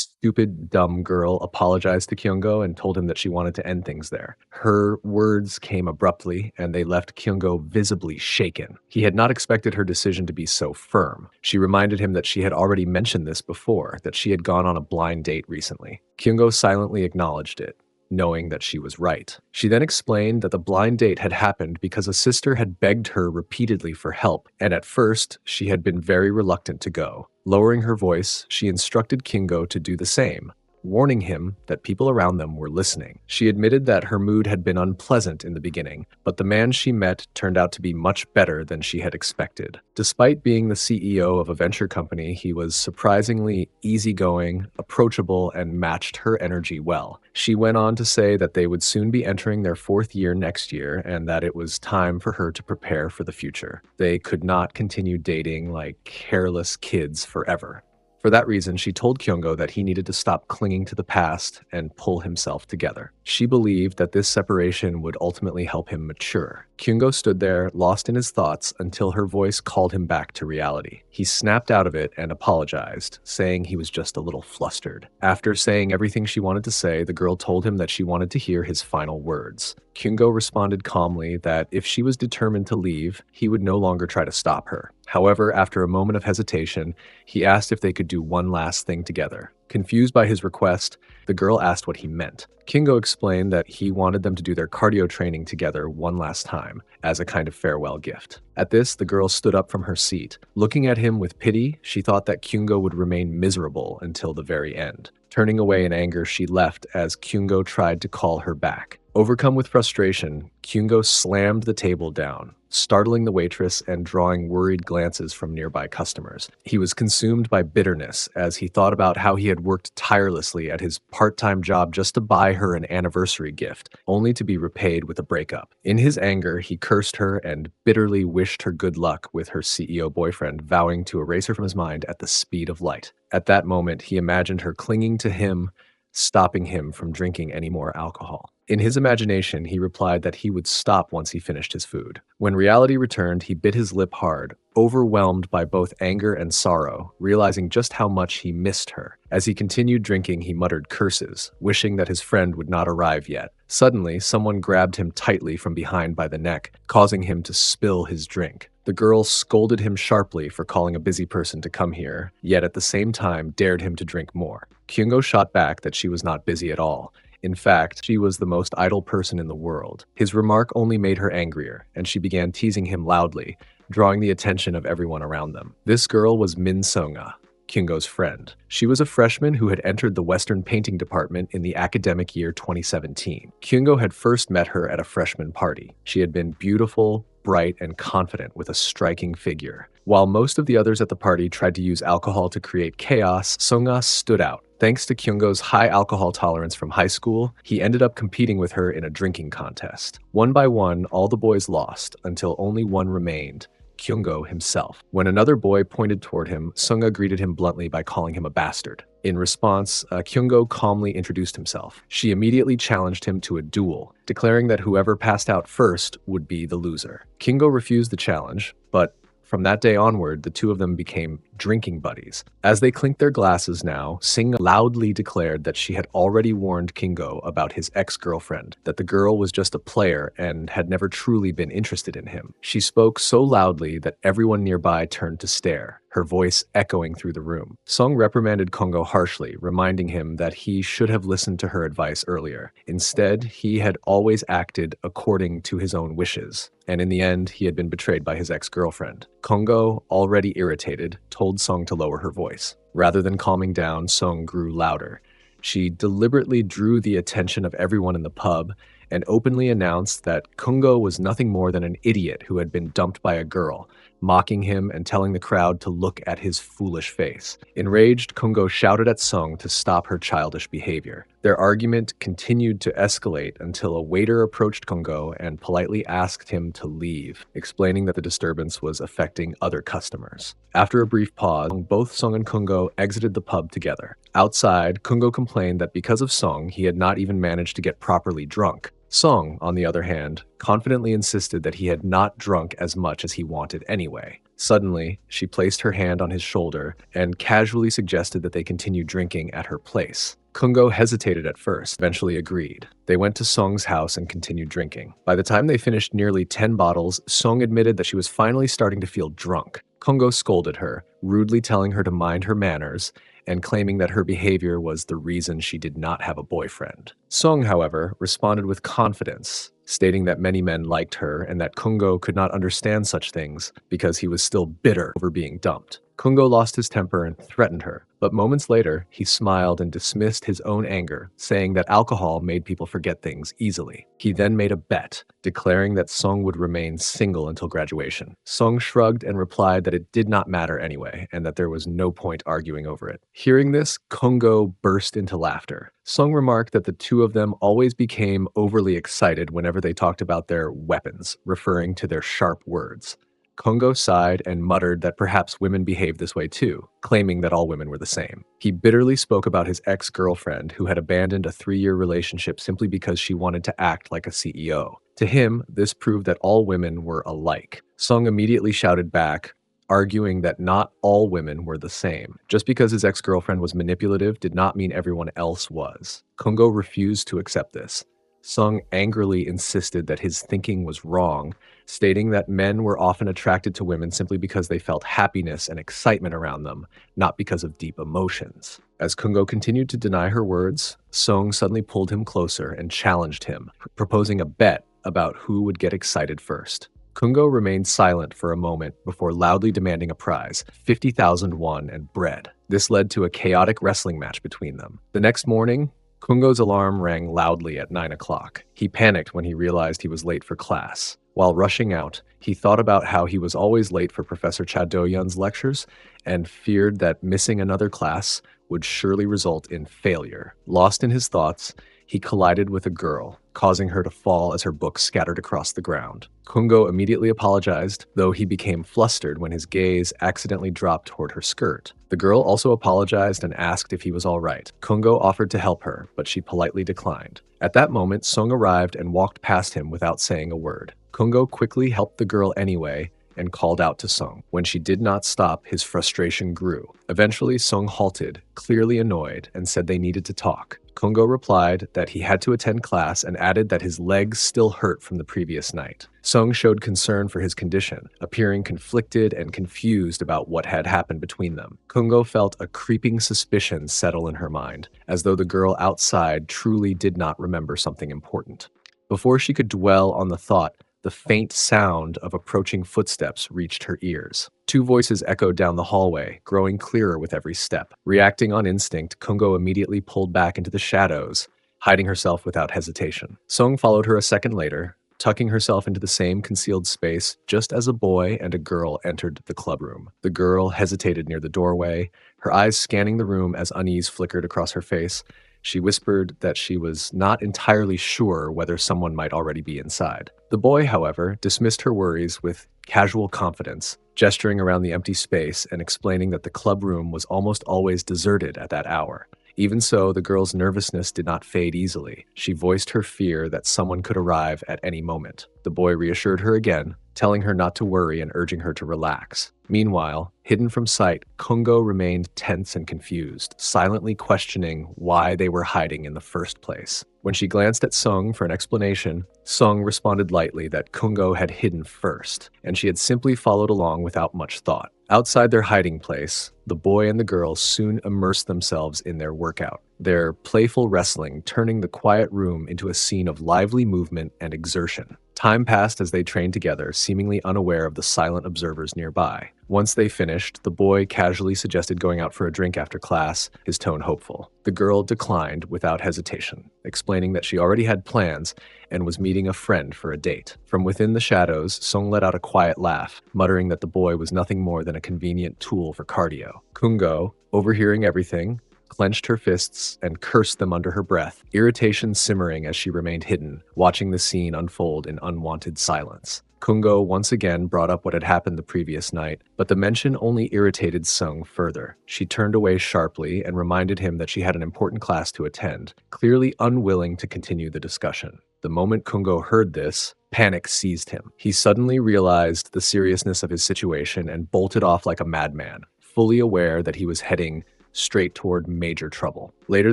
stupid, dumb girl apologized to Kyungo and told him that she wanted to end things there. Her words came abruptly, and they left Kyungo visibly shaken. He had not expected her decision to be so firm. She reminded him that she had already mentioned this before, that she had gone on a blind date recently. Kyungo silently acknowledged it, knowing that she was right. She then explained that the blind date had happened because a sister had begged her repeatedly for help, and at first, she had been very reluctant to go. Lowering her voice, she instructed Kingo to do the same, warning him that people around them were listening. She admitted that her mood had been unpleasant in the beginning, but the man she met turned out to be much better than she had expected. Despite being the CEO of a venture company, he was surprisingly easygoing, approachable, and matched her energy well. She went on to say that they would soon be entering their 4th year next year and that it was time for her to prepare for the future. They could not continue dating like careless kids forever. For that reason, she told Kyungo that he needed to stop clinging to the past and pull himself together. She believed that this separation would ultimately help him mature. Kyungo stood there, lost in his thoughts, until her voice called him back to reality. He snapped out of it and apologized, saying he was just a little flustered. After saying everything she wanted to say, the girl told him that she wanted to hear his final words. Kyungo responded calmly that if she was determined to leave, he would no longer try to stop her. However, after a moment of hesitation, he asked if they could do one last thing together. Confused by his request, the girl asked what he meant. Kingo explained that he wanted them to do their cardio training together one last time, as a kind of farewell gift. At this, the girl stood up from her seat. Looking at him with pity, she thought that Kyungo would remain miserable until the very end. Turning away in anger, she left as Kyungo tried to call her back. Overcome with frustration, Kyungo slammed the table down, startling the waitress and drawing worried glances from nearby customers. He was consumed by bitterness as he thought about how he had worked tirelessly at his part-time job just to buy her an anniversary gift, only to be repaid with a breakup. In his anger, he cursed her and bitterly wished her good luck with her CEO boyfriend, vowing to erase her from his mind at the speed of light. At that moment, he imagined her clinging to him, stopping him from drinking any more alcohol. In his imagination, he replied that he would stop once he finished his food. When reality returned, he bit his lip hard, overwhelmed by both anger and sorrow, realizing just how much he missed her. As he continued drinking, he muttered curses, wishing that his friend would not arrive yet. Suddenly, someone grabbed him tightly from behind by the neck, causing him to spill his drink. The girl scolded him sharply for calling a busy person to come here, yet at the same time dared him to drink more. Kyungo shot back that she was not busy at all. In fact, she was the most idle person in the world. His remark only made her angrier, and she began teasing him loudly, drawing the attention of everyone around them. This girl was Min Songa, Kyungo's friend. She was a freshman who had entered the Western painting department in the academic year 2017. Kyungo had first met her at a freshman party. She had been beautiful, bright, and confident with a striking figure. While most of the others at the party tried to use alcohol to create chaos, Songa stood out. Thanks to Kyungo's high alcohol tolerance from high school, he ended up competing with her in a drinking contest. One by one, all the boys lost, until only one remained, Kyungo himself. When another boy pointed toward him, Songa greeted him bluntly by calling him a bastard. In response, Kyungo calmly introduced himself. She immediately challenged him to a duel, declaring that whoever passed out first would be the loser. Kyungo refused the challenge, but from that day onward, the two of them became drinking buddies. As they clinked their glasses now, Sing loudly declared that she had already warned Kingo about his ex-girlfriend, that the girl was just a player and had never truly been interested in him. She spoke so loudly that everyone nearby turned to stare, her voice echoing through the room. Song reprimanded Kongo harshly, reminding him that he should have listened to her advice earlier. Instead, he had always acted according to his own wishes, and in the end, he had been betrayed by his ex-girlfriend. Kongo, already irritated, told Song to lower her voice. Rather than calming down, Song grew louder. She deliberately drew the attention of everyone in the pub and openly announced that Kongo was nothing more than an idiot who had been dumped by a girl, mocking him and telling the crowd to look at his foolish face. Enraged, Kongo shouted at Sung to stop her childish behavior. Their argument continued to escalate until a waiter approached Kongo and politely asked him to leave, explaining that the disturbance was affecting other customers. After a brief pause, both Sung and Kongo exited the pub together. Outside, Kongo complained that because of Sung, he had not even managed to get properly drunk. Song, on the other hand, confidently insisted that he had not drunk as much as he wanted anyway. Suddenly, she placed her hand on his shoulder and casually suggested that they continue drinking at her place. Kungo hesitated at first, eventually agreed. They went to Song's house and continued drinking. By the time they finished nearly 10 bottles, Song admitted that she was finally starting to feel drunk. Kungo scolded her, rudely telling her to mind her manners and claiming that her behavior was the reason she did not have a boyfriend. Song, however, responded with confidence, stating that many men liked her and that Kungo could not understand such things because he was still bitter over being dumped. Kungo lost his temper and threatened her, but moments later, he smiled and dismissed his own anger, saying that alcohol made people forget things easily. He then made a bet, declaring that Song would remain single until graduation. Song shrugged and replied that it did not matter anyway, and that there was no point arguing over it. Hearing this, Kungo burst into laughter. Song remarked that the two of them always became overly excited whenever they talked about their weapons, referring to their sharp words. Kungo sighed and muttered that perhaps women behaved this way too, claiming that all women were the same. He bitterly spoke about his ex-girlfriend who had abandoned a 3-year relationship simply because she wanted to act like a CEO. To him, this proved that all women were alike. Song immediately shouted back, arguing that not all women were the same. Just because his ex-girlfriend was manipulative did not mean everyone else was. Kungo refused to accept this. Sung angrily insisted that his thinking was wrong, stating that men were often attracted to women simply because they felt happiness and excitement around them, not because of deep emotions. As Kungo continued to deny her words, Sung suddenly pulled him closer and challenged him, proposing a bet about who would get excited first. Kungo remained silent for a moment before loudly demanding a prize, 50,000 won and bread. This led to a chaotic wrestling match between them. The next morning, Kungo's alarm rang loudly at 9 o'clock. He panicked when he realized he was late for class. While rushing out, he thought about how he was always late for Professor Cha Do-yeon's lectures and feared that missing another class would surely result in failure. Lost in his thoughts, he collided with a girl, causing her to fall as her books scattered across the ground. Kungo immediately apologized, though he became flustered when his gaze accidentally dropped toward her skirt. The girl also apologized and asked if he was all right. Kungo offered to help her, but she politely declined. At that moment, Sung arrived and walked past him without saying a word. Kungo quickly helped the girl anyway and called out to Sung. When she did not stop, his frustration grew. Eventually, Sung halted, clearly annoyed, and said they needed to talk. Kungo replied that he had to attend class and added that his legs still hurt from the previous night. Sung showed concern for his condition, appearing conflicted and confused about what had happened between them. Kungo felt a creeping suspicion settle in her mind, as though the girl outside truly did not remember something important. Before she could dwell on the thought, the faint sound of approaching footsteps reached her ears. Two voices echoed down the hallway, growing clearer with every step. Reacting on instinct, Kungo immediately pulled back into the shadows, hiding herself without hesitation. Sung followed her a second later, tucking herself into the same concealed space just as a boy and a girl entered the clubroom. The girl hesitated near the doorway, her eyes scanning the room as unease flickered across her face. She whispered that she was not entirely sure whether someone might already be inside. The boy, however, dismissed her worries with casual confidence, gesturing around the empty space and explaining that the club room was almost always deserted at that hour. Even so, the girl's nervousness did not fade easily. She voiced her fear that someone could arrive at any moment. The boy reassured her again, telling her not to worry and urging her to relax. Meanwhile, hidden from sight, Kungo remained tense and confused, silently questioning why they were hiding in the first place. When she glanced at Sung for an explanation, Sung responded lightly that Kungo had hidden first, and she had simply followed along without much thought. Outside their hiding place, the boy and the girl soon immersed themselves in their workout, their playful wrestling turning the quiet room into a scene of lively movement and exertion. Time passed as they trained together, seemingly unaware of the silent observers nearby. Once they finished, the boy casually suggested going out for a drink after class, his tone hopeful. The girl declined without hesitation, explaining that she already had plans and was meeting a friend for a date. From within the shadows, Sung let out a quiet laugh, muttering that the boy was nothing more than a convenient tool for cardio. Kungo, overhearing everything, clenched her fists and cursed them under her breath, irritation simmering as she remained hidden, watching the scene unfold in unwanted silence. Kungo once again brought up what had happened the previous night, but the mention only irritated Sung further. She turned away sharply and reminded him that she had an important class to attend, clearly unwilling to continue the discussion. The moment Kungo heard this, panic seized him. He suddenly realized the seriousness of his situation and bolted off like a madman, fully aware that he was heading straight toward major trouble. Later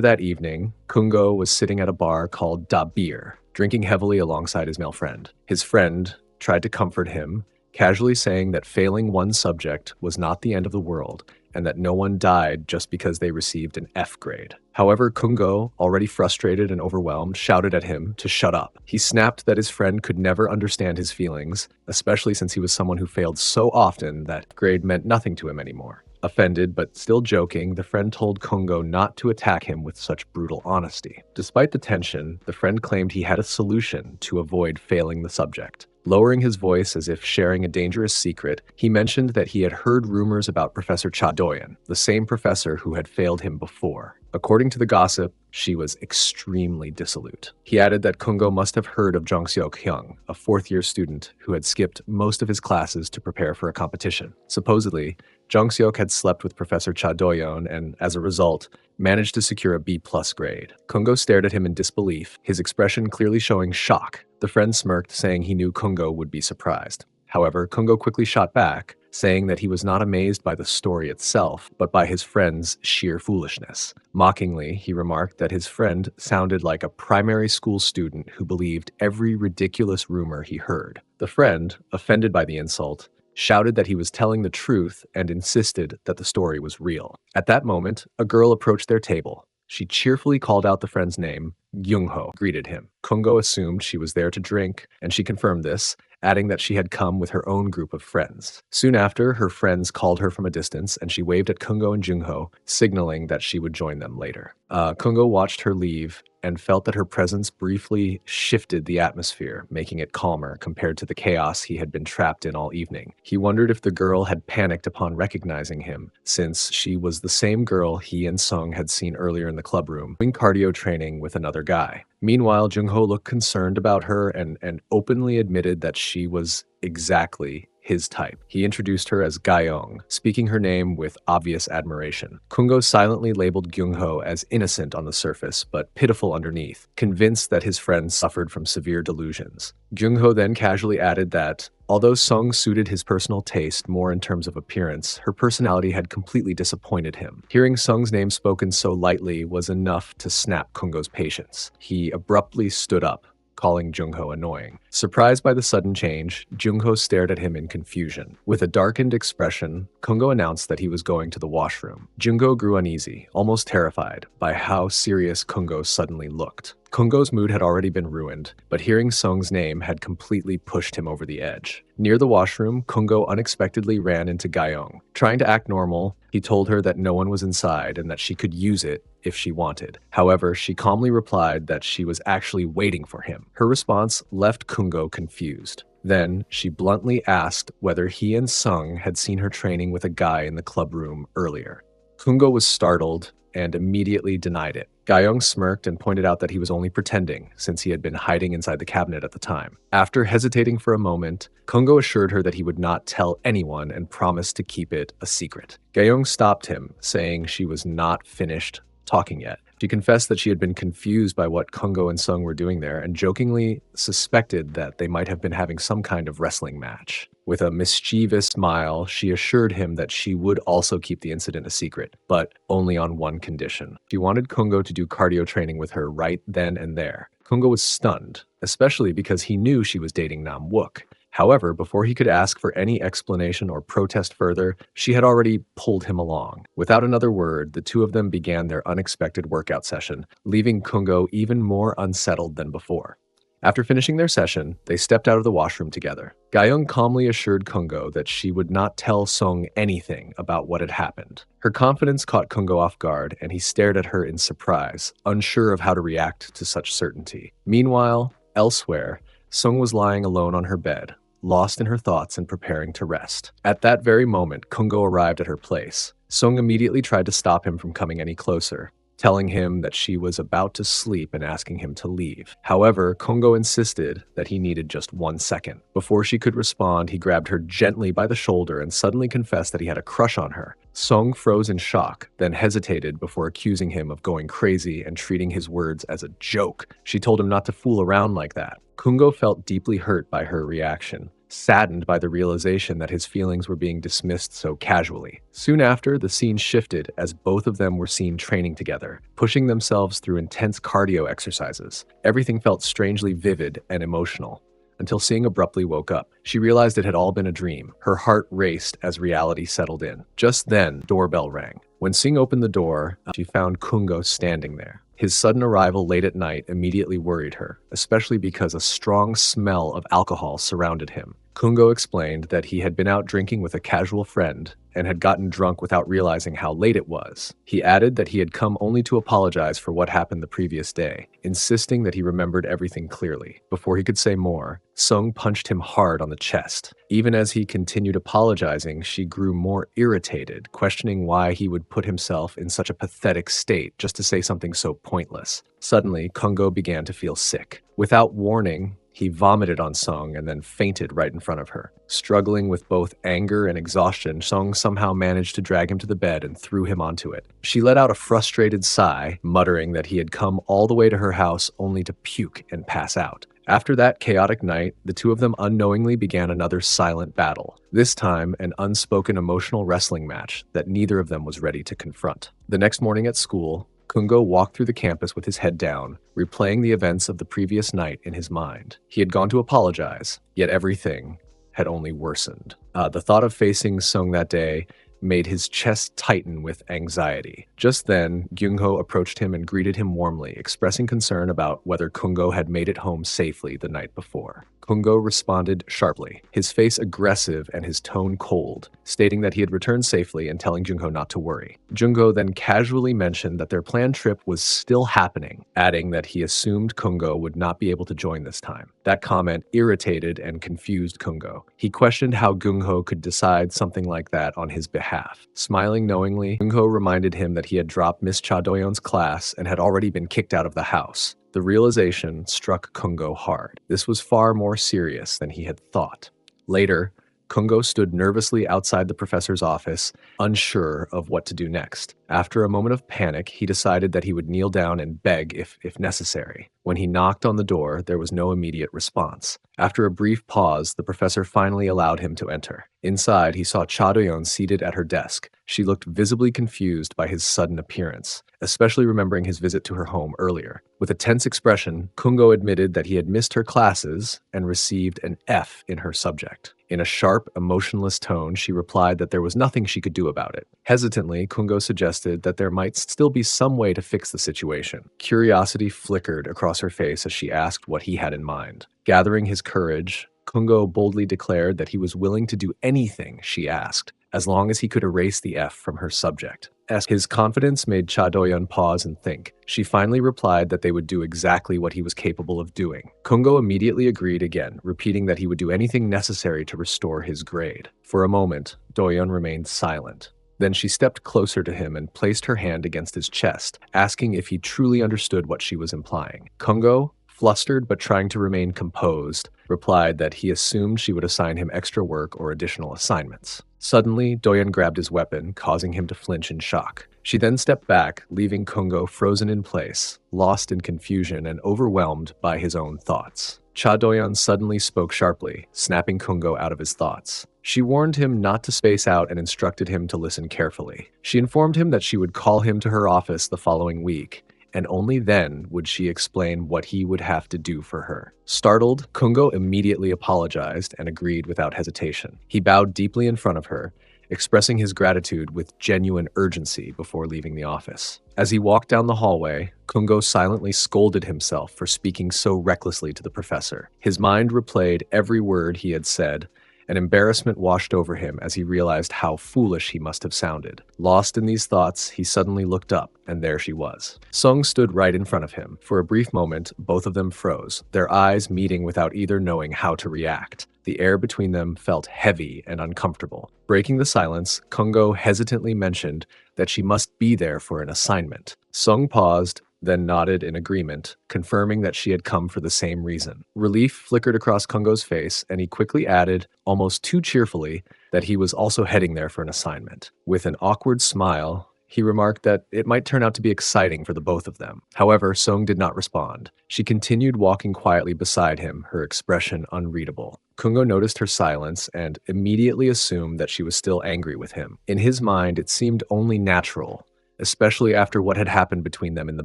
that evening, Kungo was sitting at a bar called Da Beer, drinking heavily alongside his male friend. His friend tried to comfort him, casually saying that failing one subject was not the end of the world and that no one died just because they received an F grade. However, Kungo, already frustrated and overwhelmed, shouted at him to shut up. He snapped that his friend could never understand his feelings, especially since he was someone who failed so often that grade meant nothing to him anymore. Offended, but still joking, the friend told Kungo not to attack him with such brutal honesty. Despite the tension, the friend claimed he had a solution to avoid failing the subject. Lowering his voice as if sharing a dangerous secret, he mentioned that he had heard rumors about Professor Cha Doyan, the same professor who had failed him before. According to the gossip, she was extremely dissolute. He added that Kungo must have heard of Jung Seok-hyung, a fourth-year student who had skipped most of his classes to prepare for a competition. Supposedly, Jung Seok had slept with Professor Cha Doyon and, as a result, managed to secure a B-plus grade. Kungo stared at him in disbelief, his expression clearly showing shock. The friend smirked, saying he knew Kungo would be surprised. However, Kungo quickly shot back, saying that he was not amazed by the story itself, but by his friend's sheer foolishness. Mockingly, he remarked that his friend sounded like a primary school student who believed every ridiculous rumor he heard. The friend, offended by the insult, shouted that he was telling the truth and insisted that the story was real. At that moment, a girl approached their table. She cheerfully called out the friend's name. Gyung-ho greeted him. Kungo assumed she was there to drink, and she confirmed this, adding that she had come with her own group of friends. Soon after, her friends called her from a distance, and she waved at Kungo and Jung-ho, signaling that she would join them later. Kungo watched her leave and felt that her presence briefly shifted the atmosphere, making it calmer compared to the chaos he had been trapped in all evening. He wondered if the girl had panicked upon recognizing him, since she was the same girl he and Sung had seen earlier in the club room, doing cardio training with another guy. Meanwhile, Jung-ho looked concerned about her and openly admitted that she was exactly his type. He introduced her as Gyeong, speaking her name with obvious admiration. Kungo silently labeled Gyung-ho as innocent on the surface, but pitiful underneath, convinced that his friend suffered from severe delusions. Gyung-ho then casually added that, although Sung suited his personal taste more in terms of appearance, her personality had completely disappointed him. Hearing Sung's name spoken so lightly was enough to snap Kungo's patience. He abruptly stood up, calling Jung-ho annoying. Surprised by the sudden change, Jung-ho stared at him in confusion. With a darkened expression, Kungo announced that he was going to the washroom. Jung-ho grew uneasy, almost terrified, by how serious Kungo suddenly looked. Kungo's mood had already been ruined, but hearing Sung's name had completely pushed him over the edge. Near the washroom, Kungo unexpectedly ran into Gyeong. Trying to act normal, he told her that no one was inside and that she could use it if she wanted. However, she calmly replied that she was actually waiting for him. Her response left Kungo confused. Then, she bluntly asked whether he and Sung had seen her training with a guy in the club room earlier. Kungo was startled and immediately denied it. Gyeong smirked and pointed out that he was only pretending, since he had been hiding inside the cabinet at the time. After hesitating for a moment, Kungo assured her that he would not tell anyone and promised to keep it a secret. Gyeong stopped him, saying she was not finished talking yet. She confessed that she had been confused by what Kungo and Sung were doing there and jokingly suspected that they might have been having some kind of wrestling match. With a mischievous smile, she assured him that she would also keep the incident a secret, but only on one condition. She wanted Kungo to do cardio training with her right then and there. Kungo was stunned, especially because he knew she was dating Nam Wook. However, before he could ask for any explanation or protest further, she had already pulled him along. Without another word, the two of them began their unexpected workout session, leaving Kungo even more unsettled than before. After finishing their session, they stepped out of the washroom together. Gyeong calmly assured Kungo that she would not tell Sung anything about what had happened. Her confidence caught Kungo off guard, and he stared at her in surprise, unsure of how to react to such certainty. Meanwhile, elsewhere, Sung was lying alone on her bed, lost in her thoughts and preparing to rest. At that very moment, Kungo arrived at her place. Sung immediately tried to stop him from coming any closer, telling him that she was about to sleep and asking him to leave. However, Kungo insisted that he needed just 1 second. Before she could respond, he grabbed her gently by the shoulder and suddenly confessed that he had a crush on her. Song froze in shock, then hesitated before accusing him of going crazy and treating his words as a joke. She told him not to fool around like that. Kungo felt deeply hurt by her reaction, saddened by the realization that his feelings were being dismissed so casually. Soon after, the scene shifted as both of them were seen training together, pushing themselves through intense cardio exercises. Everything felt strangely vivid and emotional, until Sing abruptly woke up. She realized it had all been a dream. Her heart raced as reality settled in. Just then, doorbell rang. When Sing opened the door, she found Kungo standing there. His sudden arrival late at night immediately worried her, especially because a strong smell of alcohol surrounded him. Kungo explained that he had been out drinking with a casual friend and had gotten drunk without realizing how late it was. He added that he had come only to apologize for what happened the previous day, insisting that he remembered everything clearly. Before he could say more, Sung punched him hard on the chest. Even as he continued apologizing, she grew more irritated, questioning why he would put himself in such a pathetic state just to say something so pointless. Suddenly, Kungo began to feel sick. Without warning, he vomited on Sung and then fainted right in front of her. Struggling with both anger and exhaustion, Sung somehow managed to drag him to the bed and threw him onto it. She let out a frustrated sigh, muttering that he had come all the way to her house only to puke and pass out. After that chaotic night, the two of them unknowingly began another silent battle, this time an unspoken emotional wrestling match that neither of them was ready to confront. The next morning at school, Kungo walked through the campus with his head down, replaying the events of the previous night in his mind. He had gone to apologize, yet everything had only worsened. The thought of facing Sung that day made his chest tighten with anxiety. Just then, Gyungho approached him and greeted him warmly, expressing concern about whether Kungo had made it home safely the night before. Kungo responded sharply, his face aggressive and his tone cold, stating that he had returned safely and telling Gyungho not to worry. Gyungho then casually mentioned that their planned trip was still happening, adding that he assumed Kungo would not be able to join this time. That comment irritated and confused Kungo. He questioned how Gyungho could decide something like that on his behalf. Smiling knowingly, Gyungho reminded him that he had dropped Miss Cha Do-yeon's class and had already been kicked out of the house. The realization struck Kungo hard. This was far more serious than he had thought. Later, Kungo stood nervously outside the professor's office, unsure of what to do next. After a moment of panic, he decided that he would kneel down and beg if necessary. When he knocked on the door, there was no immediate response. After a brief pause, the professor finally allowed him to enter. Inside, he saw Cha Do-yeon seated at her desk. She looked visibly confused by his sudden appearance, especially remembering his visit to her home earlier. With a tense expression, Kungo admitted that he had missed her classes and received an F in her subject. In a sharp, emotionless tone, she replied that there was nothing she could do about it. Hesitantly, Kungo suggested that there might still be some way to fix the situation. Curiosity flickered across her face as she asked what he had in mind. Gathering his courage, Kungo boldly declared that he was willing to do anything she asked, as long as he could erase the F from her subject. His confidence made Cha Do-yeon pause and think. She finally replied that they would do exactly what he was capable of doing. Kungo immediately agreed again, repeating that he would do anything necessary to restore his grade. For a moment, Do-yeon remained silent. Then she stepped closer to him and placed her hand against his chest, asking if he truly understood what she was implying. Kungo, flustered but trying to remain composed, replied that he assumed she would assign him extra work or additional assignments. Suddenly, Do-yeon grabbed his weapon, causing him to flinch in shock. She then stepped back, leaving Kungo frozen in place, lost in confusion and overwhelmed by his own thoughts. Cha Do-yeon suddenly spoke sharply, snapping Kungo out of his thoughts. She warned him not to space out and instructed him to listen carefully. She informed him that she would call him to her office the following week, and only then would she explain what he would have to do for her. Startled, Kungo immediately apologized and agreed without hesitation. He bowed deeply in front of her, expressing his gratitude with genuine urgency before leaving the office. As he walked down the hallway, Kungo silently scolded himself for speaking so recklessly to the professor. His mind replayed every word he had said, and embarrassment washed over him as he realized how foolish he must have sounded. Lost in these thoughts, he suddenly looked up, and there she was. Sung stood right in front of him. For a brief moment, both of them froze, their eyes meeting without either knowing how to react. The air between them felt heavy and uncomfortable. Breaking the silence, Kungo hesitantly mentioned that she must be there for an assignment. Sung paused, then nodded in agreement, confirming that she had come for the same reason. Relief flickered across Kungo's face, and he quickly added, almost too cheerfully, that he was also heading there for an assignment. With an awkward smile, he remarked that it might turn out to be exciting for the both of them. However, Sung did not respond. She continued walking quietly beside him, her expression unreadable. Kungo noticed her silence and immediately assumed that she was still angry with him. In his mind, it seemed only natural, especially after what had happened between them in the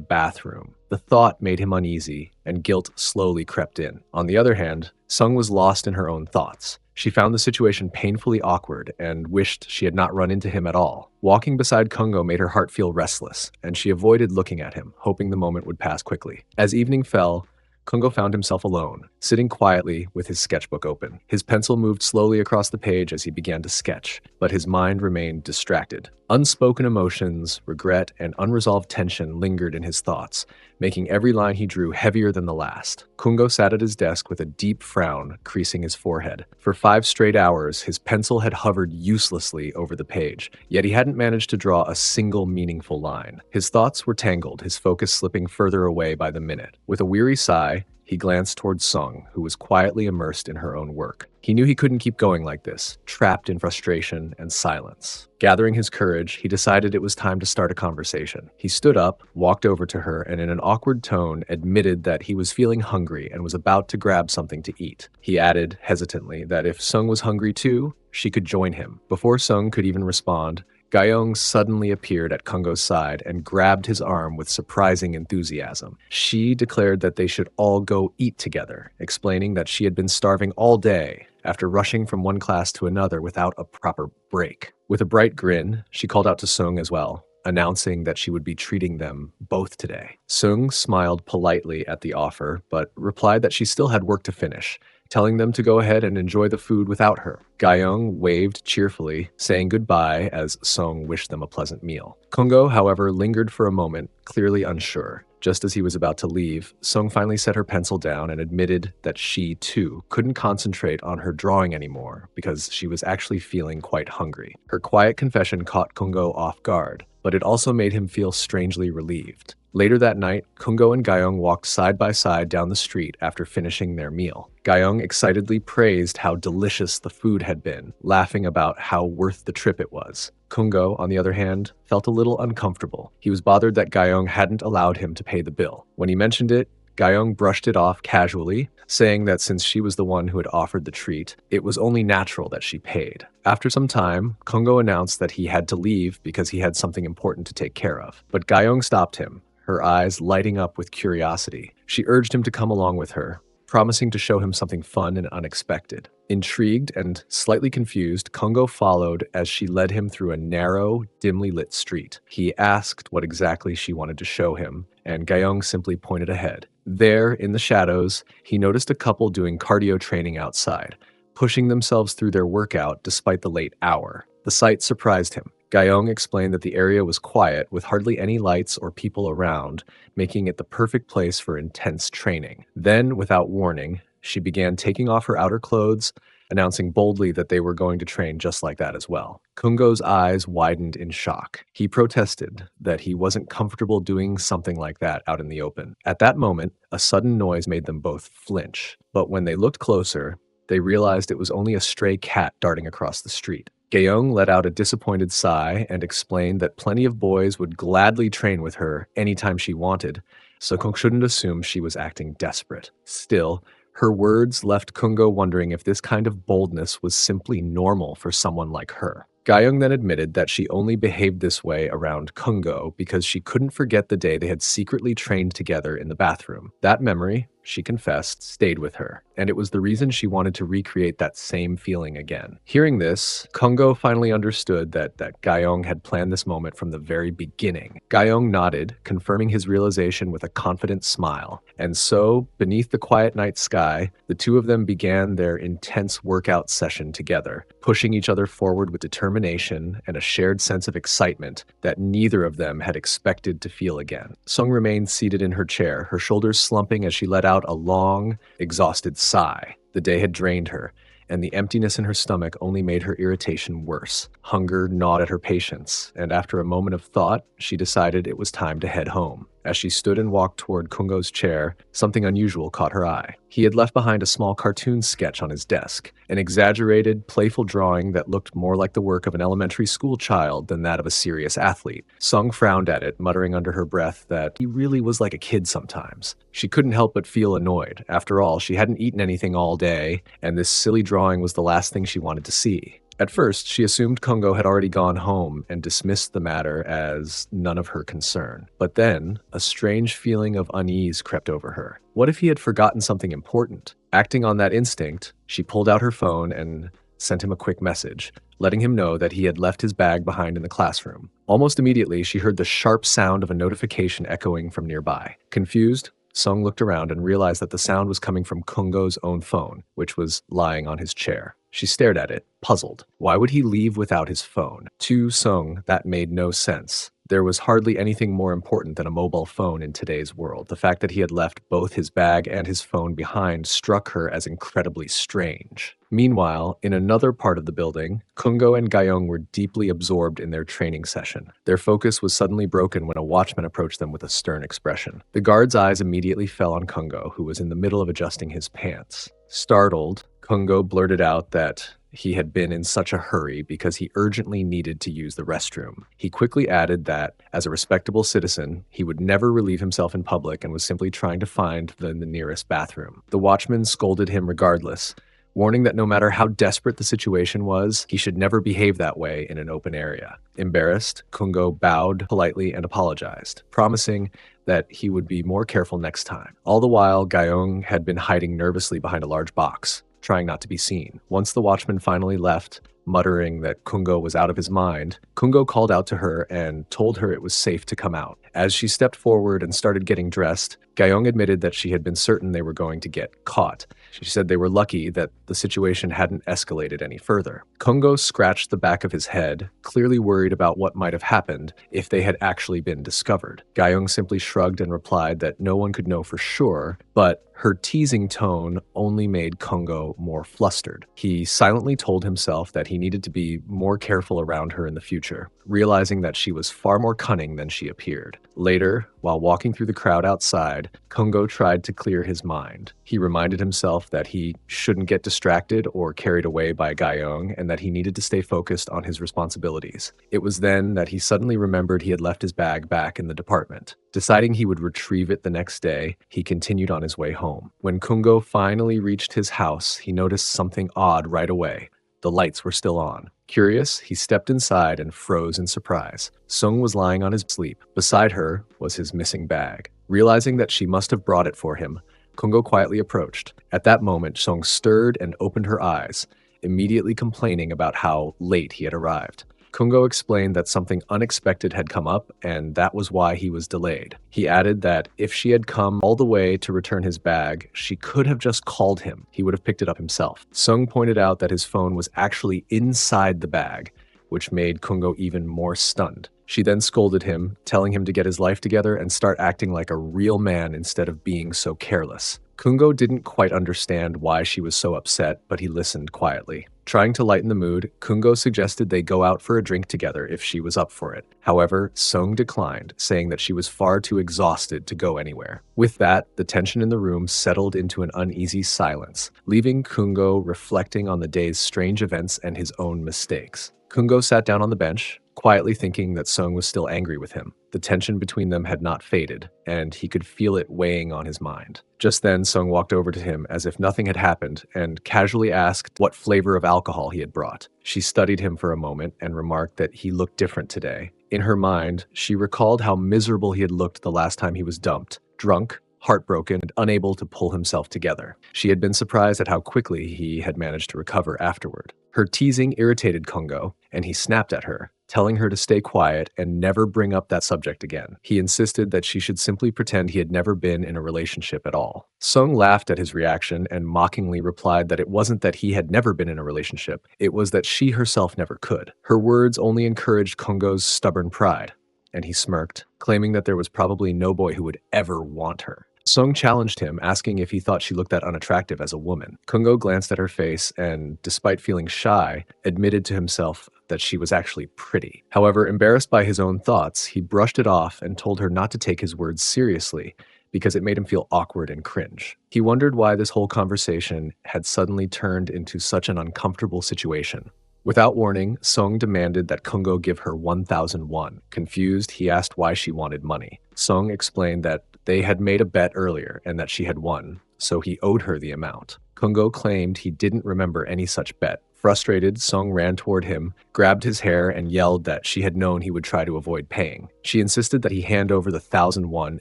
bathroom. The thought made him uneasy, and guilt slowly crept in. On the other hand, Sung was lost in her own thoughts. She found the situation painfully awkward and wished she had not run into him at all. Walking beside Kungo made her heart feel restless, and she avoided looking at him, hoping the moment would pass quickly. As evening fell, Kungo found himself alone, sitting quietly with his sketchbook open. His pencil moved slowly across the page as he began to sketch, but his mind remained distracted. Unspoken emotions, regret, and unresolved tension lingered in his thoughts, making every line he drew heavier than the last. Kungo sat at his desk with a deep frown creasing his forehead. For 5 straight hours, his pencil had hovered uselessly over the page, yet he hadn't managed to draw a single meaningful line. His thoughts were tangled, his focus slipping further away by the minute. With a weary sigh, he glanced towards Sung, who was quietly immersed in her own work. He knew he couldn't keep going like this, trapped in frustration and silence. Gathering his courage, he decided it was time to start a conversation. He stood up, walked over to her, and in an awkward tone admitted that he was feeling hungry and was about to grab something to eat. He added, hesitantly, that if Sung was hungry too, she could join him. Before Sung could even respond, Gyeong suddenly appeared at Kungo's side and grabbed his arm with surprising enthusiasm. She declared that they should all go eat together, explaining that she had been starving all day after rushing from one class to another without a proper break. With a bright grin, she called out to Sung as well, announcing that she would be treating them both today. Sung smiled politely at the offer, but replied that she still had work to finish, telling them to go ahead and enjoy the food without her. Gyeong waved cheerfully, saying goodbye as Sung wished them a pleasant meal. Kungo, however, lingered for a moment, clearly unsure. Just as he was about to leave, Sung finally set her pencil down and admitted that she, too, couldn't concentrate on her drawing anymore because she was actually feeling quite hungry. Her quiet confession caught Kungo off guard, but it also made him feel strangely relieved. Later that night, Kungo and Gyeong walked side by side down the street after finishing their meal. Gyeong excitedly praised how delicious the food had been, laughing about how worth the trip it was. Kungo, on the other hand, felt a little uncomfortable. He was bothered that Gyeong hadn't allowed him to pay the bill. When he mentioned it, Gyeong brushed it off casually, saying that since she was the one who had offered the treat, it was only natural that she paid. After some time, Kungo announced that he had to leave because he had something important to take care of. But Gyeong stopped him, her eyes lighting up with curiosity. She urged him to come along with her, promising to show him something fun and unexpected. Intrigued and slightly confused, Kungo followed as she led him through a narrow, dimly lit street. He asked what exactly she wanted to show him, and Gyeong simply pointed ahead. There, in the shadows, he noticed a couple doing cardio training outside, pushing themselves through their workout despite the late hour. The sight surprised him. Gyeong explained that the area was quiet, with hardly any lights or people around, making it the perfect place for intense training. Then, without warning, she began taking off her outer clothes, announcing boldly that they were going to train just like that as well. Kungo's eyes widened in shock. He protested that he wasn't comfortable doing something like that out in the open. At that moment, a sudden noise made them both flinch, but when they looked closer, they realized it was only a stray cat darting across the street. Gyeong let out a disappointed sigh and explained that plenty of boys would gladly train with her anytime she wanted, so Kung shouldn't assume she was acting desperate. Still, her words left Kungo wondering if this kind of boldness was simply normal for someone like her. Gyeong then admitted that she only behaved this way around Kungo because she couldn't forget the day they had secretly trained together in the bathroom. That memory, she confessed, stayed with her, and it was the reason she wanted to recreate that same feeling again. Hearing this, Kungo finally understood that Gyeong had planned this moment from the very beginning. Gyeong nodded, confirming his realization with a confident smile. And so, beneath the quiet night sky, the two of them began their intense workout session together, pushing each other forward with determination and a shared sense of excitement that neither of them had expected to feel again. Sung remained seated in her chair, her shoulders slumping as she let out a long, exhausted sigh. The day had drained her, and the emptiness in her stomach only made her irritation worse. Hunger gnawed at her patience, and after a moment of thought, she decided it was time to head home. As she stood and walked toward Kungo's chair, something unusual caught her eye. He had left behind a small cartoon sketch on his desk, an exaggerated, playful drawing that looked more like the work of an elementary school child than that of a serious athlete. Sung frowned at it, muttering under her breath that he really was like a kid sometimes. She couldn't help but feel annoyed. After all, she hadn't eaten anything all day, and this silly drawing was the last thing she wanted to see. At first, she assumed Kungo had already gone home and dismissed the matter as none of her concern. But then, a strange feeling of unease crept over her. What if he had forgotten something important? Acting on that instinct, she pulled out her phone and sent him a quick message, letting him know that he had left his bag behind in the classroom. Almost immediately, she heard the sharp sound of a notification echoing from nearby. Confused, Sung looked around and realized that the sound was coming from Kungo's own phone, which was lying on his chair. She stared at it, puzzled. Why would he leave without his phone? To Sung, that made no sense. There was hardly anything more important than a mobile phone in today's world. The fact that he had left both his bag and his phone behind struck her as incredibly strange. Meanwhile, in another part of the building, Kungo and Gayong were deeply absorbed in their training session. Their focus was suddenly broken when a watchman approached them with a stern expression. The guard's eyes immediately fell on Kungo, who was in the middle of adjusting his pants. Startled, Kungo blurted out that he had been in such a hurry because he urgently needed to use the restroom. He quickly added that, as a respectable citizen, he would never relieve himself in public and was simply trying to find the nearest bathroom. The watchman scolded him regardless, warning that no matter how desperate the situation was, he should never behave that way in an open area. Embarrassed, Kungo bowed politely and apologized, promising that he would be more careful next time. All the while, Gayong had been hiding nervously behind a large box, trying not to be seen. Once the watchman finally left, muttering that Kungo was out of his mind, Kungo called out to her and told her it was safe to come out. As she stepped forward and started getting dressed, Gayong admitted that she had been certain they were going to get caught. She said they were lucky that the situation hadn't escalated any further. Kungo scratched the back of his head, clearly worried about what might have happened if they had actually been discovered. Gayong simply shrugged and replied that no one could know for sure, but her teasing tone only made Kungo more flustered. He silently told himself that he needed to be more careful around her in the future, realizing that she was far more cunning than she appeared. Later, while walking through the crowd outside, Kungo tried to clear his mind. He reminded himself that he shouldn't get distracted or carried away by Gayong and that he needed to stay focused on his responsibilities. It was then that he suddenly remembered he had left his bag back in the department. Deciding he would retrieve it the next day, he continued on his way home. When Kungo finally reached his house, he noticed something odd right away. The lights were still on. Curious, he stepped inside and froze in surprise. Sung was lying on his sleep. Beside her was his missing bag. Realizing that she must have brought it for him, Kungo quietly approached. At that moment, Sung stirred and opened her eyes, immediately complaining about how late he had arrived. Kungo explained that something unexpected had come up, and that was why he was delayed. He added that if she had come all the way to return his bag, she could have just called him. He would have picked it up himself. Sung pointed out that his phone was actually inside the bag, which made Kungo even more stunned. She then scolded him, telling him to get his life together and start acting like a real man instead of being so careless. Kungo didn't quite understand why she was so upset, but he listened quietly. Trying to lighten the mood, Kungo suggested they go out for a drink together if she was up for it. However, Sung declined, saying that she was far too exhausted to go anywhere. With that, the tension in the room settled into an uneasy silence, leaving Kungo reflecting on the day's strange events and his own mistakes. Kungo sat down on the bench, quietly thinking that Sung was still angry with him. The tension between them had not faded, and he could feel it weighing on his mind. Just then, Sung walked over to him as if nothing had happened and casually asked what flavor of alcohol he had brought. She studied him for a moment and remarked that he looked different today. In her mind, she recalled how miserable he had looked the last time he was dumped, drunk, heartbroken, and unable to pull himself together. She had been surprised at how quickly he had managed to recover afterward. Her teasing irritated Kungo, and he snapped at her, telling her to stay quiet and never bring up that subject again. He insisted that she should simply pretend he had never been in a relationship at all. Sung laughed at his reaction and mockingly replied that it wasn't that he had never been in a relationship, it was that she herself never could. Her words only encouraged Kungo's stubborn pride, and he smirked, claiming that there was probably no boy who would ever want her. Sung challenged him, asking if he thought she looked that unattractive as a woman. Kungo glanced at her face and, despite feeling shy, admitted to himself that she was actually pretty. However, embarrassed by his own thoughts, he brushed it off and told her not to take his words seriously because it made him feel awkward and cringe. He wondered why this whole conversation had suddenly turned into such an uncomfortable situation. Without warning, Sung demanded that Kungo give her 1,000 won. Confused, he asked why she wanted money. Sung explained that they had made a bet earlier and that she had won, so he owed her the amount. Kungo claimed he didn't remember any such bet. Frustrated, Sung ran toward him, grabbed his hair, and yelled that she had known he would try to avoid paying. She insisted that he hand over the 1,000 won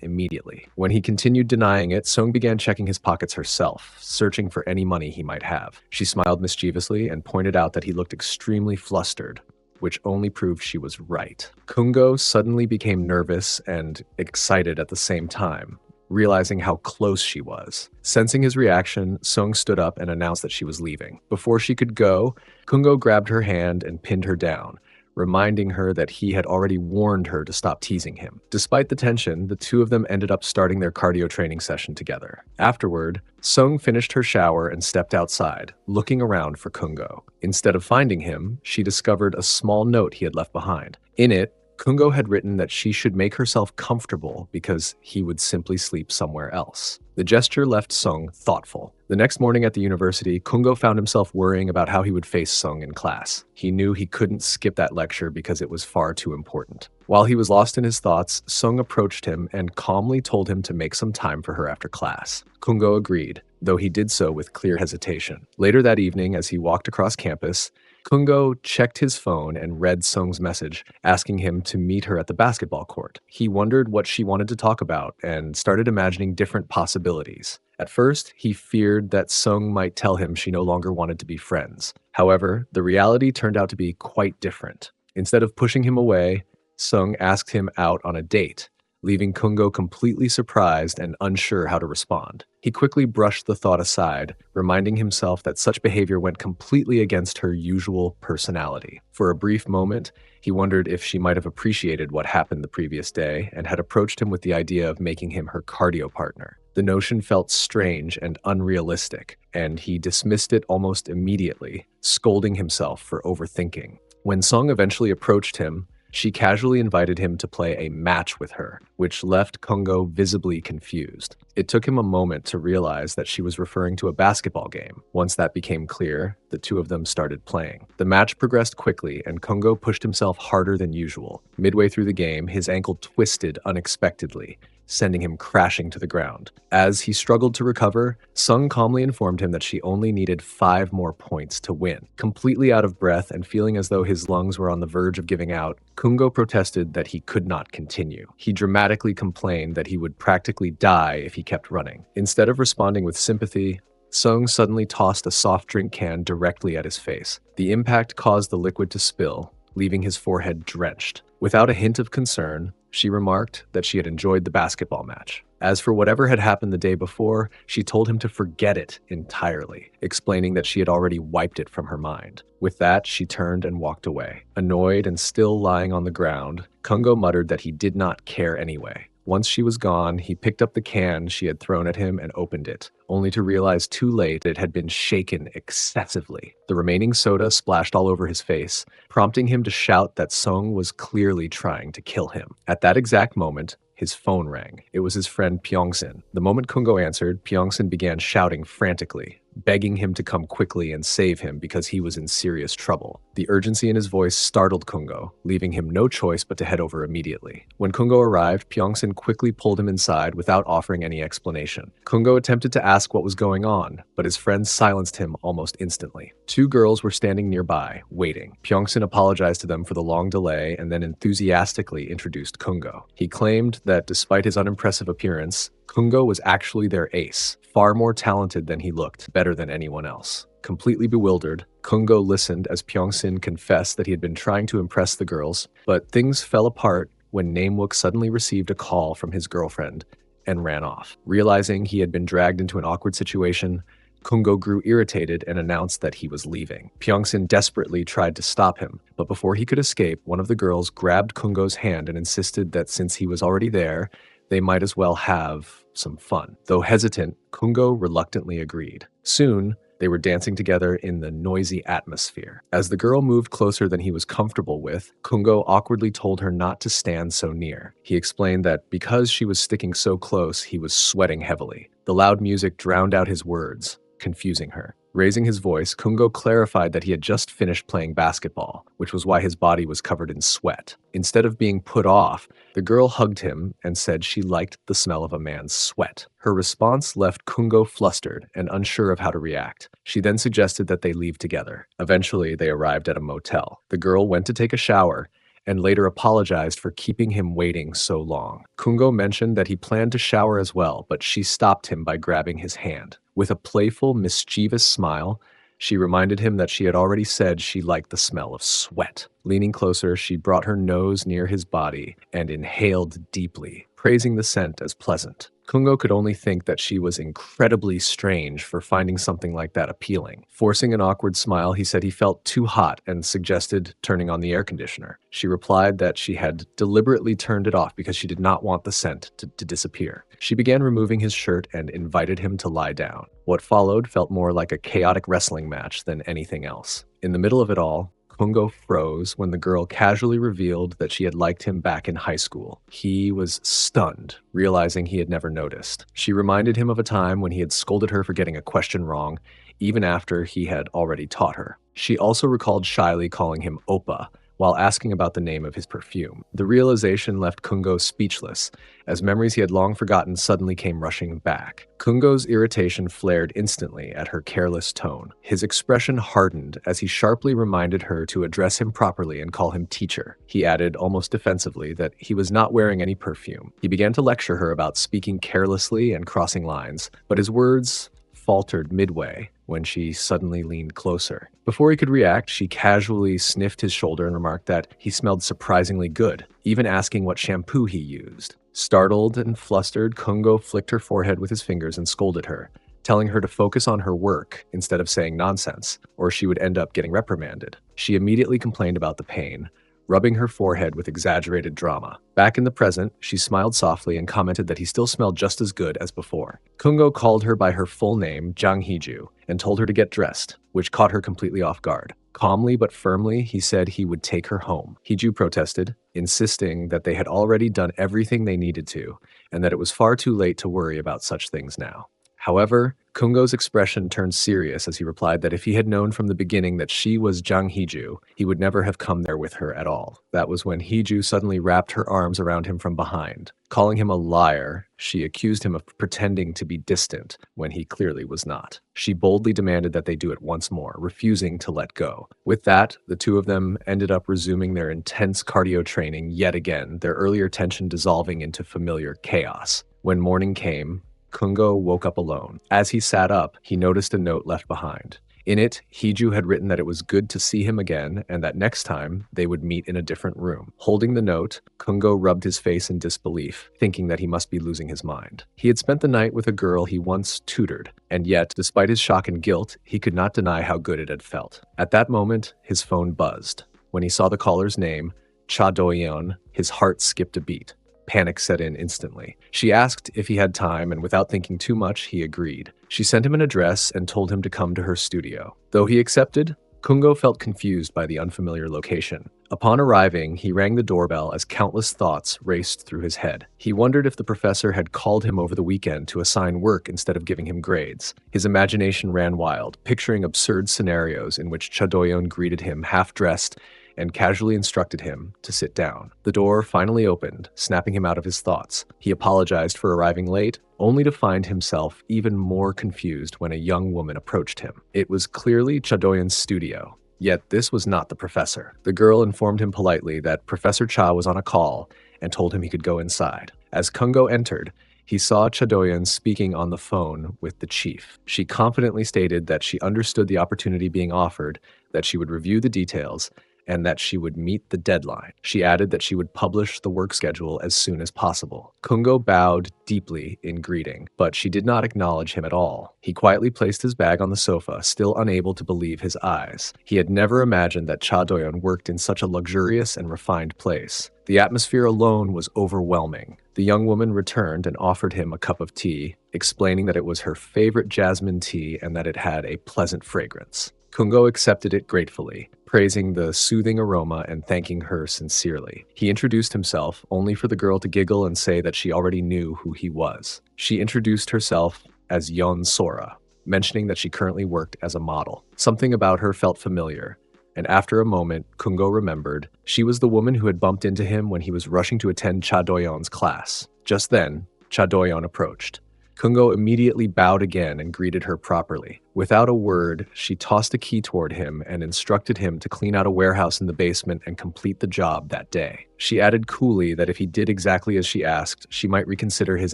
immediately. When he continued denying it, Sung began checking his pockets herself, searching for any money he might have. She smiled mischievously and pointed out that he looked extremely flustered, which only proved she was right. Kungo suddenly became nervous and excited at the same time, realizing how close she was. Sensing his reaction, Sung stood up and announced that she was leaving. Before she could go, Kungo grabbed her hand and pinned her down, reminding her that he had already warned her to stop teasing him. Despite the tension, the two of them ended up starting their cardio training session together. Afterward, Sung finished her shower and stepped outside, looking around for Kungo. Instead of finding him, she discovered a small note he had left behind. In it, Kungo had written that she should make herself comfortable because he would simply sleep somewhere else. The gesture left Sung thoughtful. The next morning at the university, Kungo found himself worrying about how he would face Sung in class. He knew he couldn't skip that lecture because it was far too important. While he was lost in his thoughts, Sung approached him and calmly told him to make some time for her after class. Kungo agreed, though he did so with clear hesitation. Later that evening, as he walked across campus, Kungo checked his phone and read Sung's message, asking him to meet her at the basketball court. He wondered what she wanted to talk about and started imagining different possibilities. At first, he feared that Sung might tell him she no longer wanted to be friends. However, the reality turned out to be quite different. Instead of pushing him away, Sung asked him out on a date, leaving Kungo completely surprised and unsure how to respond. He quickly brushed the thought aside, reminding himself that such behavior went completely against her usual personality. For a brief moment, he wondered if she might have appreciated what happened the previous day and had approached him with the idea of making him her cardio partner. The notion felt strange and unrealistic, and he dismissed it almost immediately, scolding himself for overthinking. When Sung eventually approached him, she casually invited him to play a match with her, which left Kungo visibly confused. It took him a moment to realize that she was referring to a basketball game. Once that became clear, the two of them started playing. The match progressed quickly, and Kungo pushed himself harder than usual. Midway through the game, his ankle twisted unexpectedly, sending him crashing to the ground. As he struggled to recover, Sung calmly informed him that she only needed 5 more points to win. Completely out of breath and feeling as though his lungs were on the verge of giving out, Kungo protested that he could not continue. He dramatically complained that he would practically die if he kept running. Instead of responding with sympathy, Sung suddenly tossed a soft drink can directly at his face. The impact caused the liquid to spill, leaving his forehead drenched. Without a hint of concern, she remarked that she had enjoyed the basketball match. As for whatever had happened the day before, she told him to forget it entirely, explaining that she had already wiped it from her mind. With that, she turned and walked away. Annoyed and still lying on the ground, Kungo muttered that he did not care anyway. Once she was gone, he picked up the can she had thrown at him and opened it, only to realize too late it had been shaken excessively. The remaining soda splashed all over his face, prompting him to shout that Sung was clearly trying to kill him. At that exact moment, his phone rang. It was his friend Pyeongsin. The moment Kungo answered, Pyeongsin began shouting frantically, begging him to come quickly and save him because he was in serious trouble. The urgency in his voice startled Kungo, leaving him no choice but to head over immediately. When Kungo arrived, Pyeongsin quickly pulled him inside without offering any explanation. Kungo attempted to ask what was going on, but his friend silenced him almost instantly. 2 girls were standing nearby, waiting. Pyeongsin apologized to them for the long delay and then enthusiastically introduced Kungo. He claimed that despite his unimpressive appearance, Kungo was actually their ace, far more talented than he looked, better than anyone else. Completely bewildered, Kungo listened as Pyeongsin confessed that he had been trying to impress the girls, but things fell apart when Namewook suddenly received a call from his girlfriend and ran off. Realizing he had been dragged into an awkward situation, Kungo grew irritated and announced that he was leaving. Pyeongsin desperately tried to stop him, but before he could escape, one of the girls grabbed Kungo's hand and insisted that since he was already there, They might as well have some fun. Though hesitant, Kungo reluctantly agreed. Soon, they were dancing together in the noisy atmosphere. As the girl moved closer than he was comfortable with, Kungo awkwardly told her not to stand so near. He explained that because she was sticking so close, he was sweating heavily. The loud music drowned out his words, confusing her. Raising his voice, Kungo clarified that he had just finished playing basketball, which was why his body was covered in sweat. Instead of being put off, the girl hugged him and said she liked the smell of a man's sweat. Her response left Kungo flustered and unsure of how to react. She then suggested that they leave together. Eventually, they arrived at a motel. The girl went to take a shower and later apologized for keeping him waiting so long. Kungo mentioned that he planned to shower as well, but she stopped him by grabbing his hand. With a playful, mischievous smile, she reminded him that she had already said she liked the smell of sweat. Leaning closer, she brought her nose near his body and inhaled deeply, praising the scent as pleasant. Kungo could only think that she was incredibly strange for finding something like that appealing. Forcing an awkward smile, he said he felt too hot and suggested turning on the air conditioner. She replied that she had deliberately turned it off because she did not want the scent to disappear. She began removing his shirt and invited him to lie down. What followed felt more like a chaotic wrestling match than anything else. In the middle of it all, Kungo froze when the girl casually revealed that she had liked him back in high school. He was stunned, realizing he had never noticed. She reminded him of a time when he had scolded her for getting a question wrong, even after he had already taught her. She also recalled shyly calling him Oppa while asking about the name of his perfume. The realization left Kungo speechless, as memories he had long forgotten suddenly came rushing back. Kungo's irritation flared instantly at her careless tone. His expression hardened as he sharply reminded her to address him properly and call him teacher. He added, almost defensively, that he was not wearing any perfume. He began to lecture her about speaking carelessly and crossing lines, but his words faltered midway when she suddenly leaned closer. Before he could react, she casually sniffed his shoulder and remarked that he smelled surprisingly good, even asking what shampoo he used. Startled and flustered, Kungo flicked her forehead with his fingers and scolded her, telling her to focus on her work instead of saying nonsense, or she would end up getting reprimanded. She immediately complained about the pain, rubbing her forehead with exaggerated drama. Back in the present, she smiled softly and commented that he still smelled just as good as before. Kungo called her by her full name, Jang Hee-ju, and told her to get dressed, which caught her completely off guard. Calmly but firmly, he said he would take her home. Hee-ju protested, insisting that they had already done everything they needed to, and that it was far too late to worry about such things now. However, Kungo's expression turned serious as he replied that if he had known from the beginning that she was Jang Hee-ju, he would never have come there with her at all. That was when Hee-ju suddenly wrapped her arms around him from behind. Calling him a liar, she accused him of pretending to be distant when he clearly was not. She boldly demanded that they do it once more, refusing to let go. With that, the two of them ended up resuming their intense cardio training yet again, their earlier tension dissolving into familiar chaos. When morning came, Kungo woke up alone. As he sat up, he noticed a note left behind. In it, Hee-ju had written that it was good to see him again and that next time they would meet in a different room. Holding the note, Kungo rubbed his face in disbelief, thinking that he must be losing his mind. He had spent the night with a girl he once tutored, and yet, despite his shock and guilt, he could not deny how good it had felt. At that moment, his phone buzzed. When he saw the caller's name, Cha Do-yeon, his heart skipped a beat. Panic set in instantly. She asked if he had time, and without thinking too much, he agreed. She sent him an address and told him to come to her studio. Though he accepted, Kungo felt confused by the unfamiliar location. Upon arriving, he rang the doorbell as countless thoughts raced through his head. He wondered if the professor had called him over the weekend to assign work instead of giving him grades. His imagination ran wild, picturing absurd scenarios in which Cha Do-yeon greeted him half-dressed and casually instructed him to sit down. The door finally opened, snapping him out of his thoughts. He apologized for arriving late, only to find himself even more confused when a young woman approached him. It was clearly Cha Do-yeon's studio, yet this was not the professor. The girl informed him politely that Professor Cha was on a call and told him he could go inside. As Kungo entered, he saw Cha Do-yeon speaking on the phone with the chief. She confidently stated that she understood the opportunity being offered, that she would review the details, and that she would meet the deadline. She added that she would publish the work schedule as soon as possible. Kungo bowed deeply in greeting, but she did not acknowledge him at all. He quietly placed his bag on the sofa, still unable to believe his eyes. He had never imagined that Cha Do-yeon worked in such a luxurious and refined place. The atmosphere alone was overwhelming. The young woman returned and offered him a cup of tea, explaining that it was her favorite jasmine tea and that it had a pleasant fragrance. Kungo accepted it gratefully, praising the soothing aroma and thanking her sincerely. He introduced himself, only for the girl to giggle and say that she already knew who he was. She introduced herself as Yon Sora, mentioning that she currently worked as a model. Something about her felt familiar, and after a moment, Kungo remembered she was the woman who had bumped into him when he was rushing to attend Cha Doyon's class. Just then, Cha Doyon approached. Kungo immediately bowed again and greeted her properly. Without a word, she tossed a key toward him and instructed him to clean out a warehouse in the basement and complete the job that day. She added coolly that if he did exactly as she asked, she might reconsider his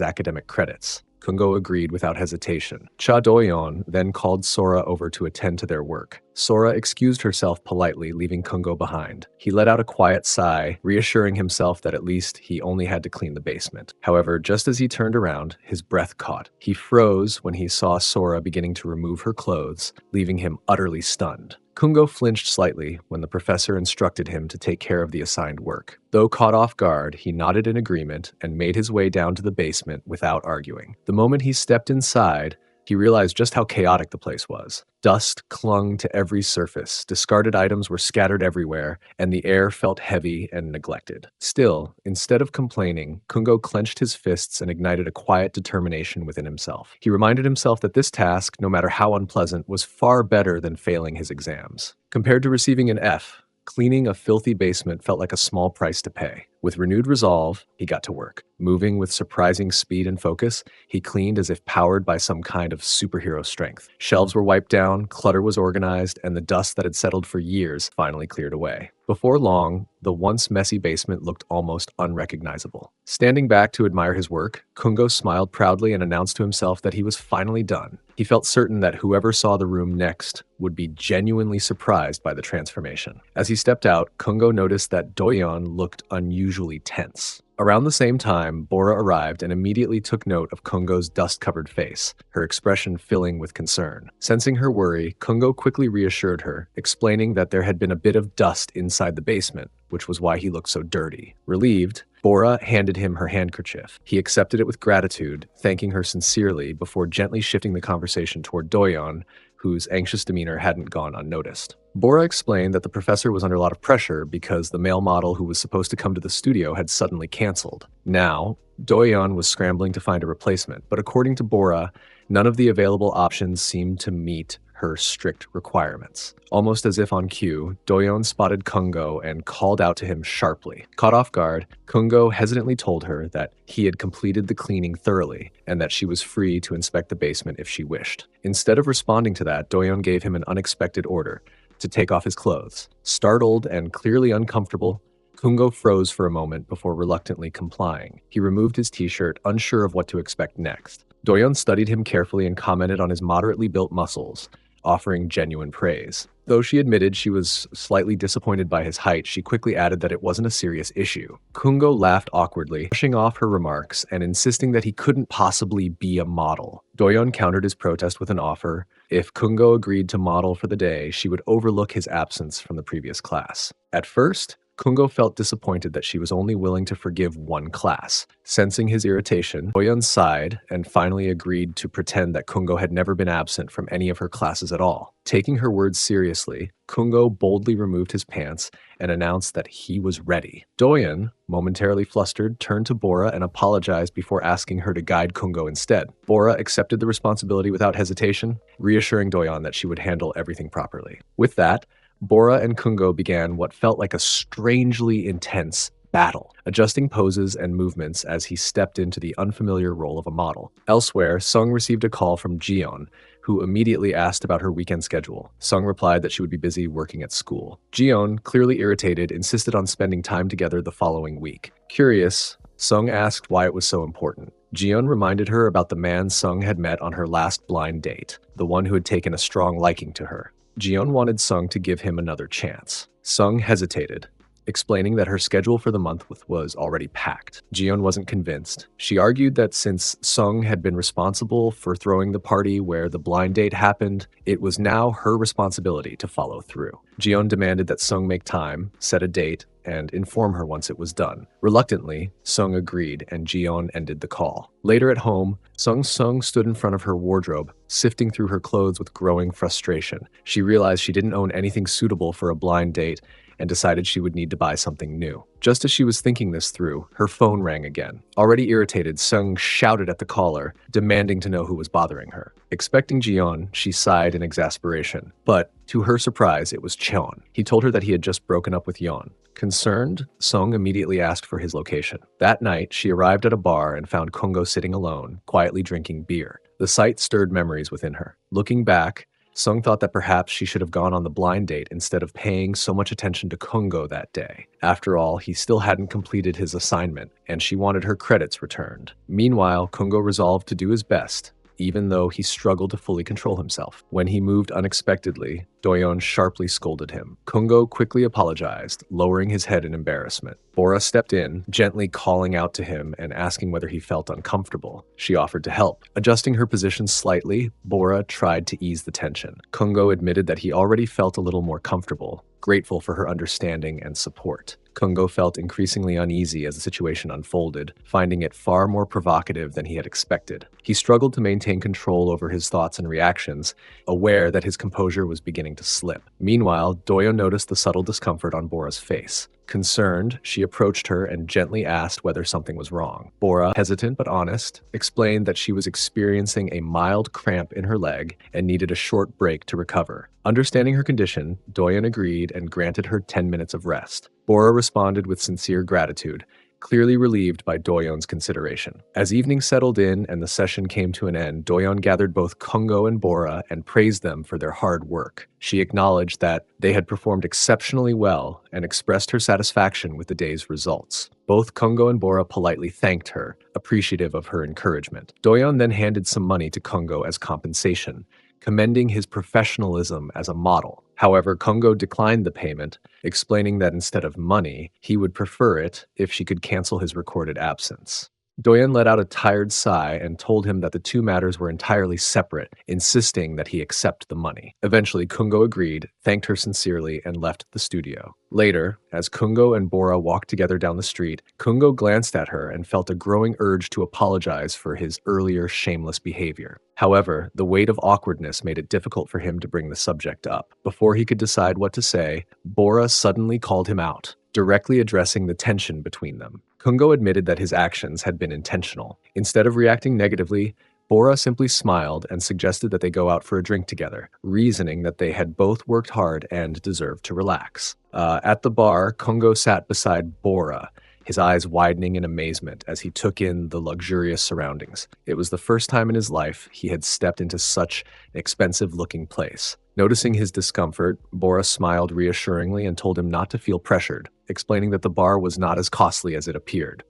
academic credits. Kungo agreed without hesitation. Cha Doyon then called Sora over to attend to their work. Sora excused herself politely, leaving Kungo behind. He let out a quiet sigh, reassuring himself that at least he only had to clean the basement. However, just as he turned around, his breath caught. He froze when he saw Sora beginning to remove her clothes, leaving him utterly stunned. Kungo flinched slightly when the professor instructed him to take care of the assigned work. Though caught off guard, he nodded in agreement and made his way down to the basement without arguing. The moment he stepped inside, he realized just how chaotic the place was. Dust clung to every surface, discarded items were scattered everywhere, and the air felt heavy and neglected. Still, instead of complaining, Kungo clenched his fists and ignited a quiet determination within himself. He reminded himself that this task, no matter how unpleasant, was far better than failing his exams. Compared to receiving an F, cleaning a filthy basement felt like a small price to pay. With renewed resolve, he got to work. Moving with surprising speed and focus, he cleaned as if powered by some kind of superhero strength. Shelves were wiped down, clutter was organized, and the dust that had settled for years finally cleared away. Before long, the once messy basement looked almost unrecognizable. Standing back to admire his work, Kungo smiled proudly and announced to himself that he was finally done. He felt certain that whoever saw the room next would be genuinely surprised by the transformation. As he stepped out, Kungo noticed that Doyon looked unusually tense. Around the same time, Bora arrived and immediately took note of Kungo's dust-covered face, her expression filling with concern. Sensing her worry, Kungo quickly reassured her, explaining that there had been a bit of dust inside the basement, which was why he looked so dirty. Relieved, Bora handed him her handkerchief. He accepted it with gratitude, thanking her sincerely before gently shifting the conversation toward Doyon, whose anxious demeanor hadn't gone unnoticed. Bora explained that the professor was under a lot of pressure because the male model who was supposed to come to the studio had suddenly canceled. Now, Doyon was scrambling to find a replacement, but according to Bora, none of the available options seemed to meet her strict requirements. Almost as if on cue, Doyon spotted Kungo and called out to him sharply. Caught off guard, Kungo hesitantly told her that he had completed the cleaning thoroughly and that she was free to inspect the basement if she wished. Instead of responding to that, Doyon gave him an unexpected order to take off his clothes. Startled and clearly uncomfortable, Kungo froze for a moment before reluctantly complying. He removed his t-shirt, unsure of what to expect next. Doyon studied him carefully and commented on his moderately built muscles, offering genuine praise. Though she admitted she was slightly disappointed by his height, she quickly added that it wasn't a serious issue. Kungo laughed awkwardly, brushing off her remarks and insisting that he couldn't possibly be a model. Doyon countered his protest with an offer. If Kungo agreed to model for the day, she would overlook his absence from the previous class. At first, Kungo felt disappointed that she was only willing to forgive one class. Sensing his irritation, Doyon sighed and finally agreed to pretend that Kungo had never been absent from any of her classes at all. Taking her words seriously, Kungo boldly removed his pants and announced that he was ready. Doyon, momentarily flustered, turned to Bora and apologized before asking her to guide Kungo instead. Bora accepted the responsibility without hesitation, reassuring Doyon that she would handle everything properly. With that, Bora and Kungo began what felt like a strangely intense battle, adjusting poses and movements as he stepped into the unfamiliar role of a model. Elsewhere, Sung received a call from Jiyeon, who immediately asked about her weekend schedule. Sung replied that she would be busy working at school. Jiyeon, clearly irritated, insisted on spending time together the following week. Curious, Sung asked why it was so important. Jiyeon reminded her about the man Sung had met on her last blind date, the one who had taken a strong liking to her. Jiyeon wanted Sung to give him another chance. Sung hesitated, explaining that her schedule for the month was already packed. Jiyeon wasn't convinced. She argued that since Sung had been responsible for throwing the party where the blind date happened, it was now her responsibility to follow through. Jiyeon demanded that Sung make time, set a date, and inform her once it was done. Reluctantly, Sung agreed, and Jiyeon ended the call. Later at home, Sung stood in front of her wardrobe, sifting through her clothes with growing frustration. She realized she didn't own anything suitable for a blind date and decided she would need to buy something new. Just as she was thinking this through, her phone rang again. Already irritated, Sung shouted at the caller, demanding to know who was bothering her. Expecting Jiyeon, she sighed in exasperation. But, to her surprise, it was Cheon. He told her that he had just broken up with Yeon. Concerned, Sung immediately asked for his location. That night, she arrived at a bar and found Kongo sitting alone, quietly drinking beer. The sight stirred memories within her. Looking back, Sung thought that perhaps she should have gone on the blind date instead of paying so much attention to Kongo that day. After all, he still hadn't completed his assignment, and she wanted her credits returned. Meanwhile, Kongo resolved to do his best, even though he struggled to fully control himself. When he moved unexpectedly, Doyeon sharply scolded him. Kongo quickly apologized, lowering his head in embarrassment. Bora stepped in, gently calling out to him and asking whether he felt uncomfortable. She offered to help. Adjusting her position slightly, Bora tried to ease the tension. Kongo admitted that he already felt a little more comfortable, grateful for her understanding and support. Kongo felt increasingly uneasy as the situation unfolded, finding it far more provocative than he had expected. He struggled to maintain control over his thoughts and reactions, aware that his composure was beginning to slip. Meanwhile, Doyeon noticed the subtle discomfort on Bora's face. Concerned, she approached her and gently asked whether something was wrong. Bora, hesitant but honest, explained that she was experiencing a mild cramp in her leg and needed a short break to recover. Understanding her condition, Doyeon agreed and granted her 10 minutes of rest. Bora responded with sincere gratitude, clearly relieved by Doyeon's consideration. As evening settled in and the session came to an end, Doyeon gathered both Kongo and Bora and praised them for their hard work. She acknowledged that they had performed exceptionally well and expressed her satisfaction with the day's results. Both Kongo and Bora politely thanked her, appreciative of her encouragement. Doyeon then handed some money to Kongo as compensation, commending his professionalism as a model. However, Kongo declined the payment, explaining that instead of money, he would prefer it if she could cancel his recorded absence. Doyeon let out a tired sigh and told him that the two matters were entirely separate, insisting that he accept the money. Eventually, Kongo agreed, thanked her sincerely, and left the studio. Later, as Kongo and Bora walked together down the street, Kongo glanced at her and felt a growing urge to apologize for his earlier shameless behavior. However, the weight of awkwardness made it difficult for him to bring the subject up. Before he could decide what to say, Bora suddenly called him out, directly addressing the tension between them. Kongo admitted that his actions had been intentional. Instead of reacting negatively, Bora simply smiled and suggested that they go out for a drink together, reasoning that they had both worked hard and deserved to relax. At the bar, Kongo sat beside Bora, his eyes widening in amazement as he took in the luxurious surroundings. It was the first time in his life he had stepped into such an expensive-looking place. Noticing his discomfort, Bora smiled reassuringly and told him not to feel pressured, explaining that the bar was not as costly as it appeared.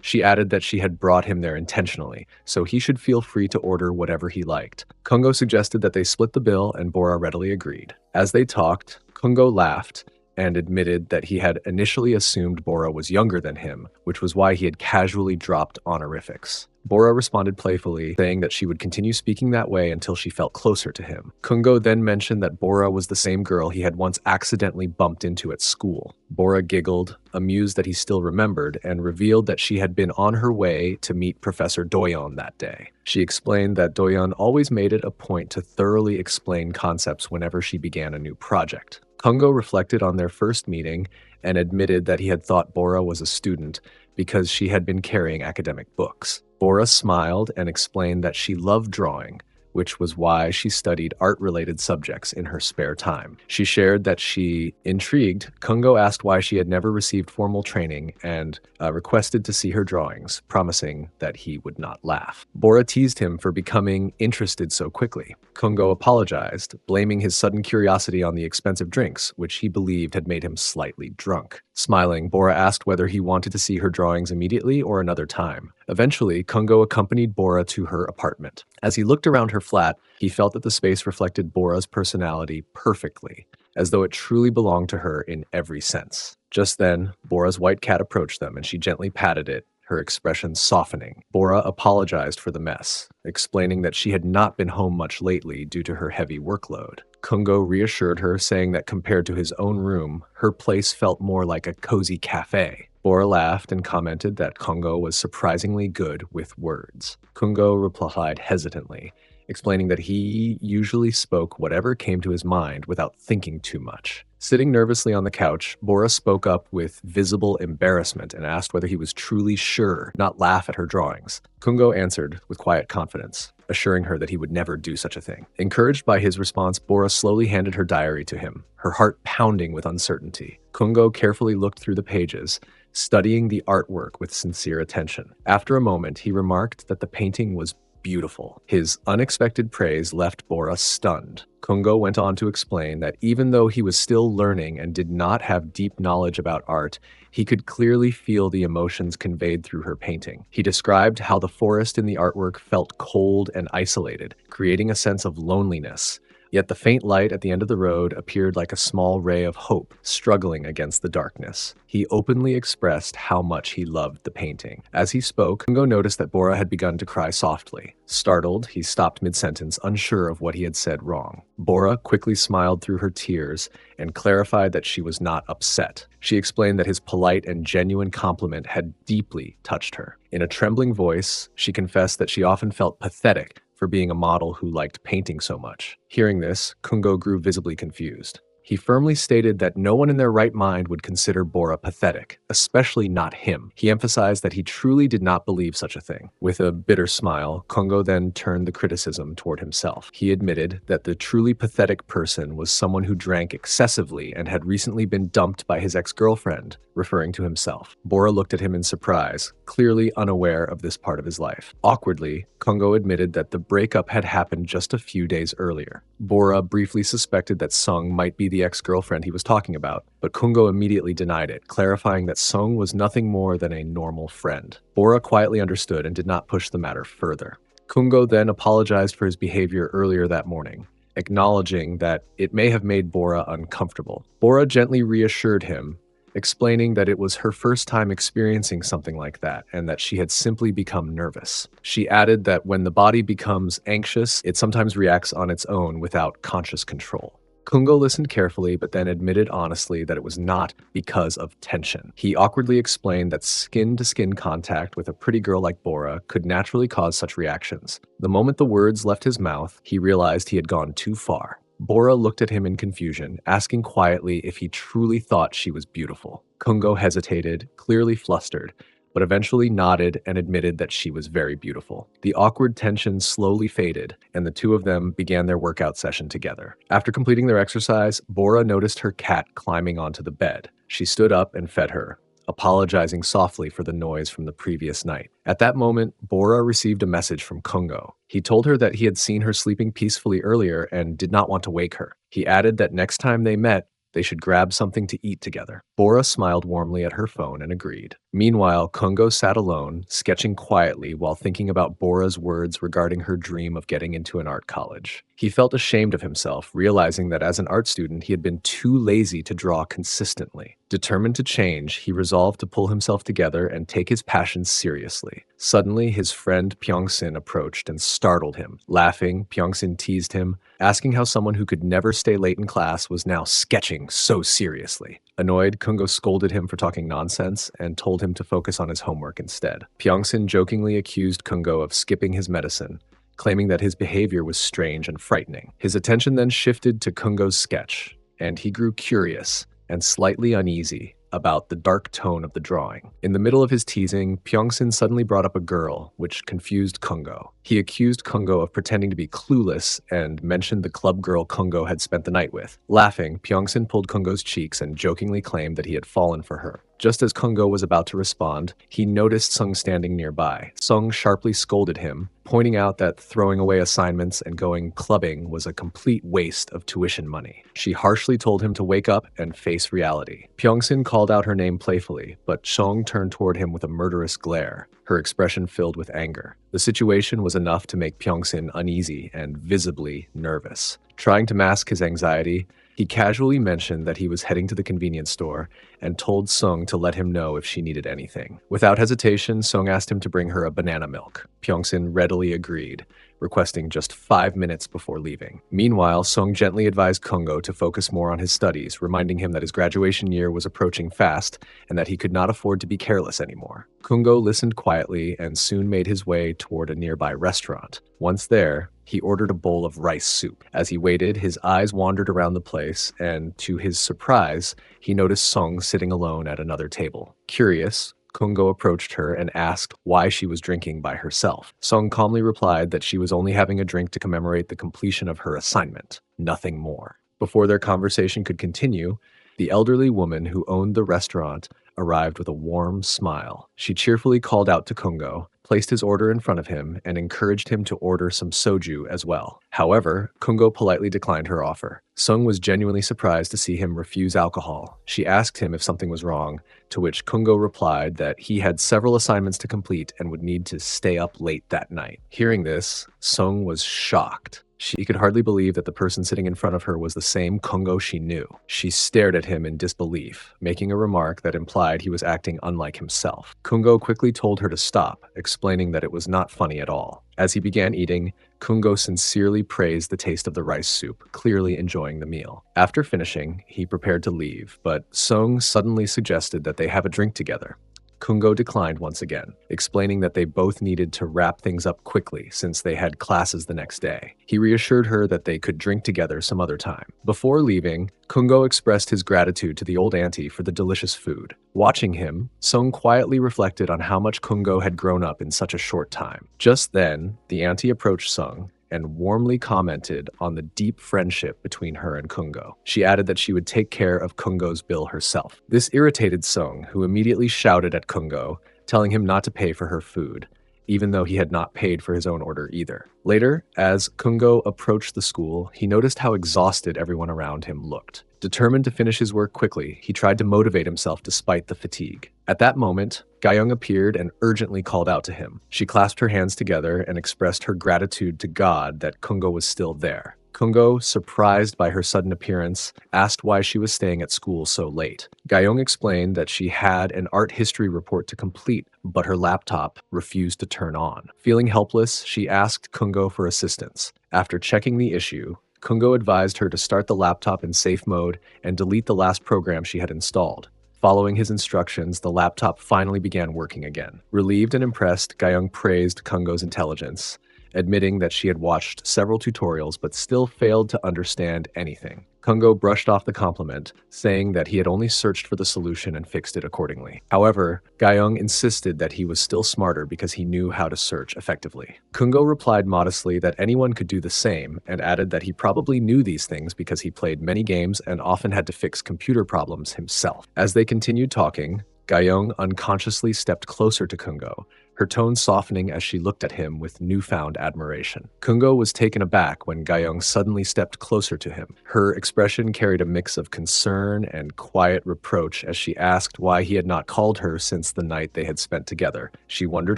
She added that she had brought him there intentionally, so he should feel free to order whatever he liked. Kongo suggested that they split the bill, and Bora readily agreed. As they talked, Kongo laughed and admitted that he had initially assumed Bora was younger than him, which was why he had casually dropped honorifics. Bora responded playfully, saying that she would continue speaking that way until she felt closer to him. Kongo then mentioned that Bora was the same girl he had once accidentally bumped into at school. Bora giggled, amused that he still remembered, and revealed that she had been on her way to meet Professor Doyeon that day. She explained that Doyeon always made it a point to thoroughly explain concepts whenever she began a new project. Kongo reflected on their first meeting and admitted that he had thought Bora was a student because she had been carrying academic books. Bora smiled and explained that she loved drawing, which was why she studied art-related subjects in her spare time. She shared that she, intrigued, Kongo asked why she had never received formal training and requested to see her drawings, promising that he would not laugh. Bora teased him for becoming interested so quickly. Kongo apologized, blaming his sudden curiosity on the expensive drinks, which he believed had made him slightly drunk. Smiling, Bora asked whether he wanted to see her drawings immediately or another time. Eventually, Kongo accompanied Bora to her apartment. As he looked around her flat, he felt that the space reflected Bora's personality perfectly, as though it truly belonged to her in every sense. Just then, Bora's white cat approached them and she gently patted it, her expression softening. Bora apologized for the mess, explaining that she had not been home much lately due to her heavy workload. Kungo reassured her, saying that compared to his own room, her place felt more like a cozy cafe. Bora laughed and commented that Kungo was surprisingly good with words. Kungo replied hesitantly, explaining that he usually spoke whatever came to his mind without thinking too much. Sitting nervously on the couch, Bora spoke up with visible embarrassment and asked whether he was truly sure not laugh at her drawings. Kungo answered with quiet confidence, assuring her that he would never do such a thing. Encouraged by his response, Bora slowly handed her diary to him, her heart pounding with uncertainty. Kungo carefully looked through the pages, studying the artwork with sincere attention. After a moment, he remarked that the painting was beautiful. His unexpected praise left Bora stunned. Kungo went on to explain that even though he was still learning and did not have deep knowledge about art, he could clearly feel the emotions conveyed through her painting. He described how the forest in the artwork felt cold and isolated, creating a sense of loneliness. Yet the faint light at the end of the road appeared like a small ray of hope, struggling against the darkness. He openly expressed how much he loved the painting. As he spoke, Kungo noticed that Bora had begun to cry softly. Startled, he stopped mid-sentence, unsure of what he had said wrong. Bora quickly smiled through her tears and clarified that she was not upset. She explained that his polite and genuine compliment had deeply touched her. In a trembling voice, she confessed that she often felt pathetic for being a model who liked painting so much. Hearing this, Kungo grew visibly confused. He firmly stated that no one in their right mind would consider Bora pathetic, especially not him. He emphasized that he truly did not believe such a thing. With a bitter smile, Kungo then turned the criticism toward himself. He admitted that the truly pathetic person was someone who drank excessively and had recently been dumped by his ex-girlfriend, referring to himself. Bora looked at him in surprise, clearly unaware of this part of his life. Awkwardly, Kungo admitted that the breakup had happened just a few days earlier. Bora briefly suspected that Sung might be the ex-girlfriend he was talking about, but Kungo immediately denied it, clarifying that Sung was nothing more than a normal friend. Bora quietly understood and did not push the matter further. Kungo then apologized for his behavior earlier that morning, acknowledging that it may have made Bora uncomfortable. Bora gently reassured him, explaining that it was her first time experiencing something like that and that she had simply become nervous. She added that when the body becomes anxious, it sometimes reacts on its own without conscious control. Kungo listened carefully, but then admitted honestly that it was not because of tension. He awkwardly explained that skin-to-skin contact with a pretty girl like Bora could naturally cause such reactions. The moment the words left his mouth, he realized he had gone too far. Bora looked at him in confusion, asking quietly if he truly thought she was beautiful. Kungo hesitated, clearly flustered, but eventually nodded and admitted that she was very beautiful. The awkward tension slowly faded, and the two of them began their workout session together. After completing their exercise, Bora noticed her cat climbing onto the bed. She stood up and fed her, apologizing softly for the noise from the previous night. At that moment, Bora received a message from Kungo. He told her that he had seen her sleeping peacefully earlier and did not want to wake her. He added that next time they met, they should grab something to eat together. Bora smiled warmly at her phone and agreed. Meanwhile, Kungo sat alone, sketching quietly while thinking about Bora's words regarding her dream of getting into an art college. He felt ashamed of himself, realizing that as an art student, he had been too lazy to draw consistently. Determined to change, he resolved to pull himself together and take his passion seriously. Suddenly, his friend Pyeongsin approached and startled him. Laughing, Pyeongsin teased him, asking how someone who could never stay late in class was now sketching so seriously. Annoyed, Kungo scolded him for talking nonsense and told him to focus on his homework instead. Pyeongsin jokingly accused Kungo of skipping his medicine, claiming that his behavior was strange and frightening. His attention then shifted to Kungo's sketch, and he grew curious and slightly uneasy about the dark tone of the drawing. In the middle of his teasing, Pyeongsin suddenly brought up a girl, which confused Kungo. He accused Kungo of pretending to be clueless and mentioned the club girl Kungo had spent the night with. Laughing, Pyeongsin pulled Kungo's cheeks and jokingly claimed that he had fallen for her. Just as Kungo was about to respond, he noticed Sung standing nearby. Sung sharply scolded him, pointing out that throwing away assignments and going clubbing was a complete waste of tuition money. She harshly told him to wake up and face reality. Pyeongsin called out her name playfully, but Sung turned toward him with a murderous glare, her expression filled with anger. The situation was enough to make Pyeongsin uneasy and visibly nervous. Trying to mask his anxiety, He casually mentioned that he was heading to the convenience store and told Sung to let him know if she needed anything. Without hesitation, Sung asked him to bring her a banana milk. Pyeongsin readily agreed, requesting just 5 minutes before leaving. Meanwhile, Sung gently advised Kungo to focus more on his studies, reminding him that his graduation year was approaching fast and that he could not afford to be careless anymore. Kungo listened quietly and soon made his way toward a nearby restaurant. Once there, he ordered a bowl of rice soup. As he waited, his eyes wandered around the place, and to his surprise, he noticed Sung sitting alone at another table. Curious, Kungo approached her and asked why she was drinking by herself. Sung calmly replied that she was only having a drink to commemorate the completion of her assignment, nothing more. Before their conversation could continue, the elderly woman who owned the restaurant arrived with a warm smile. She cheerfully called out to Kungo, placed his order in front of him, and encouraged him to order some soju as well. However, Kungo politely declined her offer. Sung was genuinely surprised to see him refuse alcohol. She asked him if something was wrong, to which Kungo replied that he had several assignments to complete and would need to stay up late that night. Hearing this, Sung was shocked. She could hardly believe that the person sitting in front of her was the same Kungo she knew. She stared at him in disbelief, making a remark that implied he was acting unlike himself. Kungo quickly told her to stop, explaining that it was not funny at all. As he began eating, Kungo sincerely praised the taste of the rice soup, clearly enjoying the meal. After finishing, he prepared to leave, but Sung suddenly suggested that they have a drink together. Kungo declined once again, explaining that they both needed to wrap things up quickly since they had classes the next day. He reassured her that they could drink together some other time. Before leaving, Kungo expressed his gratitude to the old auntie for the delicious food. Watching him, Sung quietly reflected on how much Kungo had grown up in such a short time. Just then, the auntie approached Sung and warmly commented on the deep friendship between her and Kungo. She added that she would take care of Kungo's bill herself. This irritated Sung, who immediately shouted at Kungo, telling him not to pay for her food, even though he had not paid for his own order either. Later, as Kungo approached the school, he noticed how exhausted everyone around him looked. Determined to finish his work quickly, he tried to motivate himself despite the fatigue. At that moment, Gayoung appeared and urgently called out to him. She clasped her hands together and expressed her gratitude to God that Kungo was still there. Kungo, surprised by her sudden appearance, asked why she was staying at school so late. Gayoung explained that she had an art history report to complete, but her laptop refused to turn on. Feeling helpless, she asked Kungo for assistance. After checking the issue, Kungo advised her to start the laptop in safe mode and delete the last program she had installed. Following his instructions, the laptop finally began working again. Relieved and impressed, Gayoung praised Kungo's intelligence, admitting that she had watched several tutorials but still failed to understand anything. Kungo brushed off the compliment, saying that he had only searched for the solution and fixed it accordingly. However, Gayoung insisted that he was still smarter because he knew how to search effectively. Kungo replied modestly that anyone could do the same, and added that he probably knew these things because he played many games and often had to fix computer problems himself. As they continued talking, Gayoung unconsciously stepped closer to Kungo, her tone softening as she looked at him with newfound admiration. Kungo was taken aback when Gayoung suddenly stepped closer to him. Her expression carried a mix of concern and quiet reproach as she asked why he had not called her since the night they had spent together. She wondered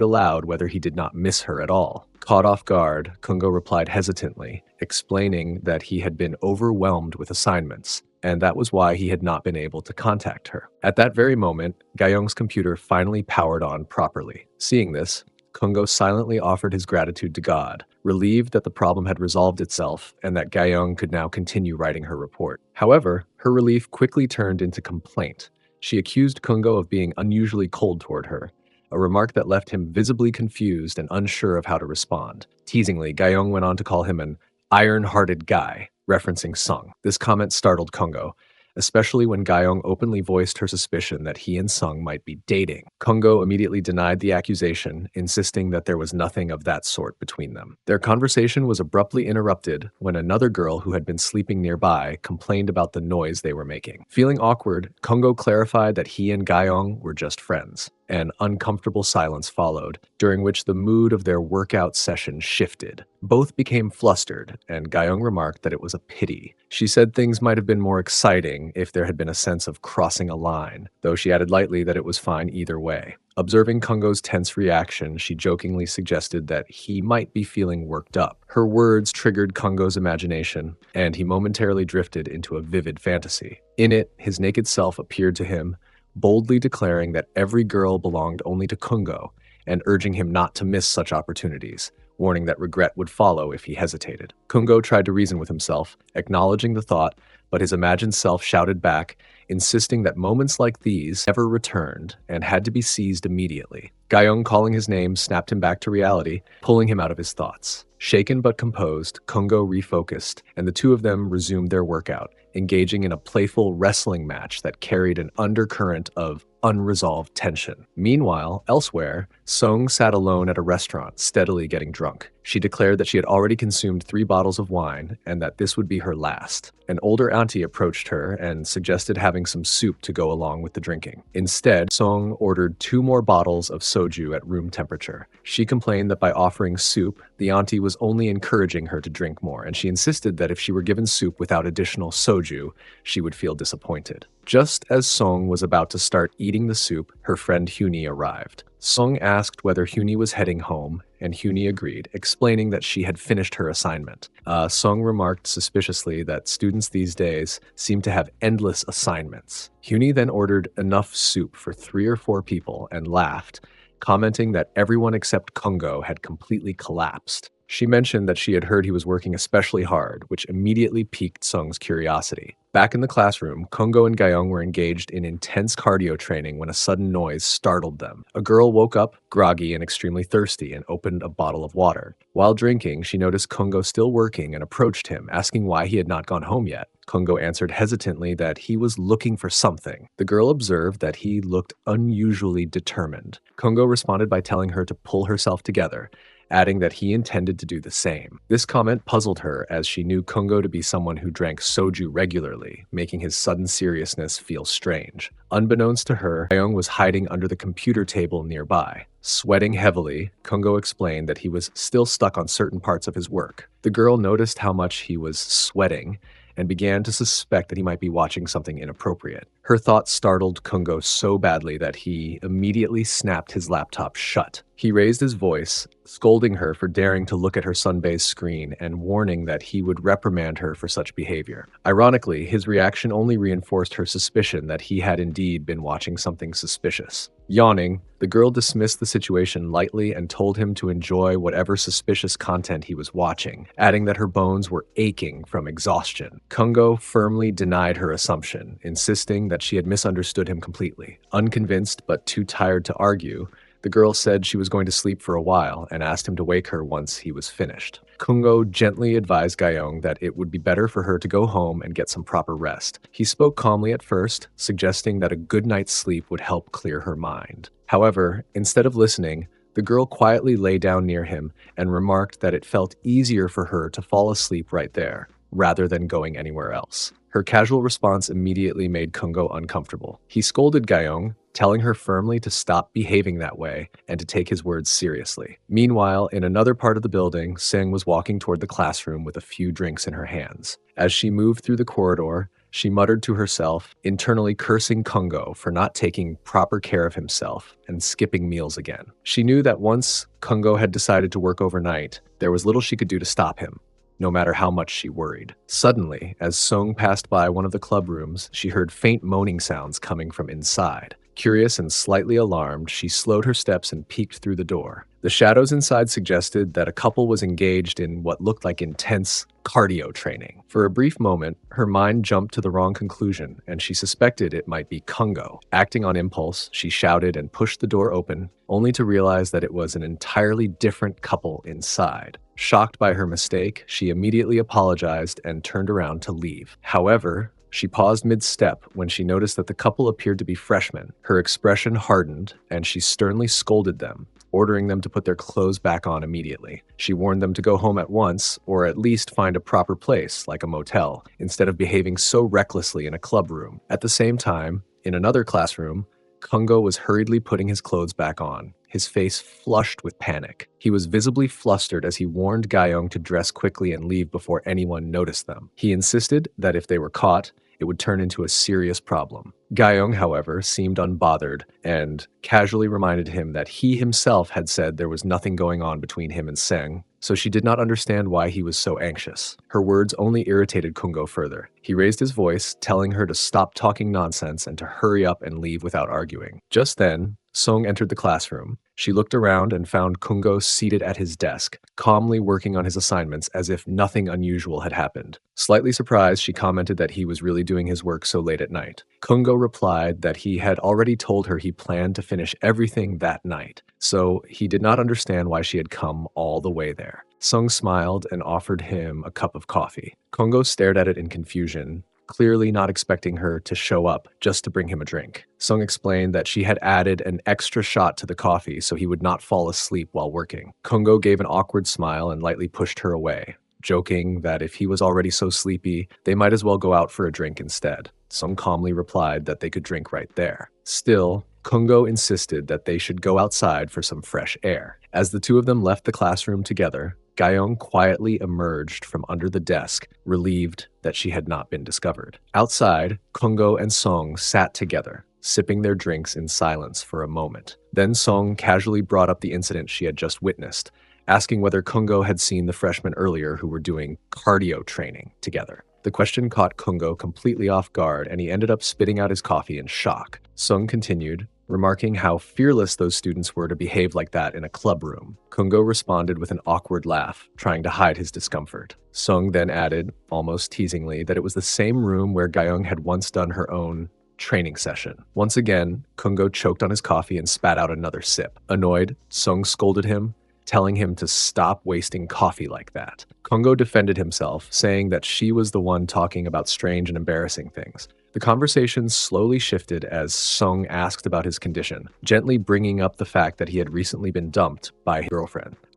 aloud whether he did not miss her at all. Caught off guard, Kungo replied hesitantly, explaining that he had been overwhelmed with assignments, and that was why he had not been able to contact her. At that very moment, Gayoung's computer finally powered on properly. Seeing this, Kungo silently offered his gratitude to God, relieved that the problem had resolved itself and that Gayoung could now continue writing her report. However, her relief quickly turned into complaint. She accused Kungo of being unusually cold toward her, a remark that left him visibly confused and unsure of how to respond. Teasingly, Gayoung went on to call him an iron-hearted guy, referencing Sung. This comment startled Kungo, especially when Gayoung openly voiced her suspicion that he and Sung might be dating. Kungo immediately denied the accusation, insisting that there was nothing of that sort between them. Their conversation was abruptly interrupted when another girl who had been sleeping nearby complained about the noise they were making. Feeling awkward, Kungo clarified that he and Gayoung were just friends. An uncomfortable silence followed, during which the mood of their workout session shifted. Both became flustered, and Gyeong remarked that it was a pity. She said things might have been more exciting if there had been a sense of crossing a line, though she added lightly that it was fine either way. Observing Kungo's tense reaction, she jokingly suggested that he might be feeling worked up. Her words triggered Kungo's imagination, and he momentarily drifted into a vivid fantasy. In it, his naked self appeared to him, boldly declaring that every girl belonged only to Kungo, and urging him not to miss such opportunities, warning that regret would follow if he hesitated. Kungo tried to reason with himself, acknowledging the thought, but his imagined self shouted back, insisting that moments like these never returned and had to be seized immediately. Gyeong, calling his name, snapped him back to reality, pulling him out of his thoughts. Shaken but composed, Kungo refocused, and the two of them resumed their workout, engaging in a playful wrestling match that carried an undercurrent of unresolved tension. Meanwhile, elsewhere, Song sat alone at a restaurant, steadily getting drunk. She declared that she had already consumed 3 bottles of wine and that this would be her last. An older auntie approached her and suggested having some soup to go along with the drinking. Instead, Song ordered 2 more bottles of soju at room temperature. She complained that by offering soup, the auntie was only encouraging her to drink more, and she insisted that if she were given soup without additional soju, she would feel disappointed. Just as Song was about to start eating the soup, her friend Hyuni arrived. Song asked whether Hyuni was heading home, and Hyuni agreed, explaining that she had finished her assignment. Song remarked suspiciously that students these days seem to have endless assignments. Hyuni then ordered enough soup for 3 or 4 people and laughed, commenting that everyone except Kungo had completely collapsed. She mentioned that she had heard he was working especially hard, which immediately piqued Sung's curiosity. Back in the classroom, Kungo and Gyeong were engaged in intense cardio training when a sudden noise startled them. A girl woke up, groggy and extremely thirsty, and opened a bottle of water. While drinking, she noticed Kungo still working and approached him, asking why he had not gone home yet. Kungo answered hesitantly that he was looking for something. The girl observed that he looked unusually determined. Kungo responded by telling her to pull herself together, adding that he intended to do the same. This comment puzzled her, as she knew Kungo to be someone who drank soju regularly, making his sudden seriousness feel strange. Unbeknownst to her, Gyeong was hiding under the computer table nearby. Sweating heavily, Kungo explained that he was still stuck on certain parts of his work. The girl noticed how much he was sweating and began to suspect that he might be watching something inappropriate. Her thoughts startled Kungo so badly that he immediately snapped his laptop shut. He raised his voice, scolding her for daring to look at her sunbathe screen and warning that he would reprimand her for such behavior. Ironically, his reaction only reinforced her suspicion that he had indeed been watching something suspicious. Yawning, the girl dismissed the situation lightly and told him to enjoy whatever suspicious content he was watching, adding that her bones were aching from exhaustion. Kungo firmly denied her assumption, insisting that she had misunderstood him completely. Unconvinced but too tired to argue, the girl said she was going to sleep for a while and asked him to wake her once he was finished. Kungo gently advised Gyeong that it would be better for her to go home and get some proper rest. He spoke calmly at first, suggesting that a good night's sleep would help clear her mind. However, instead of listening, the girl quietly lay down near him and remarked that it felt easier for her to fall asleep right there, rather than going anywhere else. Her casual response immediately made Kungo uncomfortable. He scolded Gyeong, telling her firmly to stop behaving that way and to take his words seriously. Meanwhile, in another part of the building, Sing was walking toward the classroom with a few drinks in her hands. As she moved through the corridor, she muttered to herself, internally cursing Kungo for not taking proper care of himself and skipping meals again. She knew that once Kungo had decided to work overnight, there was little she could do to stop him, no matter how much she worried. Suddenly, as Song passed by one of the club rooms, she heard faint moaning sounds coming from inside. Curious and slightly alarmed, she slowed her steps and peeked through the door. The shadows inside suggested that a couple was engaged in what looked like intense cardio training. For a brief moment, her mind jumped to the wrong conclusion, and she suspected it might be Kungo. Acting on impulse, she shouted and pushed the door open, only to realize that it was an entirely different couple inside. Shocked by her mistake, she immediately apologized and turned around to leave. However, she paused mid-step when she noticed that the couple appeared to be freshmen. Her expression hardened, and she sternly scolded them, ordering them to put their clothes back on immediately. She warned them to go home at once, or at least find a proper place, like a motel, instead of behaving so recklessly in a club room. At the same time, in another classroom, Kungo was hurriedly putting his clothes back on, his face flushed with panic. He was visibly flustered as he warned Gayong to dress quickly and leave before anyone noticed them. He insisted that if they were caught, it would turn into a serious problem. Gayong, however, seemed unbothered and casually reminded him that he himself had said there was nothing going on between him and Seng, so she did not understand why he was so anxious. Her words only irritated Kungo further. He raised his voice, telling her to stop talking nonsense and to hurry up and leave without arguing. Just then, Song entered the classroom. She looked around and found Kungo seated at his desk, calmly working on his assignments as if nothing unusual had happened. Slightly surprised, she commented that he was really doing his work so late at night. Kungo replied that he had already told her he planned to finish everything that night, so he did not understand why she had come all the way there. Sung smiled and offered him a cup of coffee. Kungo stared at it in confusion, clearly not expecting her to show up just to bring him a drink. Sung explained that she had added an extra shot to the coffee so he would not fall asleep while working. Kungo gave an awkward smile and lightly pushed her away, joking that if he was already so sleepy, they might as well go out for a drink instead. Sung calmly replied that they could drink right there. Still, Kungo insisted that they should go outside for some fresh air. As the two of them left the classroom together, Gayong quietly emerged from under the desk, relieved that she had not been discovered. Outside, Kungo and Song sat together, sipping their drinks in silence for a moment. Then Song casually brought up the incident she had just witnessed, asking whether Kungo had seen the freshmen earlier who were doing cardio training together. The question caught Kungo completely off guard, and he ended up spitting out his coffee in shock. Sung continued, remarking how fearless those students were to behave like that in a club room. Kungo responded with an awkward laugh, trying to hide his discomfort. Sung then added, almost teasingly, that it was the same room where Gayong had once done her own training session. Once again, Kungo choked on his coffee and spat out another sip. Annoyed, Sung scolded him, telling him to stop wasting coffee like that. Kungo defended himself, saying that she was the one talking about strange and embarrassing things. The conversation slowly shifted as Sung asked about his condition, gently bringing up the fact that he had recently been dumped by his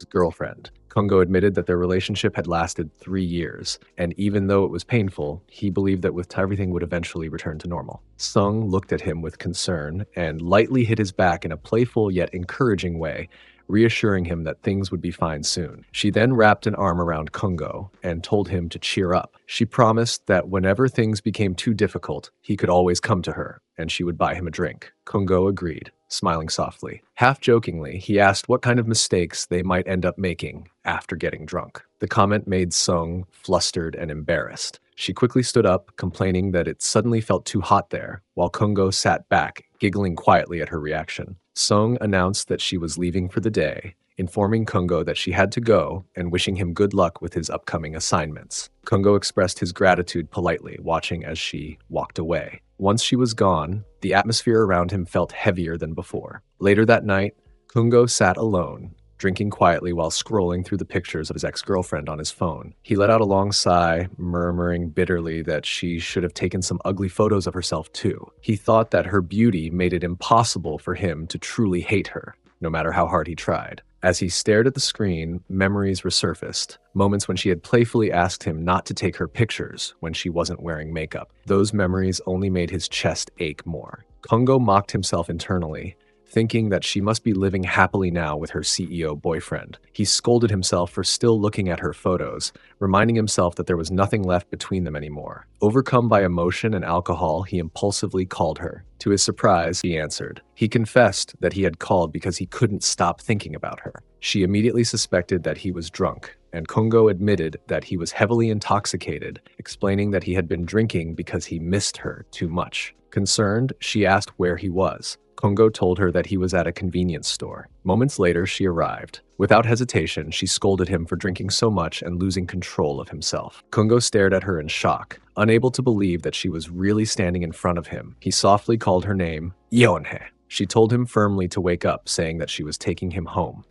girlfriend. Kungo admitted that their relationship had lasted 3 years, and even though it was painful, he believed that everything would eventually return to normal. Sung looked at him with concern and lightly hit his back in a playful yet encouraging way, reassuring him that things would be fine soon. She then wrapped an arm around Kungo and told him to cheer up. She promised that whenever things became too difficult, he could always come to her, and she would buy him a drink. Kungo agreed, smiling softly. Half jokingly, he asked what kind of mistakes they might end up making after getting drunk. The comment made Sung flustered and embarrassed. She quickly stood up, complaining that it suddenly felt too hot there, while Kungo sat back, giggling quietly at her reaction. Sung announced that she was leaving for the day, informing Kungo that she had to go and wishing him good luck with his upcoming assignments. Kungo expressed his gratitude politely, watching as she walked away. Once she was gone, the atmosphere around him felt heavier than before. Later that night, Kungo sat alone, drinking quietly while scrolling through the pictures of his ex-girlfriend on his phone. He let out a long sigh, murmuring bitterly that she should have taken some ugly photos of herself too. He thought that her beauty made it impossible for him to truly hate her, no matter how hard he tried. As he stared at the screen, memories resurfaced, moments when she had playfully asked him not to take her pictures when she wasn't wearing makeup. Those memories only made his chest ache more. Kungo mocked himself internally, thinking that she must be living happily now with her CEO boyfriend. He scolded himself for still looking at her photos, reminding himself that there was nothing left between them anymore. Overcome by emotion and alcohol, he impulsively called her. To his surprise, he answered. He confessed that he had called because he couldn't stop thinking about her. She immediately suspected that he was drunk, and Kungo admitted that he was heavily intoxicated, explaining that he had been drinking because he missed her too much. Concerned, she asked where he was. Kungo told her that he was at a convenience store. Moments later, she arrived. Without hesitation, she scolded him for drinking so much and losing control of himself. Kungo stared at her in shock, unable to believe that she was really standing in front of him. He softly called her name, Yeonhae. She told him firmly to wake up, saying that she was taking him home.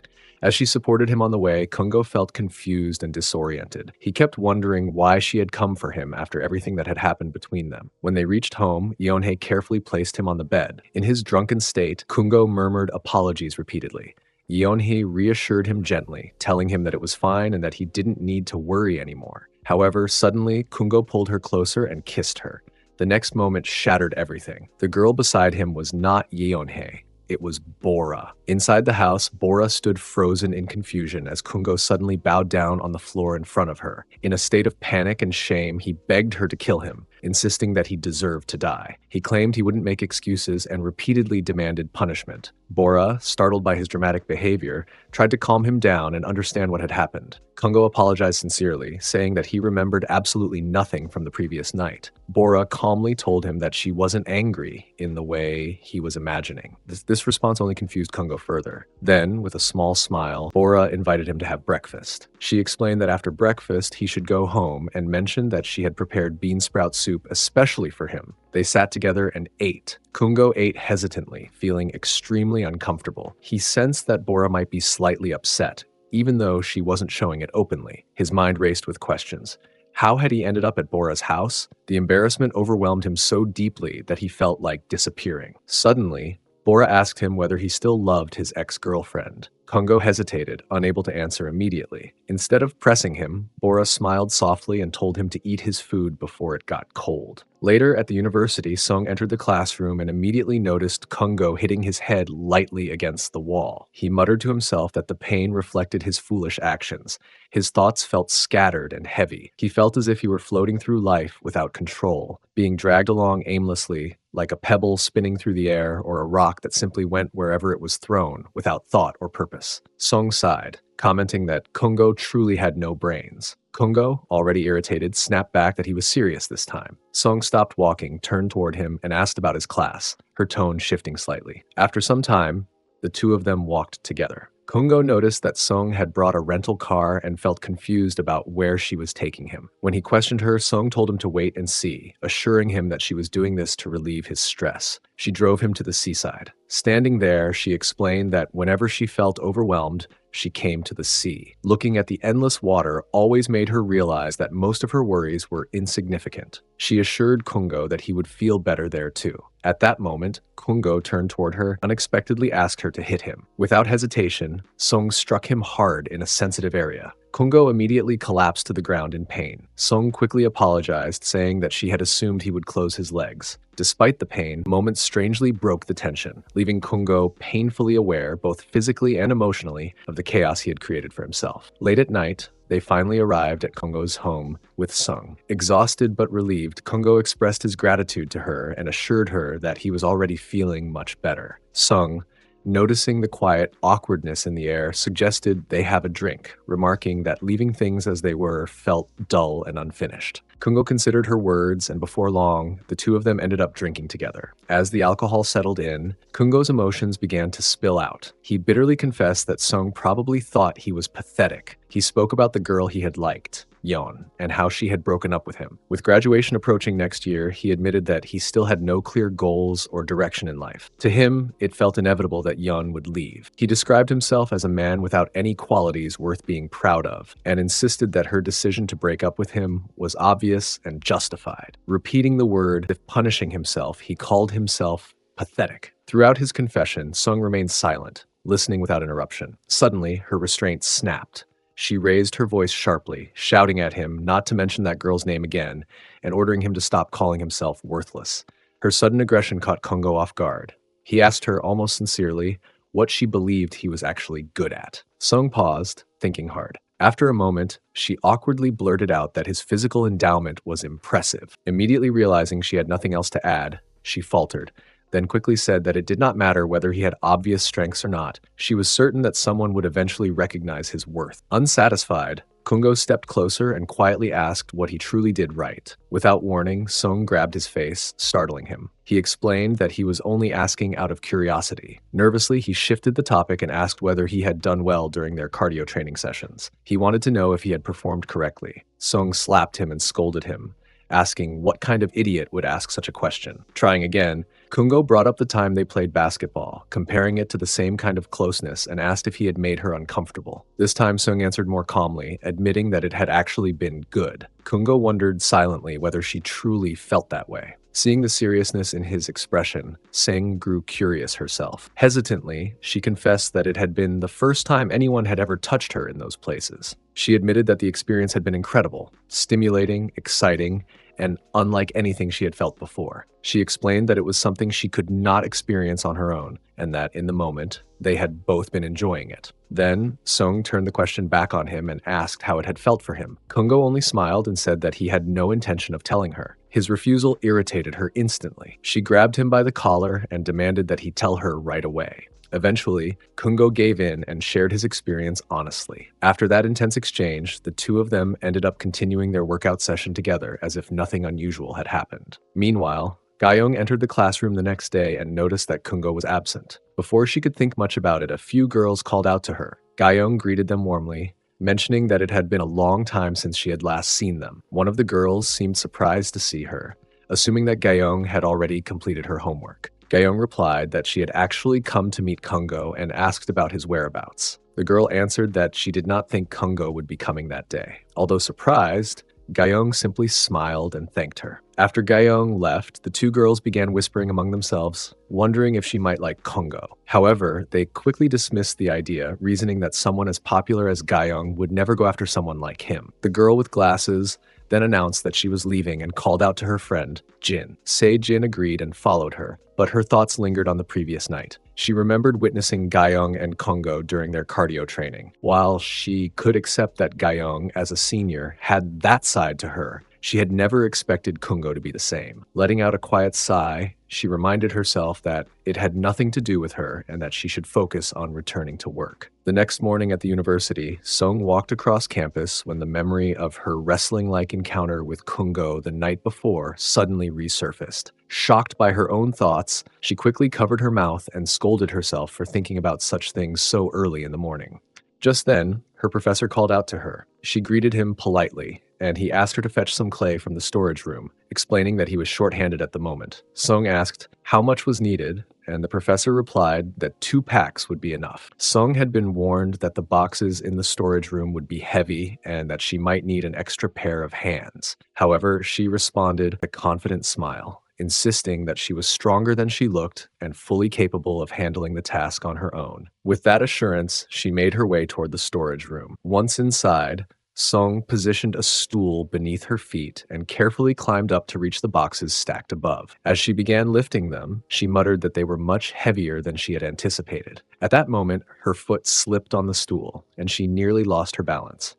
As she supported him on the way, Kungo felt confused and disoriented. He kept wondering why she had come for him after everything that had happened between them. When they reached home, Yeonhae carefully placed him on the bed. In his drunken state, Kungo murmured apologies repeatedly. Yeonhae reassured him gently, telling him that it was fine and that he didn't need to worry anymore. However, suddenly, Kungo pulled her closer and kissed her. The next moment shattered everything. The girl beside him was not Yeonhae. It was Bora. Inside the house, Bora stood frozen in confusion as Kungo suddenly bowed down on the floor in front of her. In a state of panic and shame, he begged her to kill him, insisting that he deserved to die. He claimed he wouldn't make excuses and repeatedly demanded punishment. Bora, startled by his dramatic behavior, tried to calm him down and understand what had happened. Kungo apologized sincerely, saying that he remembered absolutely nothing from the previous night. Bora calmly told him that she wasn't angry in the way he was imagining. This response only confused Kungo further. Then, with a small smile, Bora invited him to have breakfast. She explained that after breakfast, he should go home and mentioned that she had prepared bean sprout soup especially for him. They sat together and ate. Kungo ate hesitantly, feeling extremely uncomfortable. He sensed that Bora might be slightly upset, even though she wasn't showing it openly. His mind raced with questions. How had he ended up at Bora's house? The embarrassment overwhelmed him so deeply that he felt like disappearing. Suddenly, Bora asked him whether he still loved his ex-girlfriend. Kungo hesitated, unable to answer immediately. Instead of pressing him, Bora smiled softly and told him to eat his food before it got cold. Later at the university, Sung entered the classroom and immediately noticed Kungo hitting his head lightly against the wall. He muttered to himself that the pain reflected his foolish actions. His thoughts felt scattered and heavy. He felt as if he were floating through life without control, being dragged along aimlessly, like a pebble spinning through the air or a rock that simply went wherever it was thrown, without thought or purpose. Sung sighed, commenting that Kungo truly had no brains. Kungo, already irritated, snapped back that he was serious this time. Sung stopped walking, turned toward him, and asked about his class, her tone shifting slightly. After some time, the two of them walked together. Kungo noticed that Sung had brought a rental car and felt confused about where she was taking him. When he questioned her, Sung told him to wait and see, assuring him that she was doing this to relieve his stress. She drove him to the seaside. Standing there, she explained that whenever she felt overwhelmed, she came to the sea. Looking at the endless water always made her realize that most of her worries were insignificant. She assured Kungo that he would feel better there too. At that moment, Kungo turned toward her, unexpectedly asked her to hit him. Without hesitation, Sung struck him hard in a sensitive area. Kungo immediately collapsed to the ground in pain. Sung quickly apologized, saying that she had assumed he would close his legs. Despite the pain, moments strangely broke the tension, leaving Kungo painfully aware, both physically and emotionally, of the chaos he had created for himself. Late at night, they finally arrived at Kungo's home with Sung. Exhausted but relieved, Kungo expressed his gratitude to her and assured her that he was already feeling much better. Sung, noticing the quiet awkwardness in the air, suggested they have a drink, remarking that leaving things as they were felt dull and unfinished. Kungo considered her words, and before long, the two of them ended up drinking together. As the alcohol settled in, Kungo's emotions began to spill out. He bitterly confessed that Sung probably thought he was pathetic. He spoke about the girl he had liked, Yeon, and how she had broken up with him. With graduation approaching next year, he admitted that he still had no clear goals or direction in life. To him, it felt inevitable that Yeon would leave. He described himself as a man without any qualities worth being proud of, and insisted that her decision to break up with him was obvious and justified. Repeating the word, if punishing himself, he called himself pathetic. Throughout his confession, Sung remained silent, listening without interruption. Suddenly, her restraint snapped. She raised her voice sharply, shouting at him not to mention that girl's name again, and ordering him to stop calling himself worthless. Her sudden aggression caught Kungo off guard. He asked her almost sincerely what she believed he was actually good at. Sung paused, thinking hard. After a moment, she awkwardly blurted out that his physical endowment was impressive. Immediately realizing she had nothing else to add, she faltered, then quickly said that it did not matter whether he had obvious strengths or not. She was certain that someone would eventually recognize his worth. Unsatisfied, Kungo stepped closer and quietly asked what he truly did right. Without warning, Sung grabbed his face, startling him. He explained that he was only asking out of curiosity. Nervously, he shifted the topic and asked whether he had done well during their cardio training sessions. He wanted to know if he had performed correctly. Sung slapped him and scolded him, asking what kind of idiot would ask such a question. Trying again, Kungo brought up the time they played basketball, comparing it to the same kind of closeness, and asked if he had made her uncomfortable. This time Sung answered more calmly, admitting that it had actually been good. Kungo wondered silently whether she truly felt that way. Seeing the seriousness in his expression, Sung grew curious herself. Hesitantly, she confessed that it had been the first time anyone had ever touched her in those places. She admitted that the experience had been incredible, stimulating, exciting, and unlike anything she had felt before. She explained that it was something she could not experience on her own, and that in the moment, they had both been enjoying it. Then, Sung turned the question back on him and asked how it had felt for him. Kungo only smiled and said that he had no intention of telling her. His refusal irritated her instantly. She grabbed him by the collar and demanded that he tell her right away. Eventually, Kungo gave in and shared his experience honestly. After that intense exchange, the two of them ended up continuing their workout session together as if nothing unusual had happened. Meanwhile, Gayong entered the classroom the next day and noticed that Kungo was absent. Before she could think much about it, a few girls called out to her. Gayong greeted them warmly, mentioning that it had been a long time since she had last seen them. One of the girls seemed surprised to see her, assuming that Gayong had already completed her homework. Gayong replied that she had actually come to meet Kungo and asked about his whereabouts. The girl answered that she did not think Kungo would be coming that day. Although surprised, Gayong simply smiled and thanked her. After Gayong left, the two girls began whispering among themselves, wondering if she might like Kungo. However, they quickly dismissed the idea, reasoning that someone as popular as Gayong would never go after someone like him. The girl with glasses then announced that she was leaving and called out to her friend, Jin. Jin agreed and followed her, but her thoughts lingered on the previous night. She remembered witnessing Gayong and Kungo during their cardio training. While she could accept that Gayong, as a senior, had that side to her, she had never expected Kungo to be the same. Letting out a quiet sigh, she reminded herself that it had nothing to do with her and that she should focus on returning to work. The next morning at the university, Sung walked across campus when the memory of her wrestling-like encounter with Kungo the night before suddenly resurfaced. Shocked by her own thoughts, she quickly covered her mouth and scolded herself for thinking about such things so early in the morning. Just then, her professor called out to her. She greeted him politely, and he asked her to fetch some clay from the storage room, explaining that he was short-handed at the moment. Sung asked how much was needed, and the professor replied that 2 packs would be enough. Sung had been warned that the boxes in the storage room would be heavy and that she might need an extra pair of hands. However, she responded with a confident smile, insisting that she was stronger than she looked and fully capable of handling the task on her own. With that assurance, she made her way toward the storage room. Once inside, Sung positioned a stool beneath her feet and carefully climbed up to reach the boxes stacked above. As she began lifting them, she muttered that they were much heavier than she had anticipated. At that moment, her foot slipped on the stool, and she nearly lost her balance.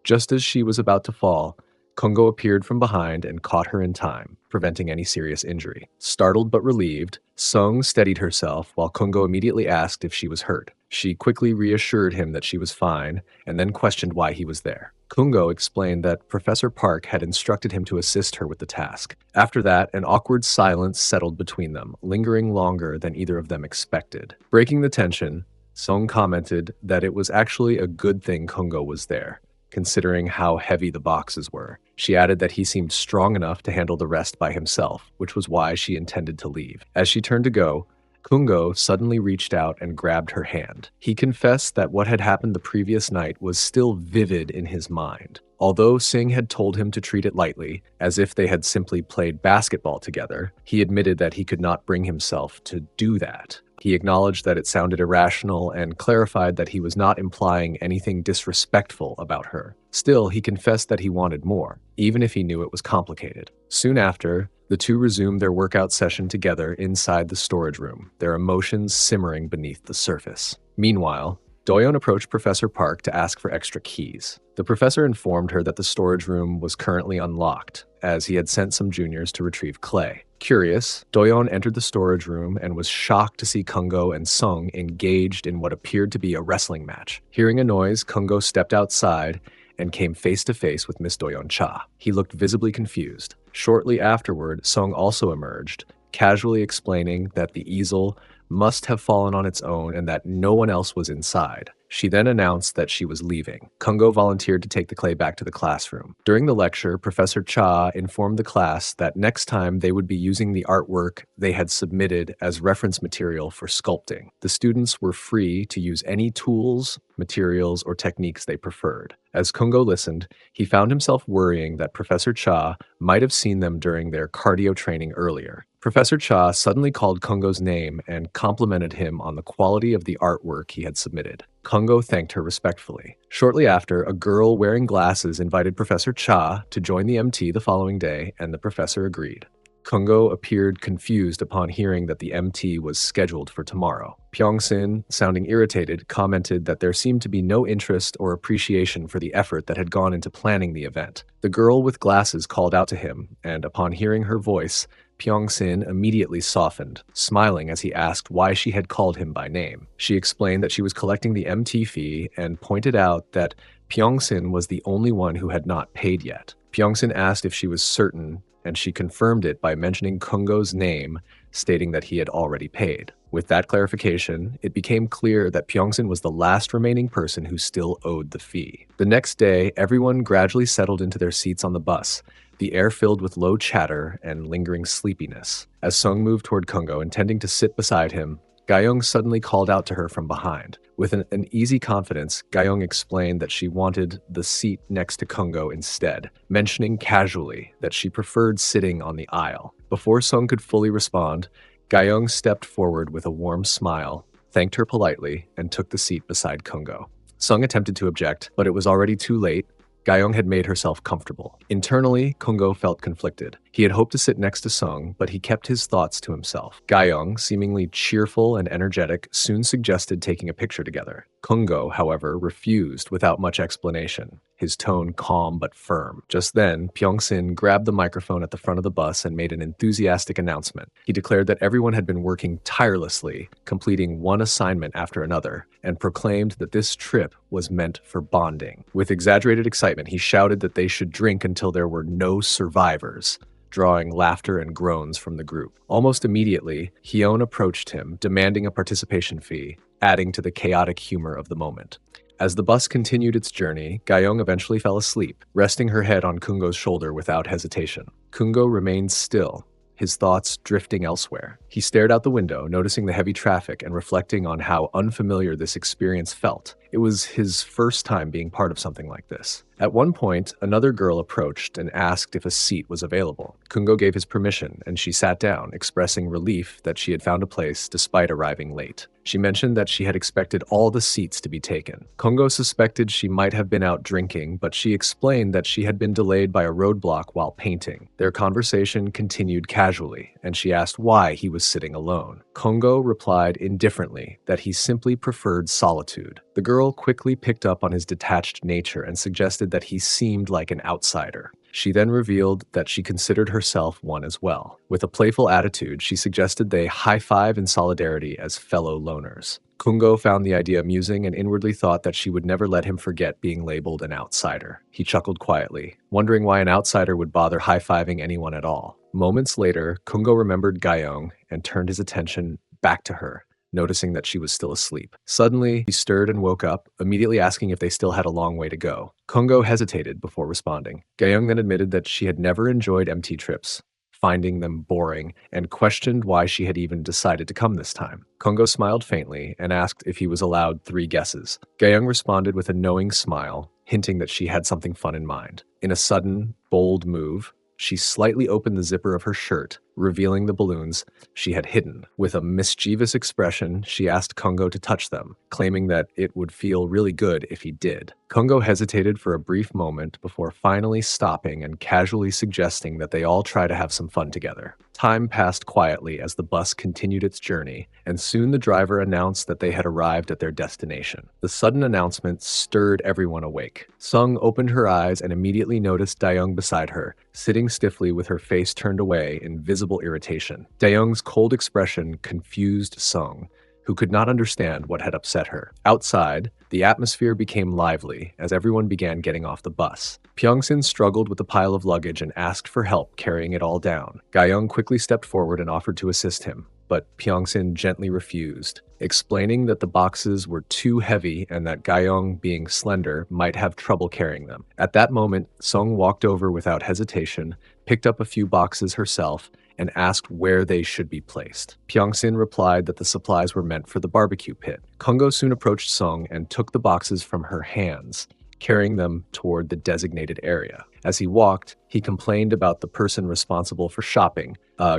Just as she was about to fall, Kungo appeared from behind and caught her in time, preventing any serious injury. Startled but relieved, Sung steadied herself while Kungo immediately asked if she was hurt. She quickly reassured him that she was fine and then questioned why he was there. Kungo explained that Professor Park had instructed him to assist her with the task. After that, an awkward silence settled between them, lingering longer than either of them expected. Breaking the tension, Sung commented that it was actually a good thing Kungo was there, considering how heavy the boxes were. She added that he seemed strong enough to handle the rest by himself, which was why she intended to leave. As she turned to go, Kungo suddenly reached out and grabbed her hand. He confessed that what had happened the previous night was still vivid in his mind. Although Singh had told him to treat it lightly, as if they had simply played basketball together, he admitted that he could not bring himself to do that. He acknowledged that it sounded irrational and clarified that he was not implying anything disrespectful about her. Still, he confessed that he wanted more, even if he knew it was complicated. Soon after, the two resumed their workout session together inside the storage room, their emotions simmering beneath the surface. Meanwhile, Doyeon approached Professor Park to ask for extra keys. The professor informed her that the storage room was currently unlocked, as he had sent some juniors to retrieve clay. Curious, Doyeon entered the storage room and was shocked to see Kungo and Sung engaged in what appeared to be a wrestling match. Hearing a noise, Kungo stepped outside and came face to face with Miss Doyeon Cha. He looked visibly confused. Shortly afterward, Sung also emerged, casually explaining that the easel must have fallen on its own and that no one else was inside. She then announced that she was leaving. Kungo volunteered to take the clay back to the classroom. During the lecture, Professor Cha informed the class that next time they would be using the artwork they had submitted as reference material for sculpting. The students were free to use any tools, materials, or techniques they preferred. As Kungo listened, he found himself worrying that Professor Cha might have seen them during their cardio training earlier. Professor Cha suddenly called Kungo's name and complimented him on the quality of the artwork he had submitted. Kungo thanked her respectfully. Shortly after, a girl wearing glasses invited Professor Cha to join the MT the following day, and the professor agreed. Kungo appeared confused upon hearing that the MT was scheduled for tomorrow. Pyeongsin, sounding irritated, commented that there seemed to be no interest or appreciation for the effort that had gone into planning the event. The girl with glasses called out to him, and upon hearing her voice, Pyeongsin immediately softened, smiling as he asked why she had called him by name. She explained that she was collecting the MT fee and pointed out that Pyeongsin was the only one who had not paid yet. Pyeongsin asked if she was certain, and she confirmed it by mentioning Kungo's name, stating that he had already paid. With that clarification, it became clear that Pyeongsin was the last remaining person who still owed the fee. The next day, everyone gradually settled into their seats on the bus, the air filled with low chatter and lingering sleepiness. As Sung moved toward Kungo, intending to sit beside him, Gayong suddenly called out to her from behind. With an easy confidence, Gayong explained that she wanted the seat next to Kungo instead, mentioning casually that she preferred sitting on the aisle. Before Sung could fully respond, Gayong stepped forward with a warm smile, thanked her politely, and took the seat beside Kungo. Sung attempted to object, but it was already too late. Gayong had made herself comfortable. Internally, Kungo felt conflicted. He had hoped to sit next to Sung, but he kept his thoughts to himself. Gayong, seemingly cheerful and energetic, soon suggested taking a picture together. Kungo, however, refused without much explanation, his tone calm but firm. Just then, Pyeongsin grabbed the microphone at the front of the bus and made an enthusiastic announcement. He declared that everyone had been working tirelessly, completing one assignment after another, and proclaimed that this trip was meant for bonding. With exaggerated excitement, he shouted that they should drink until there were no survivors, drawing laughter and groans from the group. Almost immediately, Hyeon approached him, demanding a participation fee, adding to the chaotic humor of the moment. As the bus continued its journey, Gayong eventually fell asleep, resting her head on Kungo's shoulder without hesitation. Kungo remained still, his thoughts drifting elsewhere. He stared out the window, noticing the heavy traffic and reflecting on how unfamiliar this experience felt. It was his first time being part of something like this. At one point, another girl approached and asked if a seat was available. Kungo gave his permission, and she sat down, expressing relief that she had found a place despite arriving late. She mentioned that she had expected all the seats to be taken. Kungo suspected she might have been out drinking, but she explained that she had been delayed by a roadblock while painting. Their conversation continued casually, and she asked why he was sitting alone. Kungo replied indifferently that he simply preferred solitude. The girl quickly picked up on his detached nature and suggested that he seemed like an outsider. She then revealed that she considered herself one as well. With a playful attitude, she suggested they high-five in solidarity as fellow loners. Kungo found the idea amusing and inwardly thought that she would never let him forget being labeled an outsider. He chuckled quietly, wondering why an outsider would bother high-fiving anyone at all. Moments later, Kungo remembered Gayong and turned his attention back to her, noticing that she was still asleep. Suddenly, he stirred and woke up, immediately asking if they still had a long way to go. Kungo hesitated before responding. Gayong then admitted that she had never enjoyed MT trips, finding them boring, and questioned why she had even decided to come this time. Kungo smiled faintly and asked if he was allowed 3 guesses. Gayong responded with a knowing smile, hinting that she had something fun in mind. In a sudden, bold move, she slightly opened the zipper of her shirt, revealing the balloons she had hidden. With a mischievous expression, she asked Kungo to touch them, claiming that it would feel really good if he did. Kungo hesitated for a brief moment before finally stopping and casually suggesting that they all try to have some fun together. Time passed quietly as the bus continued its journey, and soon the driver announced that they had arrived at their destination. The sudden announcement stirred everyone awake. Sung opened her eyes and immediately noticed Dayoung beside her, sitting stiffly with her face turned away in visible irritation. Dayoung's cold expression confused Sung, who could not understand what had upset her. Outside, the atmosphere became lively as everyone began getting off the bus. Pyeongsin struggled with the pile of luggage and asked for help carrying it all down. Gayong quickly stepped forward and offered to assist him, but Pyeongsin gently refused, explaining that the boxes were too heavy and that Gayong, being slender, might have trouble carrying them. At that moment, Sung walked over without hesitation, picked up a few boxes herself, and asked where they should be placed. Pyeongsin replied that the supplies were meant for the barbecue pit. Kungo soon approached Sung and took the boxes from her hands, carrying them toward the designated area. As he walked, he complained about the person responsible for shopping,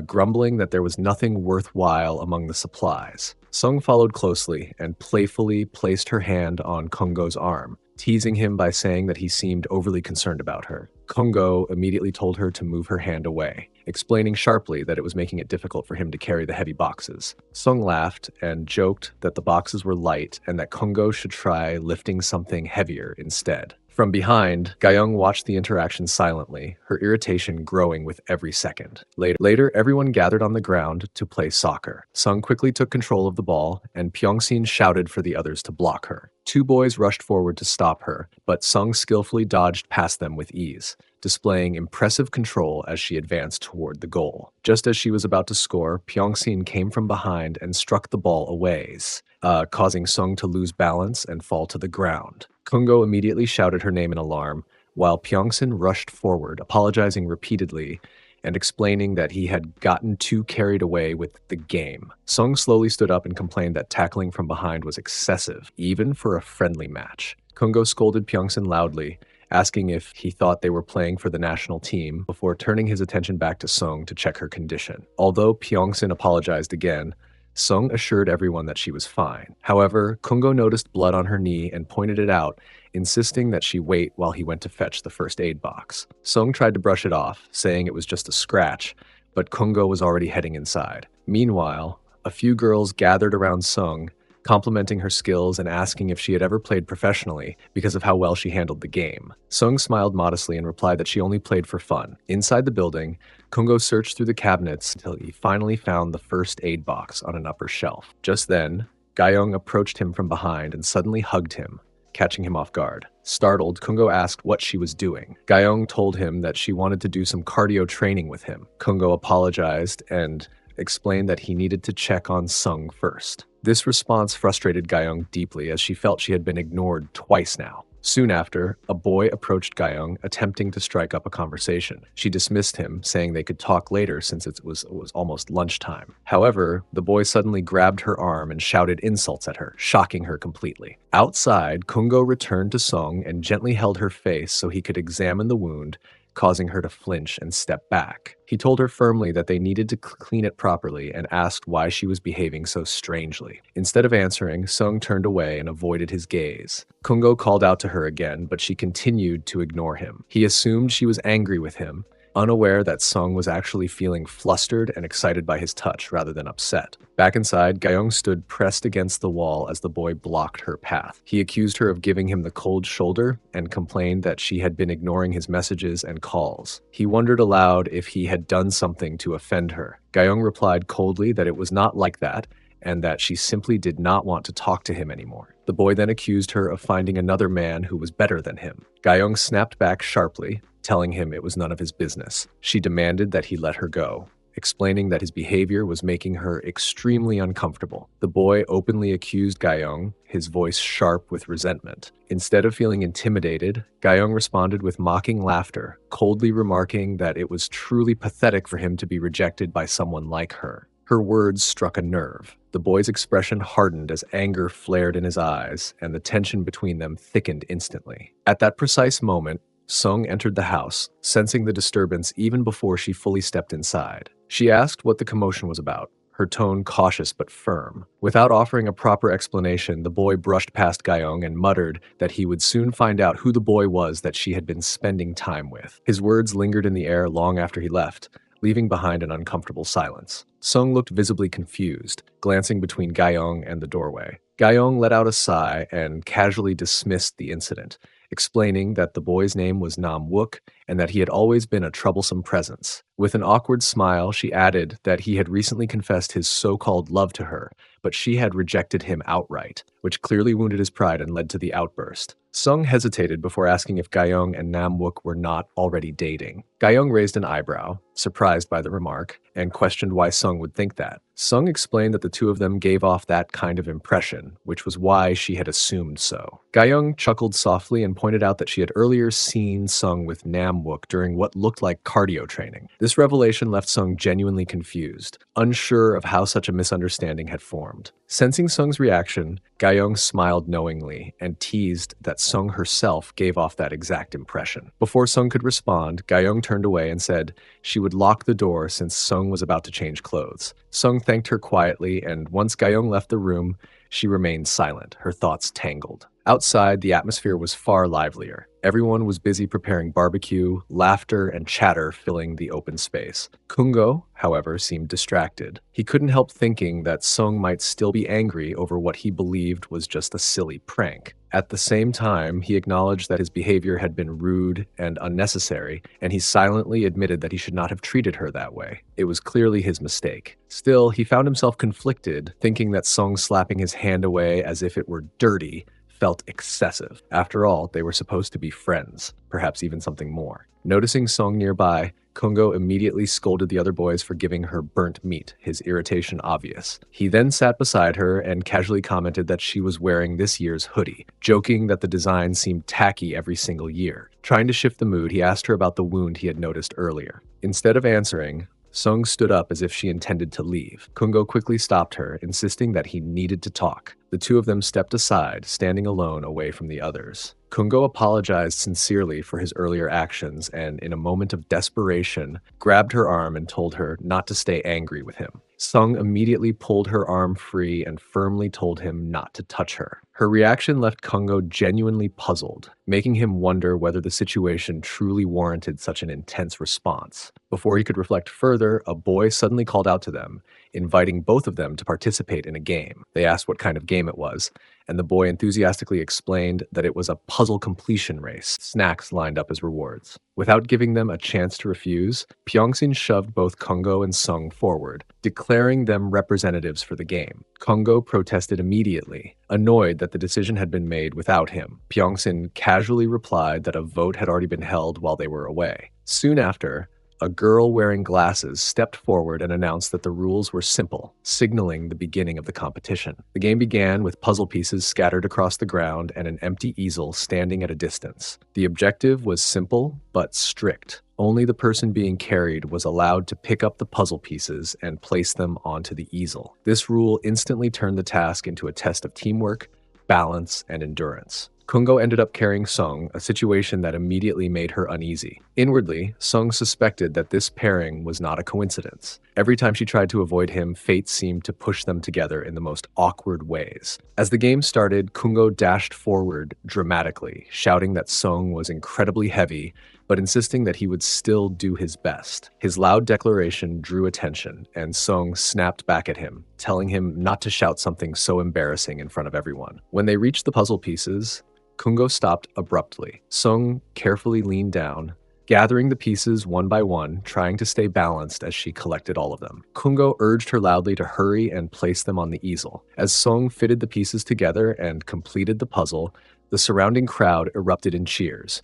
grumbling that there was nothing worthwhile among the supplies. Sung followed closely and playfully placed her hand on Kungo's arm, teasing him by saying that he seemed overly concerned about her. Kungo immediately told her to move her hand away, explaining sharply that it was making it difficult for him to carry the heavy boxes. Sung laughed and joked that the boxes were light and that Kungo should try lifting something heavier instead. From behind, Gayung watched the interaction silently, her irritation growing with every second. Later, everyone gathered on the ground to play soccer. Sung quickly took control of the ball, and Pyeongsin shouted for the others to block her. Two boys rushed forward to stop her, but Sung skillfully dodged past them with ease, displaying impressive control as she advanced toward the goal. Just as she was about to score, Pyeongsin came from behind and struck the ball a ways, causing Sung to lose balance and fall to the ground. Kungo immediately shouted her name in alarm, while Pyeongsin rushed forward, apologizing repeatedly and explaining that he had gotten too carried away with the game. Sung slowly stood up and complained that tackling from behind was excessive, even for a friendly match. Kungo scolded Pyeongsin loudly, asking if he thought they were playing for the national team, before turning his attention back to Sung to check her condition. Although Pyeongsin apologized again, Sung assured everyone that she was fine. However, Kungo noticed blood on her knee and pointed it out, insisting that she wait while he went to fetch the first aid box. Sung tried to brush it off, saying it was just a scratch, but Kungo was already heading inside. Meanwhile, a few girls gathered around Sung, complimenting her skills and asking if she had ever played professionally because of how well she handled the game. Sung smiled modestly and replied that she only played for fun. Inside the building, Kungo searched through the cabinets until he finally found the first aid box on an upper shelf. Just then, Gayung approached him from behind and suddenly hugged him, catching him off guard. Startled, Kungo asked what she was doing. Gayung told him that she wanted to do some cardio training with him. Kungo apologized and explained that he needed to check on Sung first. This response frustrated Gayung deeply, as she felt she had been ignored twice now. Soon after, a boy approached Gayung, attempting to strike up a conversation. She dismissed him, saying they could talk later since it was almost lunchtime. However, the boy suddenly grabbed her arm and shouted insults at her, shocking her completely. Outside, Kungo returned to Sung and gently held her face so he could examine the wound, causing her to flinch and step back. He told her firmly that they needed to clean it properly and asked why she was behaving so strangely. Instead of answering, Sung turned away and avoided his gaze. Kungo called out to her again, but she continued to ignore him. He assumed she was angry with him, unaware that Sung was actually feeling flustered and excited by his touch rather than upset. Back inside, Gayung stood pressed against the wall as the boy blocked her path. He accused her of giving him the cold shoulder and complained that she had been ignoring his messages and calls. He wondered aloud if he had done something to offend her. Gayung replied coldly that it was not like that, and that she simply did not want to talk to him anymore. The boy then accused her of finding another man who was better than him. Gayung snapped back sharply, telling him it was none of his business. She demanded that he let her go, explaining that his behavior was making her extremely uncomfortable. The boy openly accused Gayung, his voice sharp with resentment. Instead of feeling intimidated, Gayung responded with mocking laughter, coldly remarking that it was truly pathetic for him to be rejected by someone like her. Her words struck a nerve. The boy's expression hardened as anger flared in his eyes, and the tension between them thickened instantly. At that precise moment, Sung entered the house, sensing the disturbance even before she fully stepped inside. She asked what the commotion was about, her tone cautious but firm. Without offering a proper explanation, the boy brushed past Gayung and muttered that he would soon find out who the boy was that she had been spending time with. His words lingered in the air long after he left, leaving behind an uncomfortable silence. Sung looked visibly confused, glancing between Gayung and the doorway. Gayung let out a sigh and casually dismissed the incident, explaining that the boy's name was Nam Wook and that he had always been a troublesome presence. With an awkward smile, she added that he had recently confessed his so-called love to her, but she had rejected him outright, which clearly wounded his pride and led to the outburst. Sung hesitated before asking if Gyeong and Namwook were not already dating. Gyeong raised an eyebrow, surprised by the remark, and questioned why Sung would think that. Sung explained that the two of them gave off that kind of impression, which was why she had assumed so. Gyeong chuckled softly and pointed out that she had earlier seen Sung with Namwook during what looked like cardio training. This revelation left Sung genuinely confused, unsure of how such a misunderstanding had formed. Sensing Sung's reaction, Gyeong smiled knowingly and teased that Sung herself gave off that exact impression. Before Sung could respond, Gyeong turned away and said she would lock the door since Sung was about to change clothes. Sung thanked her quietly, and once Gyeong left the room, she remained silent, her thoughts tangled. Outside, the atmosphere was far livelier. Everyone was busy preparing barbecue, laughter and chatter filling the open space. Kungo, however, seemed distracted. He couldn't help thinking that Sung might still be angry over what he believed was just a silly prank. At the same time, he acknowledged that his behavior had been rude and unnecessary, and he silently admitted that he should not have treated her that way. It was clearly his mistake. Still, he found himself conflicted, thinking that Sung slapping his hand away as if it were dirty felt excessive. After all, they were supposed to be friends, perhaps even something more. Noticing Sung nearby, Kungo immediately scolded the other boys for giving her burnt meat, his irritation obvious. He then sat beside her and casually commented that she was wearing this year's hoodie, joking that the design seemed tacky every single year. Trying to shift the mood, he asked her about the wound he had noticed earlier. Instead of answering, Sung stood up as if she intended to leave. Kungo quickly stopped her, insisting that he needed to talk. The two of them stepped aside, standing alone away from the others. Kungo apologized sincerely for his earlier actions and, in a moment of desperation, grabbed her arm and told her not to stay angry with him. Sung immediately pulled her arm free and firmly told him not to touch her. Her reaction left Kungo genuinely puzzled, making him wonder whether the situation truly warranted such an intense response. Before he could reflect further, a boy suddenly called out to them, inviting both of them to participate in a game. They asked what kind of game it was, and the boy enthusiastically explained that it was a puzzle completion race, snacks lined up as rewards. Without giving them a chance to refuse, Pyeongsin shoved both Kungo and Sung forward, declaring them representatives for the game. Kungo protested immediately, annoyed that the decision had been made without him. Pyeongsin casually replied that a vote had already been held while they were away. Soon after, a girl wearing glasses stepped forward and announced that the rules were simple, signaling the beginning of the competition. The game began with puzzle pieces scattered across the ground and an empty easel standing at a distance. The objective was simple but strict. Only the person being carried was allowed to pick up the puzzle pieces and place them onto the easel. This rule instantly turned the task into a test of teamwork, balance, and endurance. Kungo ended up carrying Sung, a situation that immediately made her uneasy. Inwardly, Sung suspected that this pairing was not a coincidence. Every time she tried to avoid him, fate seemed to push them together in the most awkward ways. As the game started, Kungo dashed forward dramatically, shouting that Sung was incredibly heavy, but insisting that he would still do his best. His loud declaration drew attention, and Sung snapped back at him, telling him not to shout something so embarrassing in front of everyone. When they reached the puzzle pieces, Kungo stopped abruptly. Sung carefully leaned down, gathering the pieces one by one, trying to stay balanced as she collected all of them. Kungo urged her loudly to hurry and place them on the easel. As Sung fitted the pieces together and completed the puzzle, the surrounding crowd erupted in cheers,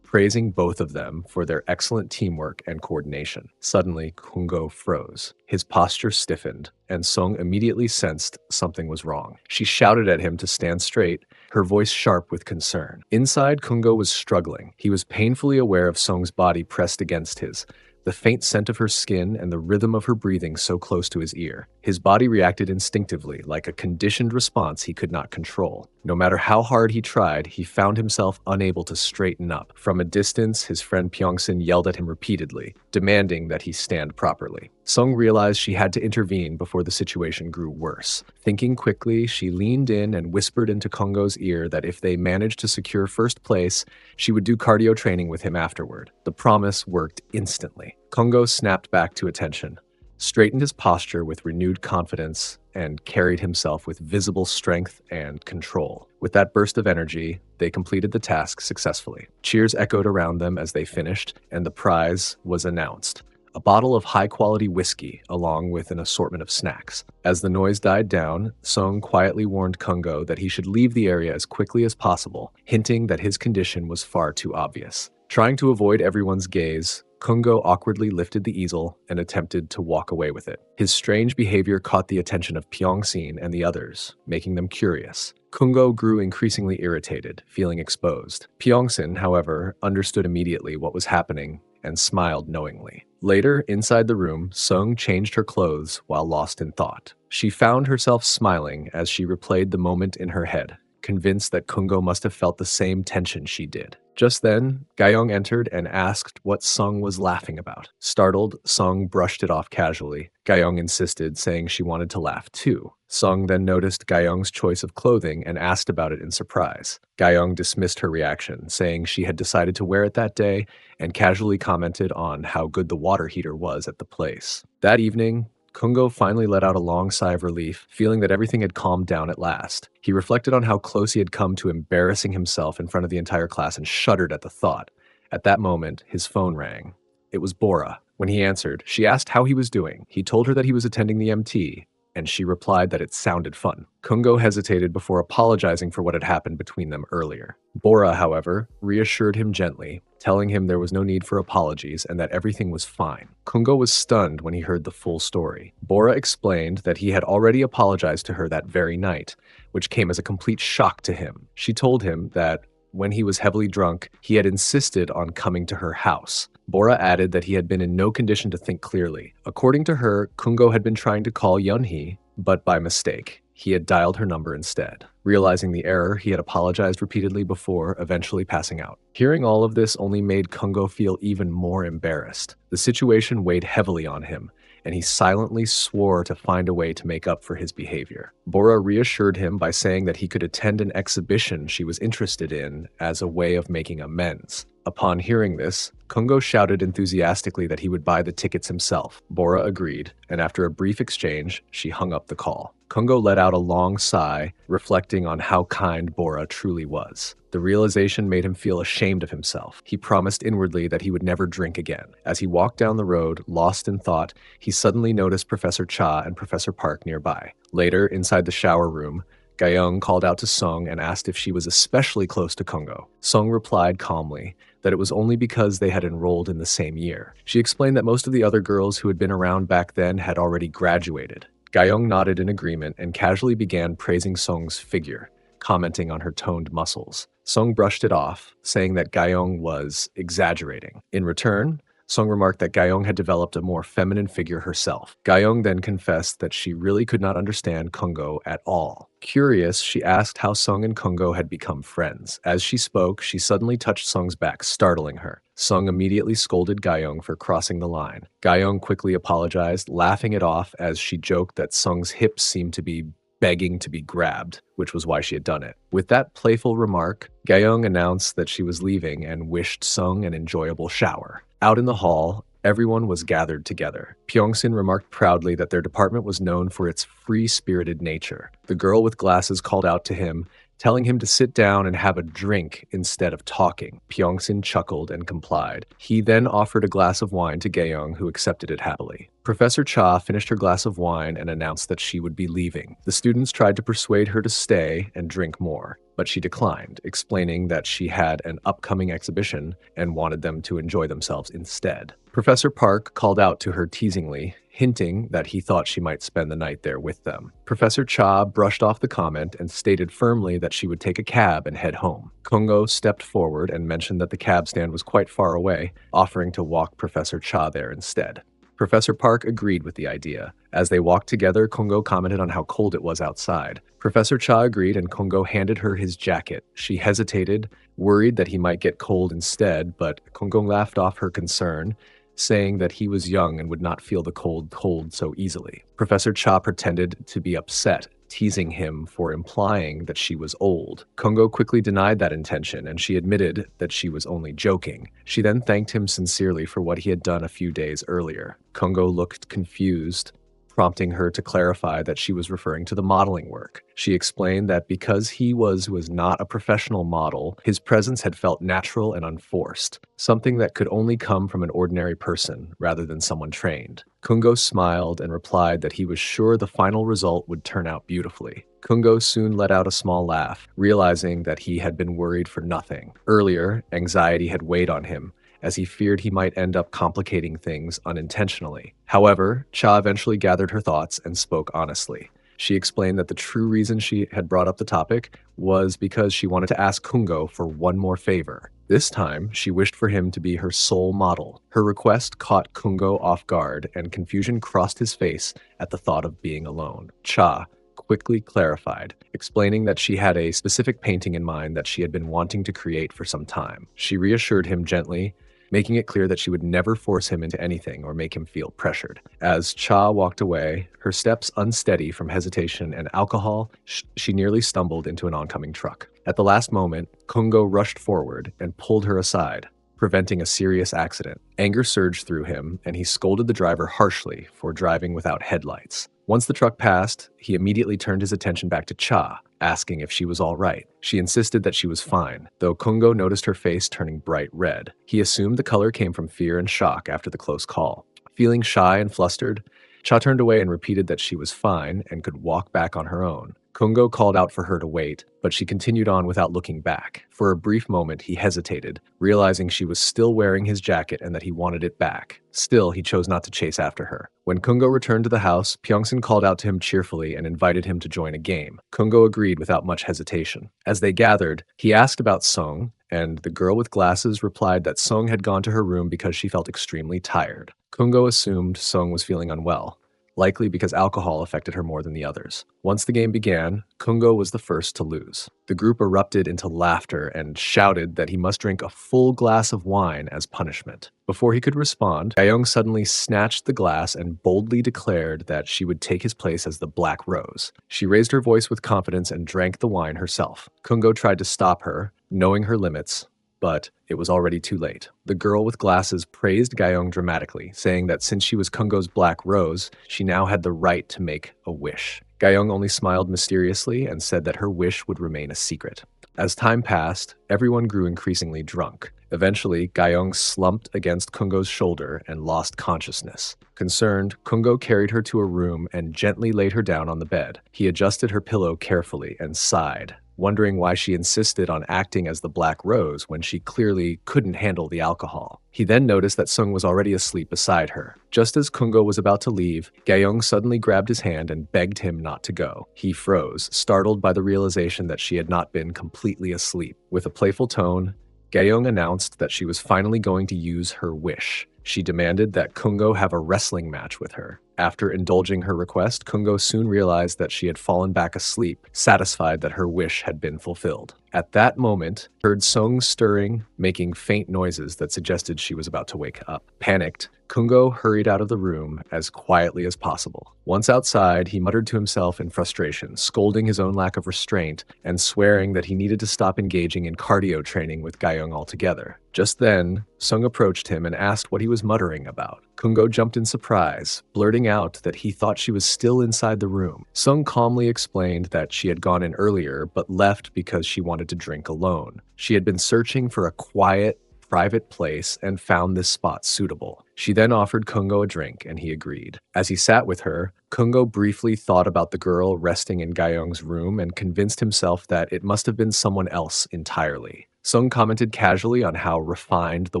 praising both of them for their excellent teamwork and coordination. Suddenly, Kungo froze. His posture stiffened, and Sung immediately sensed something was wrong. She shouted at him to stand straight, her voice sharp with concern. Inside, Kungo was struggling. He was painfully aware of Sung's body pressed against his, the faint scent of her skin and the rhythm of her breathing so close to his ear. His body reacted instinctively, like a conditioned response he could not control. No matter how hard he tried, he found himself unable to straighten up. From a distance, his friend Pyeongsin yelled at him repeatedly, demanding that he stand properly. Sung realized she had to intervene before the situation grew worse. Thinking quickly, she leaned in and whispered into Kungo's ear that if they managed to secure first place, she would do cardio training with him afterward. The promise worked instantly. Kungo snapped back to attention, straightened his posture with renewed confidence, and carried himself with visible strength and control. With that burst of energy, they completed the task successfully. Cheers echoed around them as they finished, and the prize was announced. a bottle of high-quality whiskey, along with an assortment of snacks. As the noise died down, Sung quietly warned Kungo that he should leave the area as quickly as possible, hinting that his condition was far too obvious. Trying to avoid everyone's gaze, Kungo awkwardly lifted the easel and attempted to walk away with it. His strange behavior caught the attention of Pyeongsin and the others, making them curious. Kungo grew increasingly irritated, feeling exposed. Pyeongsin, however, understood immediately what was happening and smiled knowingly. Later, inside the room, Sung changed her clothes while lost in thought. She found herself smiling as she replayed the moment in her head, convinced that Kungo must have felt the same tension she did. Just then, Gayong entered and asked what Sung was laughing about. Startled, Sung brushed it off casually. Gayong insisted, saying she wanted to laugh too. Sung then noticed Gayong's choice of clothing and asked about it in surprise. Gayong dismissed her reaction, saying she had decided to wear it that day, and casually commented on how good the water heater was at the place. That evening, Kungo finally let out a long sigh of relief, feeling that everything had calmed down at last. He reflected on how close he had come to embarrassing himself in front of the entire class and shuddered at the thought. At that moment, his phone rang. It was Bora. When he answered, she asked how he was doing. He told her that he was attending the MT, and she replied that it sounded fun. Kungo hesitated before apologizing for what had happened between them earlier. Bora, however, reassured him gently, telling him there was no need for apologies and that everything was fine. Kungo was stunned when he heard the full story. Bora explained that he had already apologized to her that very night, which came as a complete shock to him. She told him that when he was heavily drunk, he had insisted on coming to her house. Bora added that he had been in no condition to think clearly. According to her, Kungo had been trying to call Yeonhee, but by mistake. He had dialed her number instead. Realizing the error, he had apologized repeatedly before eventually passing out. Hearing all of this only made Kungo feel even more embarrassed. The situation weighed heavily on him, and he silently swore to find a way to make up for his behavior. Bora reassured him by saying that he could attend an exhibition she was interested in as a way of making amends. Upon hearing this, Kungo shouted enthusiastically that he would buy the tickets himself. Bora agreed, and after a brief exchange, she hung up the call. Kungo let out a long sigh, reflecting on how kind Bora truly was. The realization made him feel ashamed of himself. He promised inwardly that he would never drink again. As he walked down the road, lost in thought, he suddenly noticed Professor Cha and Professor Park nearby. Later, inside the shower room, Gayong called out to Sung and asked if she was especially close to Kungo. Sung replied calmly that it was only because they had enrolled in the same year. She explained that most of the other girls who had been around back then had already graduated. Gayong nodded in agreement and casually began praising Sung's figure, commenting on her toned muscles. Sung brushed it off, saying that Gayong was exaggerating. In return, Sung remarked that Gayong had developed a more feminine figure herself. Gayong then confessed that she really could not understand Kungo at all. Curious, she asked how Sung and Kungo had become friends. As she spoke, she suddenly touched Sung's back, startling her. Sung immediately scolded Gayong for crossing the line. Gayong quickly apologized, laughing it off as she joked that Sung's hips seemed to be begging to be grabbed, which was why she had done it. With that playful remark, Gayong announced that she was leaving and wished Sung an enjoyable shower. Out in the hall, everyone was gathered together. Pyeongsin remarked proudly that their department was known for its free-spirited nature. The girl with glasses called out to him, telling him to sit down and have a drink instead of talking. Pyeongsin chuckled and complied. He then offered a glass of wine to Gayong, who accepted it happily. Professor Cha finished her glass of wine and announced that she would be leaving. The students tried to persuade her to stay and drink more, but she declined, explaining that she had an upcoming exhibition and wanted them to enjoy themselves instead. Professor Park called out to her teasingly, hinting that he thought she might spend the night there with them. Professor Cha brushed off the comment and stated firmly that she would take a cab and head home. Kungo stepped forward and mentioned that the cab stand was quite far away, offering to walk Professor Cha there instead. Professor Park agreed with the idea. As they walked together, Kungo commented on how cold it was outside. Professor Cha agreed and Kungo handed her his jacket. She hesitated, worried that he might get cold instead, but Kungo laughed off her concern, saying that he was young and would not feel the cold so easily. Professor Cha pretended to be upset, teasing him for implying that she was old. Kungo quickly denied that intention, and she admitted that she was only joking. She then thanked him sincerely for what he had done a few days earlier. Kungo looked confused prompting her to clarify that she was referring to the modeling work. She explained that because he was not a professional model, his presence had felt natural and unforced, something that could only come from an ordinary person rather than someone trained. Kungo smiled and replied that he was sure the final result would turn out beautifully. Kungo soon let out a small laugh, realizing that he had been worried for nothing. Earlier, anxiety had weighed on him, as he feared he might end up complicating things unintentionally. However, Cha eventually gathered her thoughts and spoke honestly. She explained that the true reason she had brought up the topic was because she wanted to ask Kungo for one more favor. This time, she wished for him to be her sole model. Her request caught Kungo off guard, and confusion crossed his face at the thought of being alone. Cha quickly clarified, explaining that she had a specific painting in mind that she had been wanting to create for some time. She reassured him gently, making it clear that she would never force him into anything or make him feel pressured. As Cha walked away, her steps unsteady from hesitation and alcohol, she nearly stumbled into an oncoming truck. At the last moment, Kungo rushed forward and pulled her aside, preventing a serious accident. Anger surged through him, and he scolded the driver harshly for driving without headlights. Once the truck passed, he immediately turned his attention back to Cha, asking if she was all right. She insisted that she was fine, though Kungo noticed her face turning bright red. He assumed the color came from fear and shock after the close call. Feeling shy and flustered, Cha turned away and repeated that she was fine and could walk back on her own. Kungo called out for her to wait, but she continued on without looking back. For a brief moment, he hesitated, realizing she was still wearing his jacket and that he wanted it back. Still, he chose not to chase after her. When Kungo returned to the house, Pyeongsun called out to him cheerfully and invited him to join a game. Kungo agreed without much hesitation. As they gathered, he asked about Sung, and the girl with glasses replied that Sung had gone to her room because she felt extremely tired. Kungo assumed Sung was feeling unwell, likely because alcohol affected her more than the others. Once the game began, Kungo was the first to lose. The group erupted into laughter and shouted that he must drink a full glass of wine as punishment. Before he could respond, Gayoung suddenly snatched the glass and boldly declared that she would take his place as the Black Rose. She raised her voice with confidence and drank the wine herself. Kungo tried to stop her, knowing her limits, but it was already too late. The girl with glasses praised Gayoung dramatically, saying that since she was Kungo's Black Rose, she now had the right to make a wish. Gayoung only smiled mysteriously and said that her wish would remain a secret. As time passed, everyone grew increasingly drunk. Eventually, Gayoung slumped against Kungo's shoulder and lost consciousness. Concerned, Kungo carried her to a room and gently laid her down on the bed. He adjusted her pillow carefully and sighed, wondering why she insisted on acting as the Black Rose when she clearly couldn't handle the alcohol. He then noticed that Sung was already asleep beside her. Just as Kungo was about to leave, Gayoung suddenly grabbed his hand and begged him not to go. He froze, startled by the realization that she had not been completely asleep. With a playful tone, Gayoung announced that she was finally going to use her wish. She demanded that Kungo have a wrestling match with her. After indulging her request, Kungo soon realized that she had fallen back asleep, satisfied that her wish had been fulfilled. At that moment, heard Sung stirring, making faint noises that suggested she was about to wake up. Panicked, Kungo hurried out of the room as quietly as possible. Once outside, he muttered to himself in frustration, scolding his own lack of restraint and swearing that he needed to stop engaging in cardio training with Gayoung altogether. Just then, Sung approached him and asked what he was muttering about. Kungo jumped in surprise, blurting out that he thought she was still inside the room. Sung calmly explained that she had gone in earlier but left because she wanted to drink alone. She had been searching for a quiet, private place and found this spot suitable. She then offered Kungo a drink and he agreed. As he sat with her, Kungo briefly thought about the girl resting in Gayoung's room and convinced himself that it must have been someone else entirely. Sung commented casually on how refined the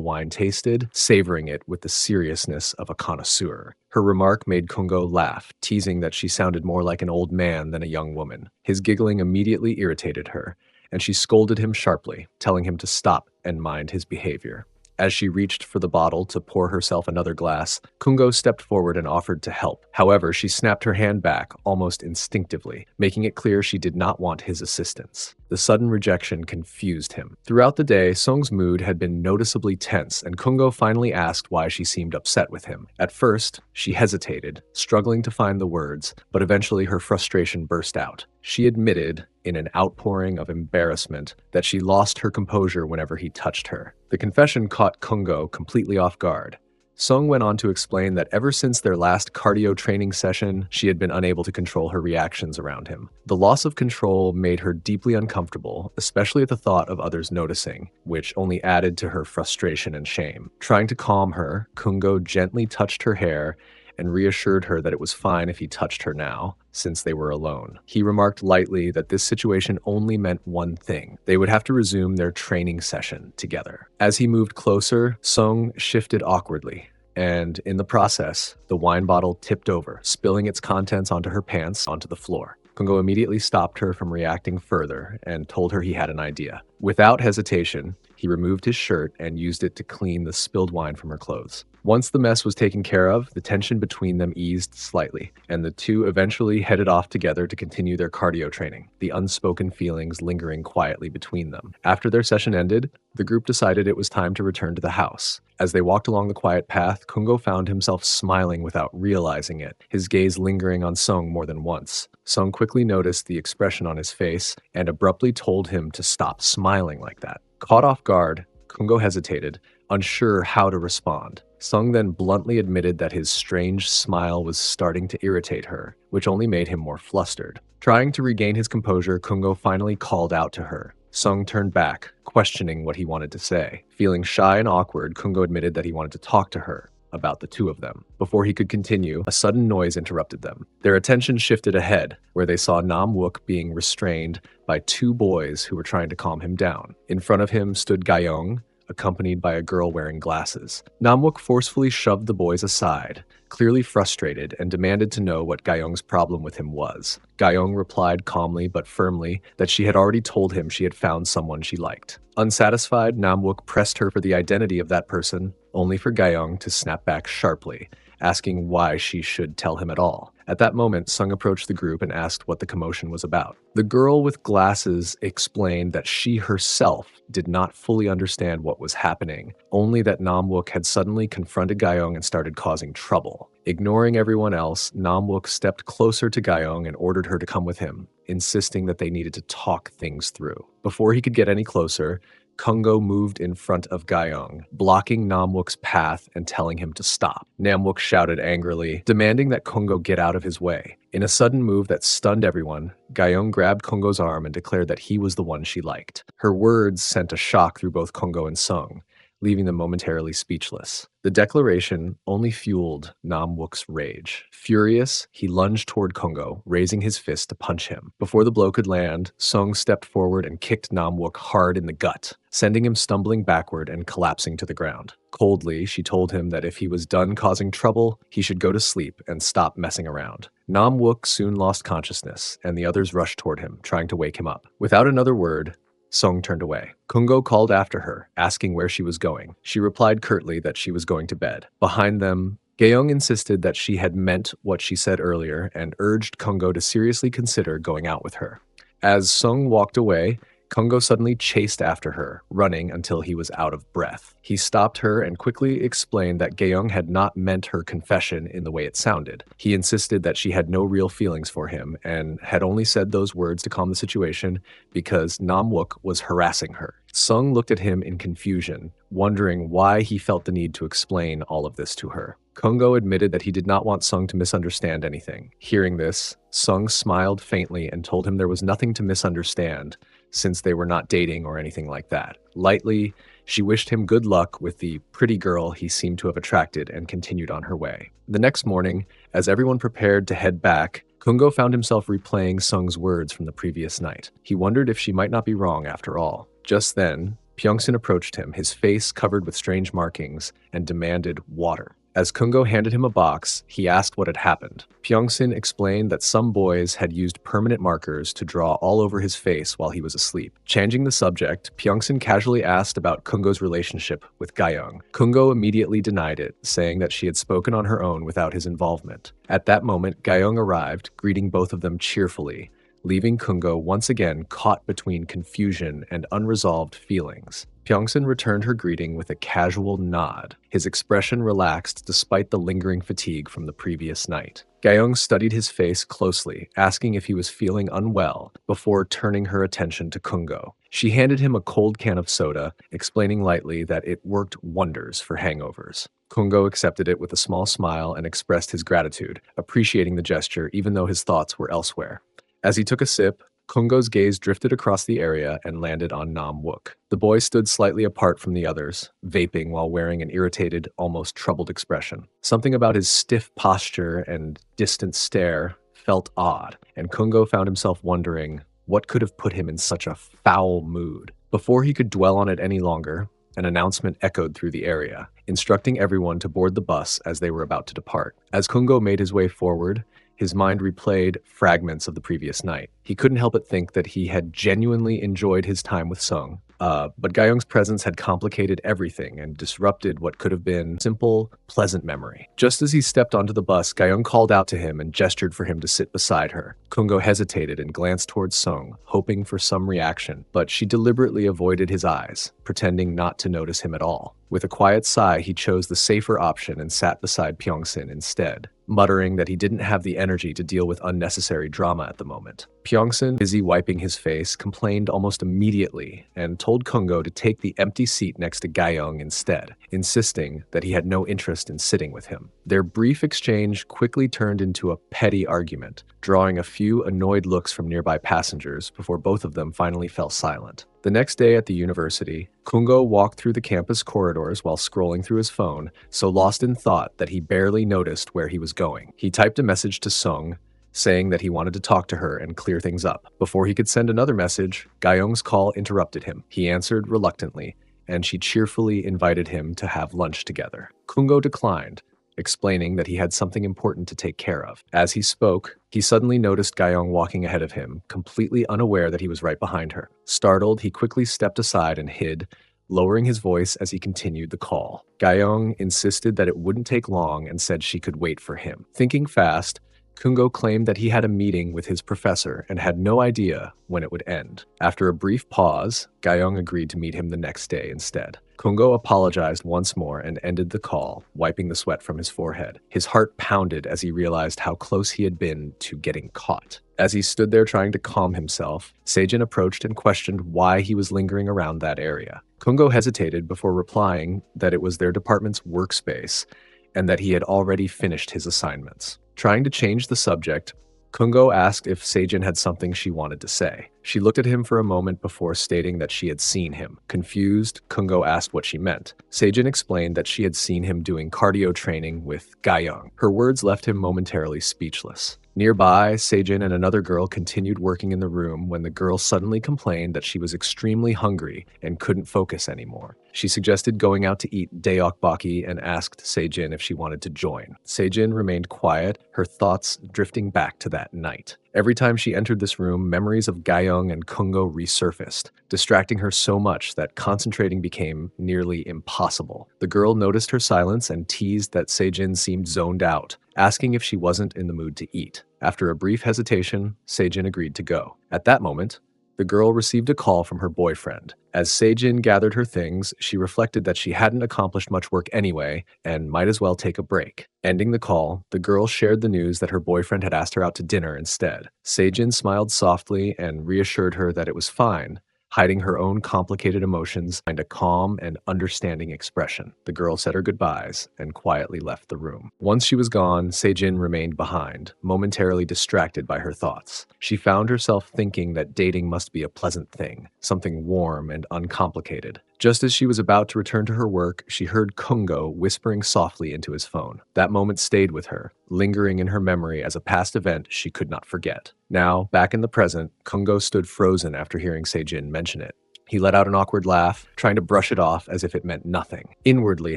wine tasted, savoring it with the seriousness of a connoisseur. Her remark made Kungo laugh, teasing that she sounded more like an old man than a young woman. His giggling immediately irritated her, and she scolded him sharply, telling him to stop and mind his behavior. As she reached for the bottle to pour herself another glass, Kungo stepped forward and offered to help. However, she snapped her hand back almost instinctively, making it clear she did not want his assistance. The sudden rejection confused him. Throughout the day, Sung's mood had been noticeably tense, and Kungo finally asked why she seemed upset with him. At first, she hesitated, struggling to find the words, but eventually her frustration burst out. She admitted, in an outpouring of embarrassment, that she lost her composure whenever he touched her. The confession caught Kungo completely off guard. Sung went on to explain that ever since their last cardio training session, she had been unable to control her reactions around him. The loss of control made her deeply uncomfortable, especially at the thought of others noticing, which only added to her frustration and shame. Trying to calm her, Kungo gently touched her hair and reassured her that it was fine if he touched her now, since they were alone. He remarked lightly that this situation only meant one thing: they would have to resume their training session together. As he moved closer, Sung shifted awkwardly, and in the process, the wine bottle tipped over, spilling its contents onto her pants onto the floor. Kungo immediately stopped her from reacting further and told her he had an idea. Without hesitation, he removed his shirt and used it to clean the spilled wine from her clothes. Once the mess was taken care of, the tension between them eased slightly, and the two eventually headed off together to continue their cardio training, the unspoken feelings lingering quietly between them. After their session ended, the group decided it was time to return to the house. As they walked along the quiet path, Kungo found himself smiling without realizing it, his gaze lingering on Sung more than once. Sung quickly noticed the expression on his face and abruptly told him to stop smiling like that. Caught off guard, Kungo hesitated, unsure how to respond. Sung then bluntly admitted that his strange smile was starting to irritate her, which only made him more flustered. Trying to regain his composure, Kungo finally called out to her. Sung turned back, questioning what he wanted to say. Feeling shy and awkward, Kungo admitted that he wanted to talk to her about the two of them. Before he could continue, a sudden noise interrupted them. Their attention shifted ahead, where they saw Nam Wook being restrained by two boys who were trying to calm him down. In front of him stood Gayong, accompanied by a girl wearing glasses. Nam Wook forcefully shoved the boys aside, clearly frustrated, and demanded to know what Gayong's problem with him was. Gayong replied calmly but firmly that she had already told him she had found someone she liked. Unsatisfied, Nam Wook pressed her for the identity of that person, only for Gayong to snap back sharply, asking why she should tell him at all. At that moment, Sung approached the group and asked what the commotion was about. The girl with glasses explained that she herself did not fully understand what was happening, only that Nam Wook had suddenly confronted Gayong and started causing trouble. Ignoring everyone else, Nam Wook stepped closer to Gayong and ordered her to come with him, insisting that they needed to talk things through. Before he could get any closer, Kungo moved in front of Gayong, blocking Nam Wook's path and telling him to stop. Nam Wook shouted angrily, demanding that Kungo get out of his way. In a sudden move that stunned everyone, Gayong grabbed Kungo's arm and declared that he was the one she liked. Her words sent a shock through both Kungo and Sung, leaving them momentarily speechless. The declaration only fueled Nam Wook's rage. Furious, he lunged toward Kungo, raising his fist to punch him. Before the blow could land, Sung stepped forward and kicked Nam Wook hard in the gut, sending him stumbling backward and collapsing to the ground. Coldly, she told him that if he was done causing trouble, he should go to sleep and stop messing around. Nam Wook soon lost consciousness, and the others rushed toward him, trying to wake him up. Without another word, Sung turned away. Kungo called after her, asking where she was going. She replied curtly that she was going to bed. Behind them, Gayong insisted that she had meant what she said earlier and urged Kungo to seriously consider going out with her. As Sung walked away, Kungo suddenly chased after her, running until he was out of breath. He stopped her and quickly explained that Gayong had not meant her confession in the way it sounded. He insisted that she had no real feelings for him and had only said those words to calm the situation because Nam Wook was harassing her. Sung looked at him in confusion, wondering why he felt the need to explain all of this to her. Kungo admitted that he did not want Sung to misunderstand anything. Hearing this, Sung smiled faintly and told him there was nothing to misunderstand, since they were not dating or anything like that. Lightly, she wished him good luck with the pretty girl he seemed to have attracted and continued on her way. The next morning, as everyone prepared to head back, Kungo found himself replaying Sung's words from the previous night. He wondered if she might not be wrong after all. Just then, Pyeongsin approached him, his face covered with strange markings, and demanded water. As Kungo handed him a box, he asked what had happened. Pyeongsin explained that some boys had used permanent markers to draw all over his face while he was asleep. Changing the subject, Pyeongsin casually asked about Kungo's relationship with Gayong. Kungo immediately denied it, saying that she had spoken on her own without his involvement. At that moment, Gayong arrived, greeting both of them cheerfully, leaving Kungo once again caught between confusion and unresolved feelings. Pyeongsin returned her greeting with a casual nod. His expression relaxed despite the lingering fatigue from the previous night. Gayong studied his face closely, asking if he was feeling unwell, before turning her attention to Kungo. She handed him a cold can of soda, explaining lightly that it worked wonders for hangovers. Kungo accepted it with a small smile and expressed his gratitude, appreciating the gesture even though his thoughts were elsewhere. As he took a sip, Kungo's gaze drifted across the area and landed on Nam Wook. The boy stood slightly apart from the others, vaping while wearing an irritated, almost troubled expression. Something about his stiff posture and distant stare felt odd, and Kungo found himself wondering what could have put him in such a foul mood. Before he could dwell on it any longer, an announcement echoed through the area, instructing everyone to board the bus as they were about to depart. As Kungo made his way forward, his mind replayed fragments of the previous night. He couldn't help but think that he had genuinely enjoyed his time with Sung. But Gyeong's presence had complicated everything and disrupted what could have been simple, pleasant memory. Just as he stepped onto the bus, Gyeong called out to him and gestured for him to sit beside her. Kungo hesitated and glanced towards Sung, hoping for some reaction, but she deliberately avoided his eyes, pretending not to notice him at all. With a quiet sigh, he chose the safer option and sat beside Pyeongsin instead, muttering that he didn't have the energy to deal with unnecessary drama at the moment. Pyeongsin, busy wiping his face, complained almost immediately and told Kungo to take the empty seat next to Gyeong instead, insisting that he had no interest in sitting with him. Their brief exchange quickly turned into a petty argument, drawing a few annoyed looks from nearby passengers before both of them finally fell silent. The next day at the university, Kungo walked through the campus corridors while scrolling through his phone, so lost in thought that he barely noticed where he was going. He typed a message to Sung, saying that he wanted to talk to her and clear things up. Before he could send another message, Gyeong's call interrupted him. He answered reluctantly, and she cheerfully invited him to have lunch together. Kungo declined, explaining that he had something important to take care of. As he spoke, he suddenly noticed Gyeong walking ahead of him, completely unaware that he was right behind her. Startled, he quickly stepped aside and hid, lowering his voice as he continued the call. Gyeong insisted that it wouldn't take long and said she could wait for him. Thinking fast, Kungo claimed that he had a meeting with his professor and had no idea when it would end. After a brief pause, Gyeong agreed to meet him the next day instead. Kungo apologized once more and ended the call, wiping the sweat from his forehead. His heart pounded as he realized how close he had been to getting caught. As he stood there trying to calm himself, Sejin approached and questioned why he was lingering around that area. Kungo hesitated before replying that it was their department's workspace and that he had already finished his assignments. Trying to change the subject, Kungo asked if Sejin had something she wanted to say. She looked at him for a moment before stating that she had seen him. Confused, Kungo asked what she meant. Sejin explained that she had seen him doing cardio training with Gyeong. Her words left him momentarily speechless. Nearby, Sejin and another girl continued working in the room when the girl suddenly complained that she was extremely hungry and couldn't focus anymore. She suggested going out to eat daeokbokki and asked Sejin if she wanted to join. Sejin remained quiet, her thoughts drifting back to that night. Every time she entered this room, memories of Gyeong and Kungo resurfaced, distracting her so much that concentrating became nearly impossible. The girl noticed her silence and teased that Sejin seemed zoned out, asking if she wasn't in the mood to eat. After a brief hesitation, Sejin agreed to go. At that moment, the girl received a call from her boyfriend. As Sejin gathered her things, she reflected that she hadn't accomplished much work anyway and might as well take a break. Ending the call, the girl shared the news that her boyfriend had asked her out to dinner instead. Sejin smiled softly and reassured her that it was fine, hiding her own complicated emotions behind a calm and understanding expression. The girl said her goodbyes and quietly left the room. Once she was gone, Sejin remained behind, momentarily distracted by her thoughts. She found herself thinking that dating must be a pleasant thing, something warm and uncomplicated. Just as she was about to return to her work, she heard Kungo whispering softly into his phone. That moment stayed with her, lingering in her memory as a past event she could not forget. Now, back in the present, Kungo stood frozen after hearing Sejin mention it. He let out an awkward laugh, trying to brush it off as if it meant nothing. Inwardly,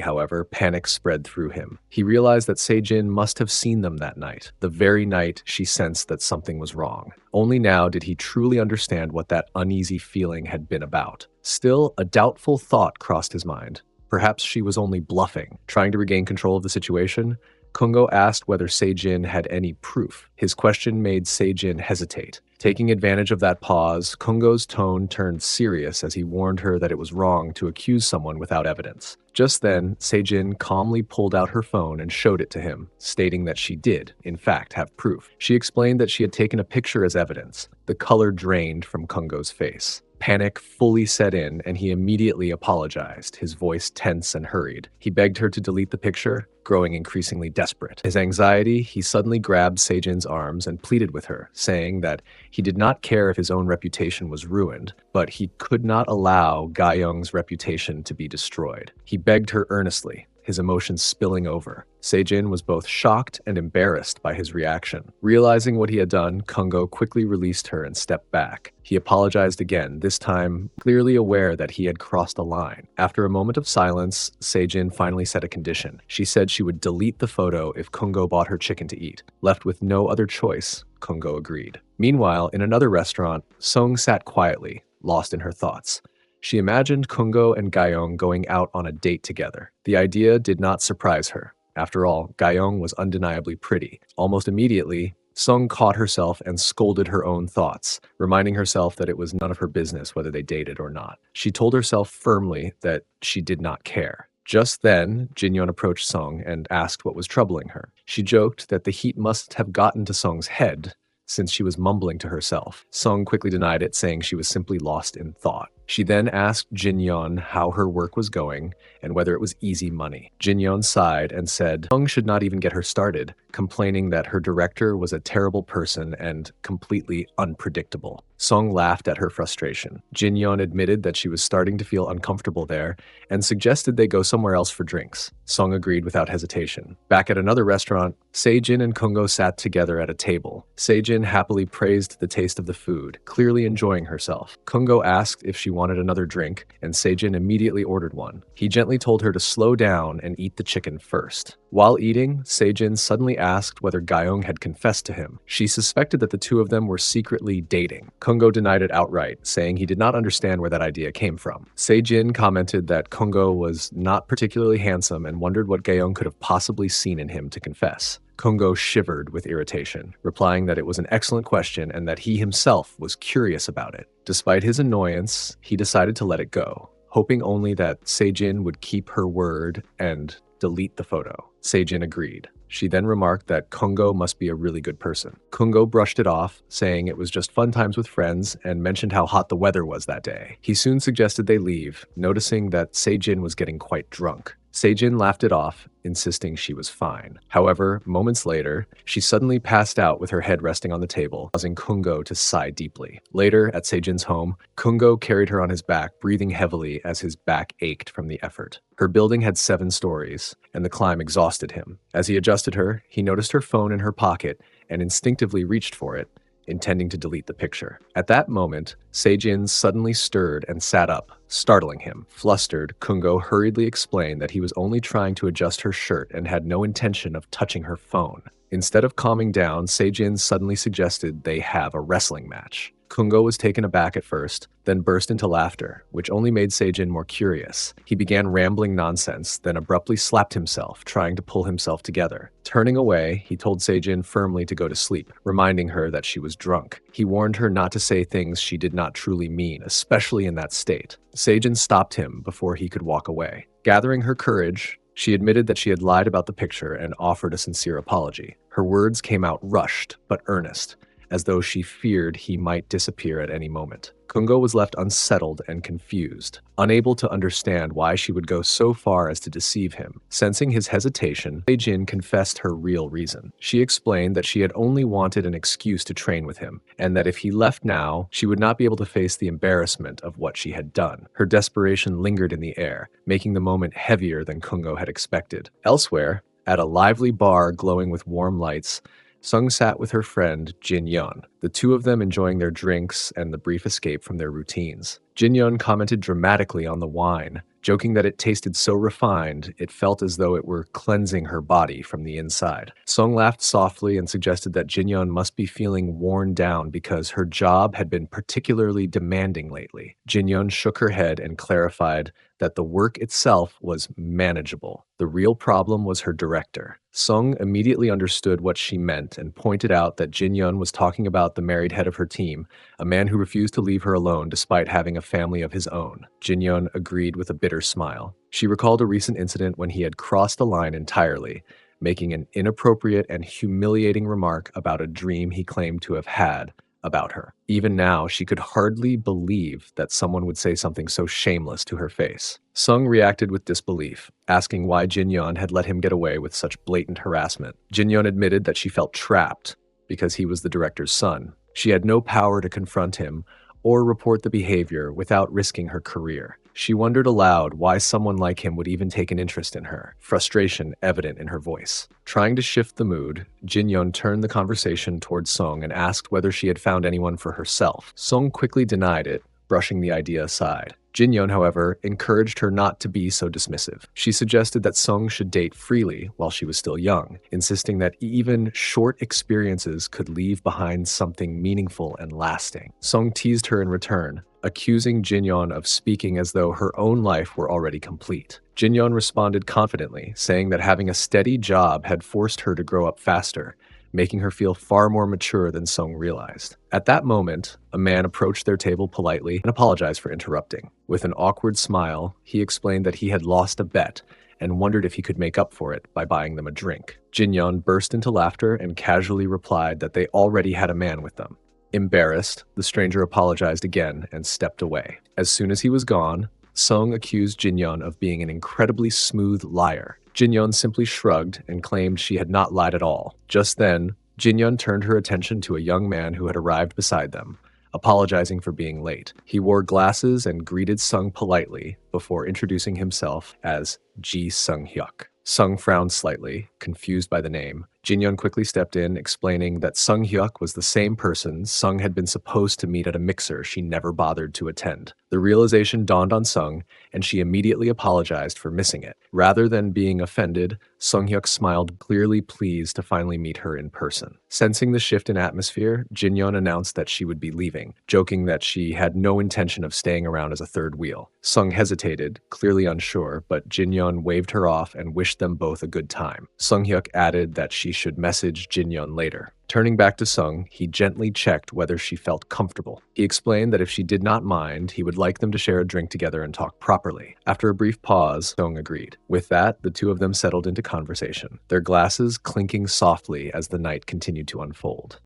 however, panic spread through him. He realized that Sejin must have seen them that night, the very night she sensed that something was wrong. Only now did he truly understand what that uneasy feeling had been about. Still, a doubtful thought crossed his mind. Perhaps she was only bluffing. Trying to regain control of the situation, Kungo asked whether Sejin had any proof. His question made Sejin hesitate. Taking advantage of that pause, Kungo's tone turned serious as he warned her that it was wrong to accuse someone without evidence. Just then, Sejin calmly pulled out her phone and showed it to him, stating that she did, in fact, have proof. She explained that she had taken a picture as evidence. The color drained from Kungo's face. Panic fully set in, and he immediately apologized, his voice tense and hurried. He begged her to delete the picture, growing increasingly desperate. His anxiety, he suddenly grabbed Sejin's arms and pleaded with her, saying that he did not care if his own reputation was ruined, but he could not allow Ga-young's reputation to be destroyed. He begged her earnestly, his emotions spilling over. Sejin was both shocked and embarrassed by his reaction. Realizing what he had done, Kungo quickly released her and stepped back. He apologized again, this time clearly aware that he had crossed a line. After a moment of silence, Sejin finally set a condition. She said she would delete the photo if Kungo bought her chicken to eat. Left with no other choice, Kungo agreed. Meanwhile, in another restaurant, Sung sat quietly, lost in her thoughts. She imagined Kungo and Ga-young going out on a date together. The idea did not surprise her. After all, Ga-young was undeniably pretty. Almost immediately, Sung caught herself and scolded her own thoughts, reminding herself that it was none of her business whether they dated or not. She told herself firmly that she did not care. Just then, Jin-yeon approached Sung and asked what was troubling her. She joked that the heat must have gotten to Sung's head, since she was mumbling to herself. Sung quickly denied it, saying she was simply lost in thought. She then asked Jin-yeon how her work was going and whether it was easy money. Jin-yeon sighed and said Sung should not even get her started, complaining that her director was a terrible person and completely unpredictable. Sung laughed at her frustration. Jin-yeon admitted that she was starting to feel uncomfortable there and suggested they go somewhere else for drinks. Sung agreed without hesitation. Back at another restaurant, Sejin and Kungo sat together at a table. Sejin happily praised the taste of the food, clearly enjoying herself. Kungo asked if she wanted another drink, and Sejin immediately ordered one. He gently told her to slow down and eat the chicken first. While eating, Sejin suddenly asked whether Ga-young had confessed to him. She suspected that the two of them were secretly dating. Kungo denied it outright, saying he did not understand where that idea came from. Sejin commented that Kungo was not particularly handsome and wondered what Ga-young could have possibly seen in him to confess. Kungo shivered with irritation, replying that it was an excellent question and that he himself was curious about it. Despite his annoyance, he decided to let it go, hoping only that Sejin would keep her word and delete the photo. Sejin agreed. She then remarked that Kungo must be a really good person. Kungo brushed it off, saying it was just fun times with friends, and mentioned how hot the weather was that day. He soon suggested they leave, noticing that Sejin was getting quite drunk. Sejin laughed it off, insisting she was fine. However, moments later, she suddenly passed out with her head resting on the table, causing Kungo to sigh deeply. Later, at Sejin's home, Kungo carried her on his back, breathing heavily as his back ached from the effort. Her building had 7 stories, and the climb exhausted him. As he adjusted her, he noticed her phone in her pocket and instinctively reached for it, intending to delete the picture. At that moment, Sejin suddenly stirred and sat up, startling him. Flustered, Kungo hurriedly explained that he was only trying to adjust her shirt and had no intention of touching her phone. Instead of calming down, Sejin suddenly suggested they have a wrestling match. Kungo was taken aback at first, then burst into laughter, which only made Sejin more curious. He began rambling nonsense, then abruptly slapped himself, trying to pull himself together. Turning away, he told Sejin firmly to go to sleep, reminding her that she was drunk. He warned her not to say things she did not truly mean, especially in that state. Sejin stopped him before he could walk away. Gathering her courage, she admitted that she had lied about the picture and offered a sincere apology. Her words came out rushed, but earnest, as though she feared he might disappear at any moment. Kungo was left unsettled and confused, unable to understand why she would go so far as to deceive him. Sensing his hesitation, Sejin confessed her real reason. She explained that she had only wanted an excuse to train with him, and that if he left now, she would not be able to face the embarrassment of what she had done. Her desperation lingered in the air, making the moment heavier than Kungo had expected. Elsewhere, at a lively bar glowing with warm lights, Sung sat with her friend Jin-yeon, the two of them enjoying their drinks and the brief escape from their routines. Jin-yeon commented dramatically on the wine, joking that it tasted so refined it felt as though it were cleansing her body from the inside. Sung laughed softly and suggested that Jin-yeon must be feeling worn down because her job had been particularly demanding lately. Jin-yeon shook her head and clarified that the work itself was manageable. The real problem was her director. Sung immediately understood what she meant and pointed out that Jin-yeon was talking about the married head of her team, a man who refused to leave her alone despite having a family of his own. Jin-yeon agreed with a bitter smile. She recalled a recent incident when he had crossed the line entirely, making an inappropriate and humiliating remark about a dream he claimed to have had about her. Even now, she could hardly believe that someone would say something so shameless to her face. Sung reacted with disbelief, asking why Jinyeon had let him get away with such blatant harassment. Jinyeon admitted that she felt trapped because he was the director's son. She had no power to confront him or report the behavior without risking her career. She wondered aloud why someone like him would even take an interest in her, frustration evident in her voice. Trying to shift the mood, Jinyeon turned the conversation towards Sung and asked whether she had found anyone for herself. Sung quickly denied it, brushing the idea aside. Jinyeon, however, encouraged her not to be so dismissive. She suggested that Sung should date freely while she was still young, insisting that even short experiences could leave behind something meaningful and lasting. Sung teased her in return, accusing Jinyeon of speaking as though her own life were already complete. Jinyeon responded confidently, saying that having a steady job had forced her to grow up faster, making her feel far more mature than Sung realized. At that moment, a man approached their table politely and apologized for interrupting. With an awkward smile, he explained that he had lost a bet and wondered if he could make up for it by buying them a drink. Jinyeon burst into laughter and casually replied that they already had a man with them. Embarrassed, the stranger apologized again and stepped away. As soon as he was gone, Sung accused Jinyeon of being an incredibly smooth liar. Jinyeon simply shrugged and claimed she had not lied at all. Just then, Jinyeon turned her attention to a young man who had arrived beside them, apologizing for being late. He wore glasses and greeted Sung politely before introducing himself as Ji Sung-hyuk. Sung frowned slightly, confused by the name. Jinyeon quickly stepped in, explaining that Sung-hyuk was the same person Sung had been supposed to meet at a mixer she never bothered to attend. The realization dawned on Sung, and she immediately apologized for missing it. Rather than being offended, Sung-hyuk smiled, clearly pleased to finally meet her in person. Sensing the shift in atmosphere, Jinyeon announced that she would be leaving, joking that she had no intention of staying around as a third wheel. Sung hesitated, clearly unsure, but Jinyeon waved her off and wished them both a good time. Sung-hyuk added that she should message Jinyeon later. Turning back to Sung, he gently checked whether she felt comfortable. He explained that if she did not mind, he would like them to share a drink together and talk properly. After a brief pause, Sung agreed. With that, the two of them settled into conversation, their glasses clinking softly as the night continued to unfold.